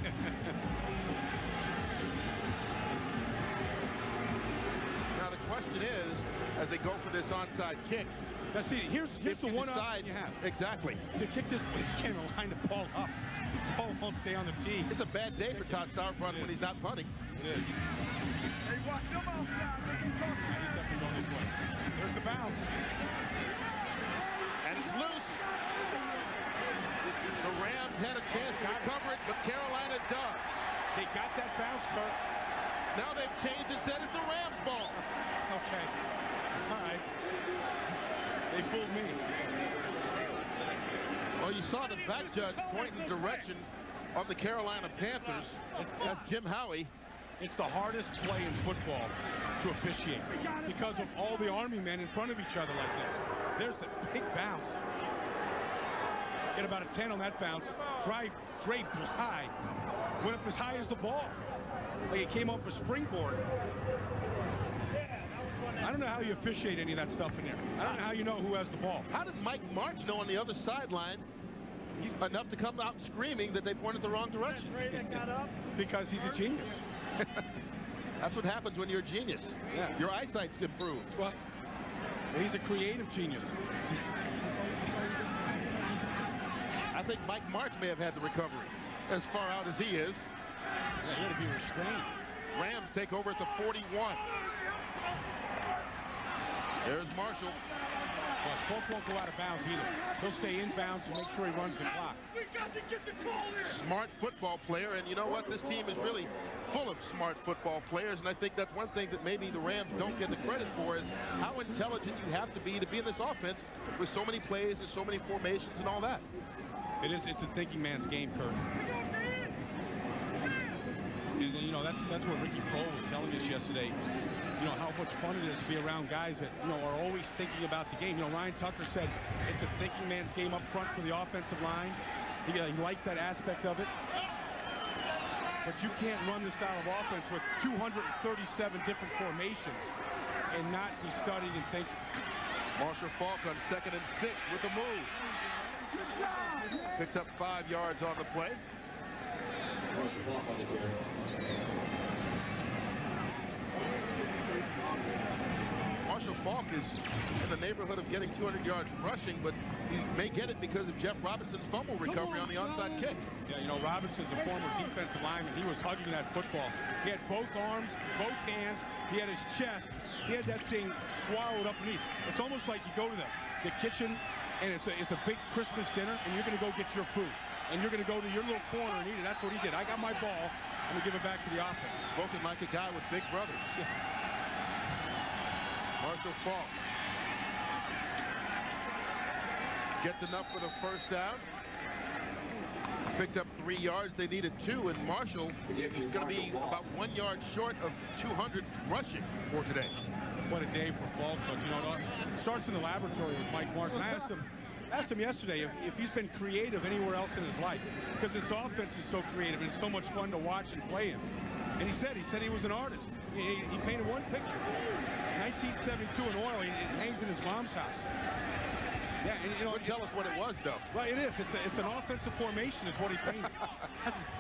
Now the question is, as they go for this onside kick, now see, here's the one option you have. Exactly. To kick this, you can't line the ball up. The ball won't stay on the tee. It's a bad day for Todd Sauerbrunn when he's not punting. It is. Hey, watch them outside. He's definitely going this way. There's the bounce. And it's loose. The Rams had a chance to recover it, but Carolina does. They got that bounce, Curt. Now they've changed and said it's the Rams' ball. Okay. All right. They fooled me. Well, you saw the back judge point in the direction of the Carolina Panthers. That's Jim Howie. It's the hardest play in football to officiate because of all the Army men in front of each other like this. There's the big bounce. Get about a 10 on that bounce. Trey Bly went up as high as the ball. Like it came off a springboard. I don't know how you officiate any of that stuff in there. I don't know how you know who has the ball. How did Mike March know on the other sideline he's enough to come out screaming that they pointed the wrong direction? Because he's a genius. That's what happens when you're a genius. Yeah. Your eyesight's improved. Well, he's a creative genius. I think Mike March may have had the recovery as far out as he is. Yeah, he had to be restrained. Rams take over at the 41. There's Marshall. Well, Polk won't go out of bounds either. He'll stay in bounds and make sure he runs the clock. We got to get the call in. Smart football player, and you know what? This team is really full of smart football players, and I think that's one thing that maybe the Rams don't get the credit for is how intelligent you have to be in this offense with so many plays and so many formations and all that. It's a thinking man's game, Curt. know, that's what Ricky Prohl was telling us yesterday. You know, how much fun it is to be around guys that, you know, are always thinking about the game. You know, Ryan Tucker said it's a thinking man's game up front for the offensive line. He likes that aspect of it. But you can't run this style of offense with 237 different formations and not be studying and thinking. Marshall Faulk on 2nd and 6 with a move. Picks up 5 yards on the play. Marshall Faulk on the carry. Marshall Faulk is in the neighborhood of getting 200 yards rushing, but he may get it because of Jeff Robinson's fumble recovery on the onside kick. Yeah, you know, Robinson's a former defensive lineman. He was hugging that football. He had both arms, both hands. He had his chest. He had that thing swallowed up beneath. It's almost like you go to the kitchen, and it's a big Christmas dinner, and you're going to go get your food. And you're going to go to your little corner and eat it. That's what he did. I got my ball. I'm going to give it back to the offense. Spoken like a guy with big brothers. Marshall Faulk gets enough for the first down. Picked up 3 yards. They needed 2, and Marshall is going to be about 1 yard short of 200 rushing for today. What a day for Faulk, but you know, it starts in the laboratory with Mike Martin. I asked him yesterday if he's been creative anywhere else in his life, because this offense is so creative and it's so much fun to watch and play in. And he said he was an artist. He painted one picture. 1972 in oil. It hangs in his mom's house. Yeah, and you know, tell us what it was, though. Right, it is. It's an offensive formation, is what he painted.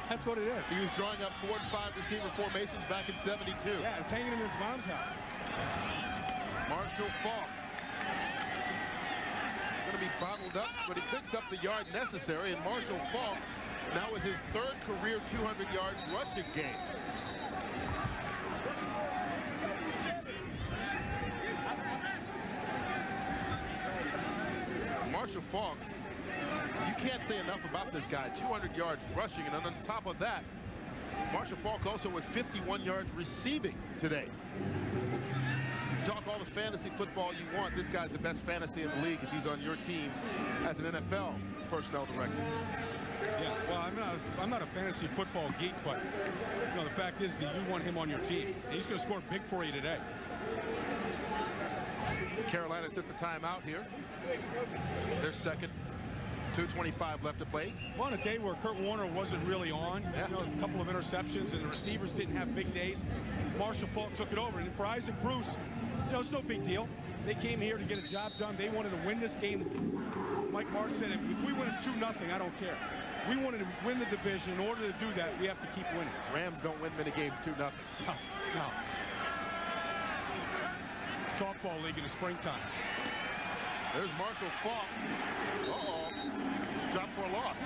That's what it is. He was drawing up 4 and 5 receiver formations back in '72. Yeah, it's hanging in his mom's house. Marshall Faulk going to be bottled up, but he picks up the yard necessary, and Marshall Faulk now with his 3rd career 200 yards rushing game. Marshall Faulk, you can't say enough about this guy. 200 yards rushing, and on top of that, Marshall Faulk also with 51 yards receiving today. Talk all the fantasy football you want. This guy's the best fantasy in the league if he's on your team as an NFL personnel director. Yeah, well, I'm not a fantasy football geek, but you know, the fact is that you want him on your team. He's going to score big for you today. Carolina took the timeout here. Their second. 2:25 left to play. Well, on a day where Curt Warner wasn't really on, you know, a couple of interceptions, and the receivers didn't have big days, Marshall Faulk took it over. And for Isaac Bruce, you know, it's no big deal. They came here to get a job done. They wanted to win this game. Mike Martin said, if we win it 2-0, I don't care. We wanted to win the division. In order to do that, we have to keep winning. Rams don't win many games 2-0. No. Softball league in the springtime. There's Marshall Faulk. Uh-oh. Drop for a loss.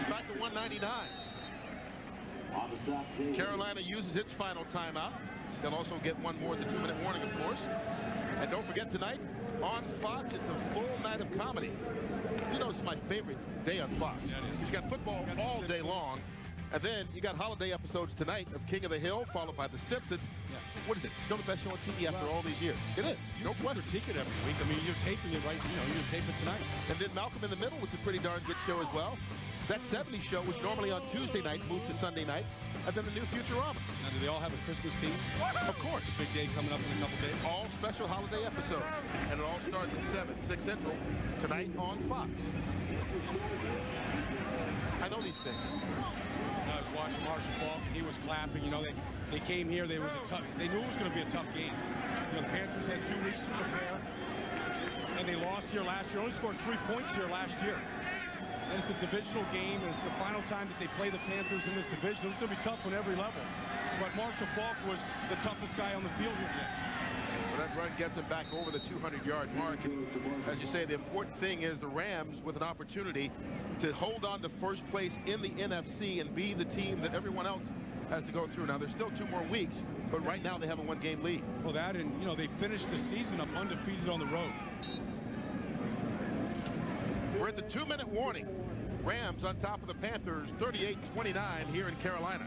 It's back to 199. Carolina uses its final timeout. They'll also get one more at the 2-minute warning, of course. And don't forget, tonight on Fox, it's a full night of comedy. You know, it's my favorite day on Fox. Yeah, it is. You got football all day long. And then you got holiday episodes tonight of King of the Hill, followed by The Simpsons. Yeah. What is it? Still the best show on TV after all these years. It is. No question. You critique it every week. I mean, you're taping it right, you know, you're taping it tonight. And then Malcolm in the Middle was a pretty darn good show as well. That 70s show was normally on Tuesday night, moved to Sunday night. And then the new Futurama. Now, do they all have a Christmas theme? Of course. Big day coming up in a couple days. All special holiday episodes. And it all starts at 7, 6 Central, tonight on Fox. I know these things. I was watching Marshall Faulk. He was clapping. You know, they came here. They knew it was going to be a tough game. You know, the Panthers had 2 weeks to prepare, and they lost here last year. Only scored 3 points here last year. And it's a divisional game, and it's the final time that they play the Panthers in this division. It's going to be tough on every level. But Marshall Faulk was the toughest guy on the field here today. Well, that run gets him back over the 200-yard mark. And as you say, the important thing is the Rams with an opportunity to hold on to first place in the NFC and be the team that everyone else has to go through. Now, there's still 2 more weeks, but right now they have a 1-game lead. Well, that, and, you know, they finished the season up undefeated on the road. We're at the 2-minute warning. Rams on top of the Panthers, 38-29 here in Carolina.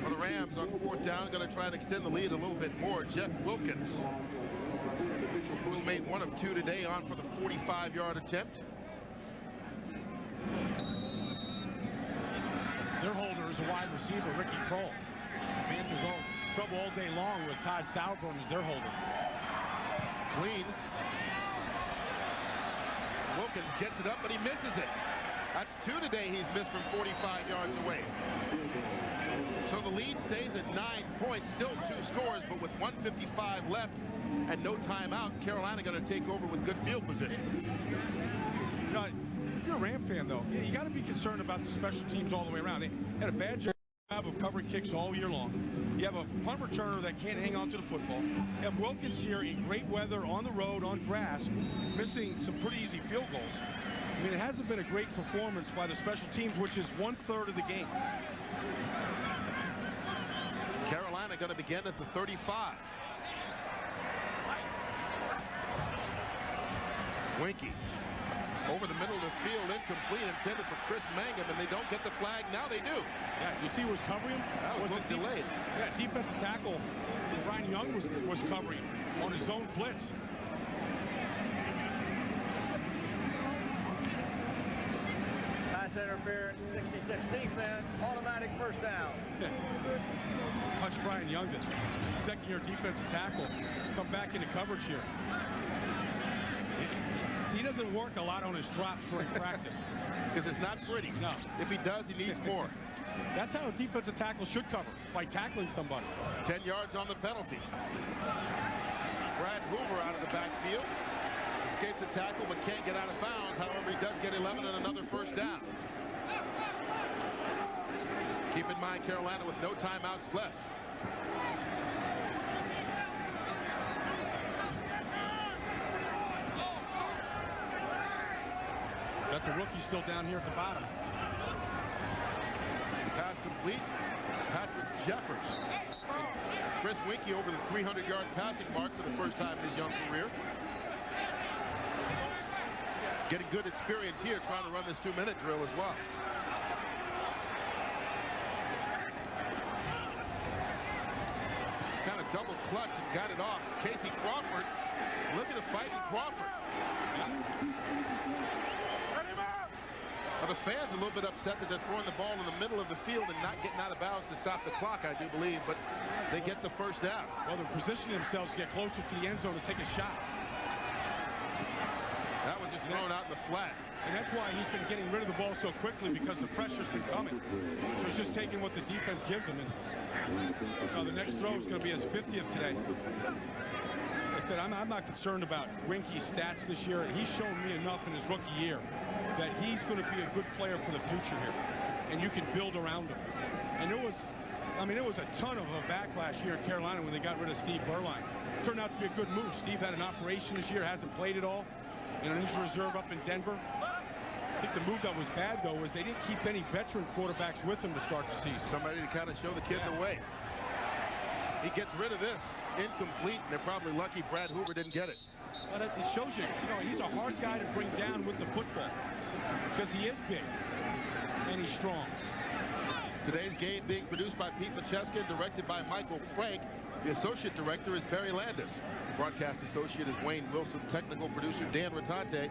For the Rams on 4th down, going to try and extend the lead a little bit more. Jeff Wilkins, who's made 1 of 2 today, on for the 45-yard attempt. receiver, Ricky Kroll. Panthers all trouble all day long with Todd Sauerbrunn as their holder. Clean. Wilkins gets it up, but he misses it. That's 2 today he's missed from 45 yards away. So the lead stays at 9 points, still 2 scores, but with 1:55 left and no timeout, Carolina going to take over with good field position. You know, if you're a Ram fan, though, you got to be concerned about the special teams all the way around. They had a bad job of covering kicks all year long. You have a punt returner that can't hang on to the football. You have Wilkins here in great weather on the road on grass, missing some pretty easy field goals. I mean, it hasn't been a great performance by the special teams, which is 1/3 of the game. Carolina going to begin at the 35. Winky over the middle of the field, incomplete, intended for Chris Mangum, and they don't get the flag. Now they do. Yeah, you see who was covering him? That was delayed. Yeah, defensive tackle Ryan Young was covering on his zone blitz. Pass interference, 66 defense, automatic first down. Punch Brian Young, the second-year defensive tackle, come back into coverage here. He doesn't work a lot on his drops during practice. Because it's not pretty. No. If he does, he needs more. That's how a defensive tackle should cover, by tackling somebody. 10 yards on the penalty. Brad Hoover out of the backfield. Escapes the tackle, but can't get out of bounds. However, he does get 11 and another first down. Keep in mind, Carolina with no timeouts left. Got the rookie still down here at the bottom. Pass complete. Patrick Jeffers. Chris Winky over the 300-yard passing mark for the first time in his young career. Getting good experience here, trying to run this 2-minute drill as well. Kind of double clutch and got it off. Casey Crawford looking to fight in Crawford. Well, the fans a little bit upset that they're throwing the ball in the middle of the field and not getting out of bounds to stop the clock, I do believe, but they get the first down. Well, they're positioning themselves to get closer to the end zone to take a shot. That was just thrown out in the flat. And that's why he's been getting rid of the ball so quickly, because the pressure's been coming. So he's just taking what the defense gives him. And the next throw is going to be his 50th today. I said, I'm not concerned about Winky's stats this year. He's shown me enough in his rookie year that he's going to be a good player for the future here. And you can build around him. And there was a ton of a backlash here in Carolina when they got rid of Steve Berline. Turned out to be a good move. Steve had an operation this year, hasn't played at all. In an injured reserve up in Denver. I think the move that was bad, though, was they didn't keep any veteran quarterbacks with him to start the season. Somebody to kind of show the kid the way. He gets rid of this. Incomplete, and they're probably lucky Brad Hoover didn't get it. But it shows you, he's a hard guy to bring down with the football because he is big and he's strong. Today's game being produced by Pete Macheska, directed by Michael Frank. The associate director is Barry Landis. Broadcast associate is Wayne Wilson. Technical producer Dan Rattante.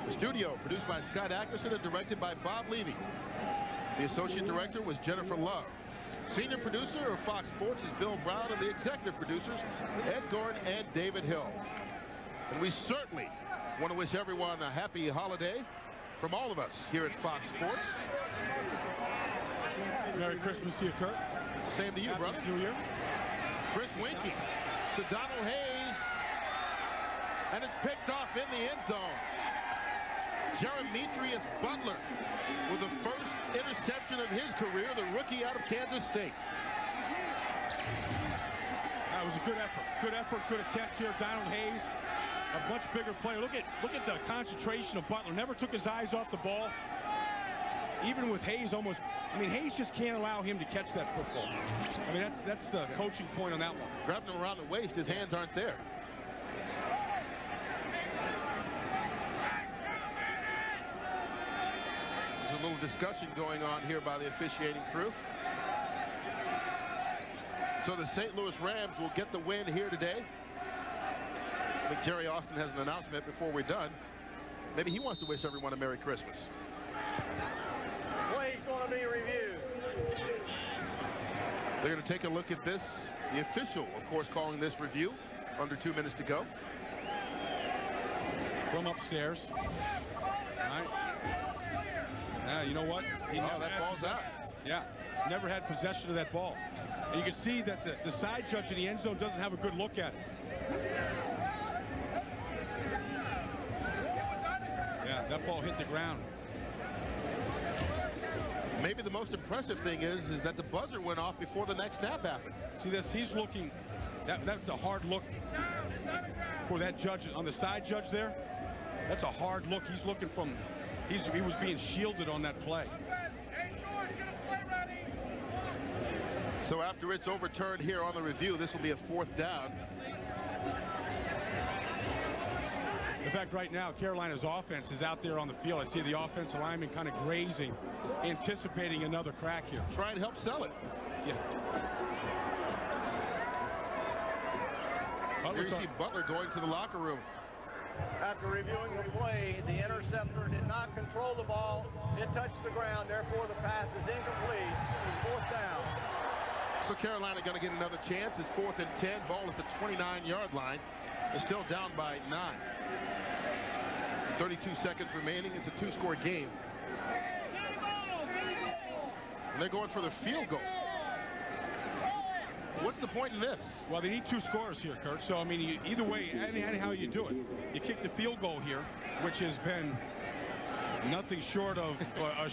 The studio produced by Scott Ackerson and directed by Bob Levy. The associate director was Jennifer Love. Senior producer of Fox Sports is Bill Brown, and the executive producers, Ed Gordon and David Hill. And we certainly want to wish everyone a happy holiday from all of us here at Fox Sports. Merry Christmas to you, Curt. Same to you, Happy brother. New Year. Chris Winky to Donald Hayes, and it's picked off in the end zone. Jeremetrius Butler with the first interception of his career, the rookie out of Kansas State. That was a good effort. Good effort, good attempt here. Donald Hayes, a much bigger player. Look at the concentration of Butler. Never took his eyes off the ball. Even with Hayes almost, Hayes just can't allow him to catch that football. That's the coaching point on that one. Grabbing him around the waist, his hands aren't there. There's a little discussion going on here by the officiating crew. So the St. Louis Rams will get the win here today. I think Jerry Austin has an announcement before we're done. Maybe he wants to wish everyone a Merry Christmas. Plays going to be reviewed. They're going to take a look at this. The official, of course, calling this review. Under 2 minutes to go. From upstairs. All right. Now, you know what? That ball's out. Yeah, never had possession of that ball. And you can see that the side judge in the end zone doesn't have a good look at it. Yeah, that ball hit the ground. Maybe the most impressive thing is that the buzzer went off before the next snap happened. See this? He's looking. That's a hard look for that judge on the side judge there. That's a hard look. He's looking from. He was being shielded on that play. So after it's overturned here on the review, this will be a 4th down. In fact, right now, Carolina's offense is out there on the field. I see the offensive lineman kind of grazing, anticipating another crack here. Try and help sell it. Yeah. Here you see Butler going to the locker room. After reviewing the play, the interceptor did not control the ball. It touched the ground. Therefore, the pass is incomplete. 4th down. So Carolina going to get another chance. It's 4th and 10. Ball at the 29-yard line. They're still down by 9. 32 seconds remaining. It's a 2-score game. And they're going for the field goal. What's the point in this? Well, they need 2 scores here, Curt. So, I mean, either way, anyhow you do it. You kick the field goal here, which has been nothing short of, a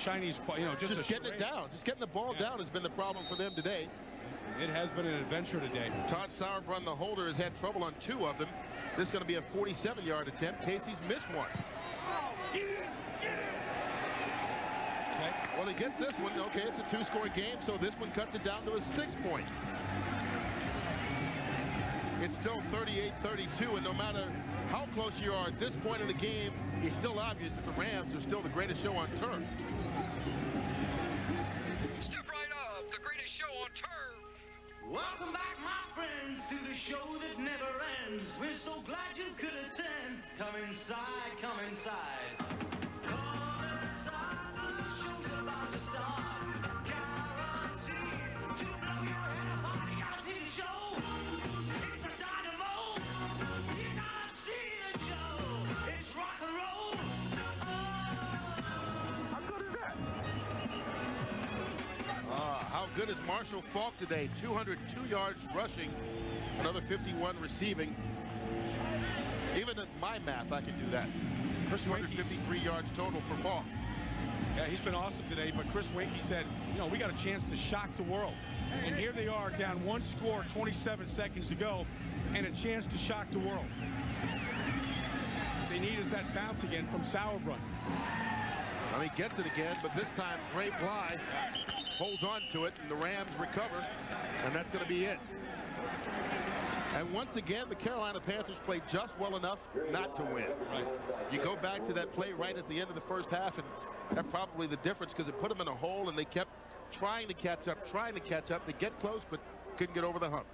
Chinese, just getting it down. Just getting the ball down has been the problem for them today. It has been an adventure today. Todd Sauerbrunn, the holder, has had trouble on 2 of them. This is going to be a 47-yard attempt. Casey's missed one. Okay. Well, he gets this one. Okay, it's a 2-score game, so this one cuts it down to a 6-point. It's still 38-32, and no matter how close you are at this point in the game, it's still obvious that the Rams are still the greatest show on turf. Step right up, the greatest show on turf. Welcome back, my friends, to the show that never ends. We're so glad you could attend. Come inside, come inside. Come inside, the show's about to start. Guaranteed to blow your head off on the TV show. It's a dynamo. You gotta see the show. It's rock and roll. How good is that? How good is Marshall Faulk today? 202 yards rushing, another 51 receiving. Even at my math, I can do that. 253 yards total for Faulk. Yeah, he's been awesome today, but Chris Winkie said, we got a chance to shock the world. And here they are down 1 score, 27 seconds to go, and a chance to shock the world. They need is that bounce again from Sauerbrunn. Well, he gets it again, but this time Trey Bly holds on to it, and the Rams recover, and that's going to be it. And once again, the Carolina Panthers played just well enough not to win. Right. You go back to that play right at the end of the first half, and that's probably the difference because it put them in a hole, and they kept trying to catch up. They get close, but couldn't get over the hump.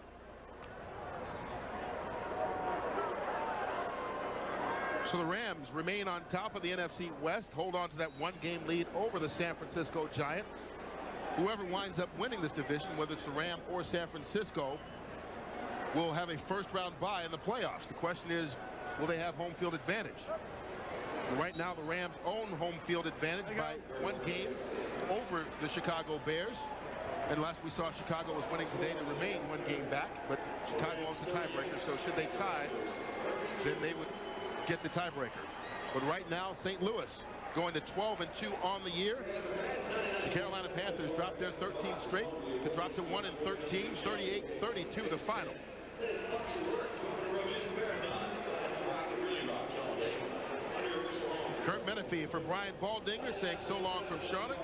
So the Rams remain on top of the NFC West, hold on to that 1-game lead over the San Francisco Giants. Whoever winds up winning this division, whether it's the Rams or San Francisco, will have a first-round bye in the playoffs. The question is, will they have home field advantage? Right now, the Rams own home field advantage by 1 game over the Chicago Bears. And last we saw, Chicago was winning today to remain 1 game back, but Chicago owns the tiebreaker, so should they tie, then they would get the tiebreaker. But right now, St. Louis going to 12-2 on the year. The Carolina Panthers dropped their 13th straight to drop to 1-13, 38-32 the final. Curt Menefee for Brian Baldinger saying so long from Charlotte.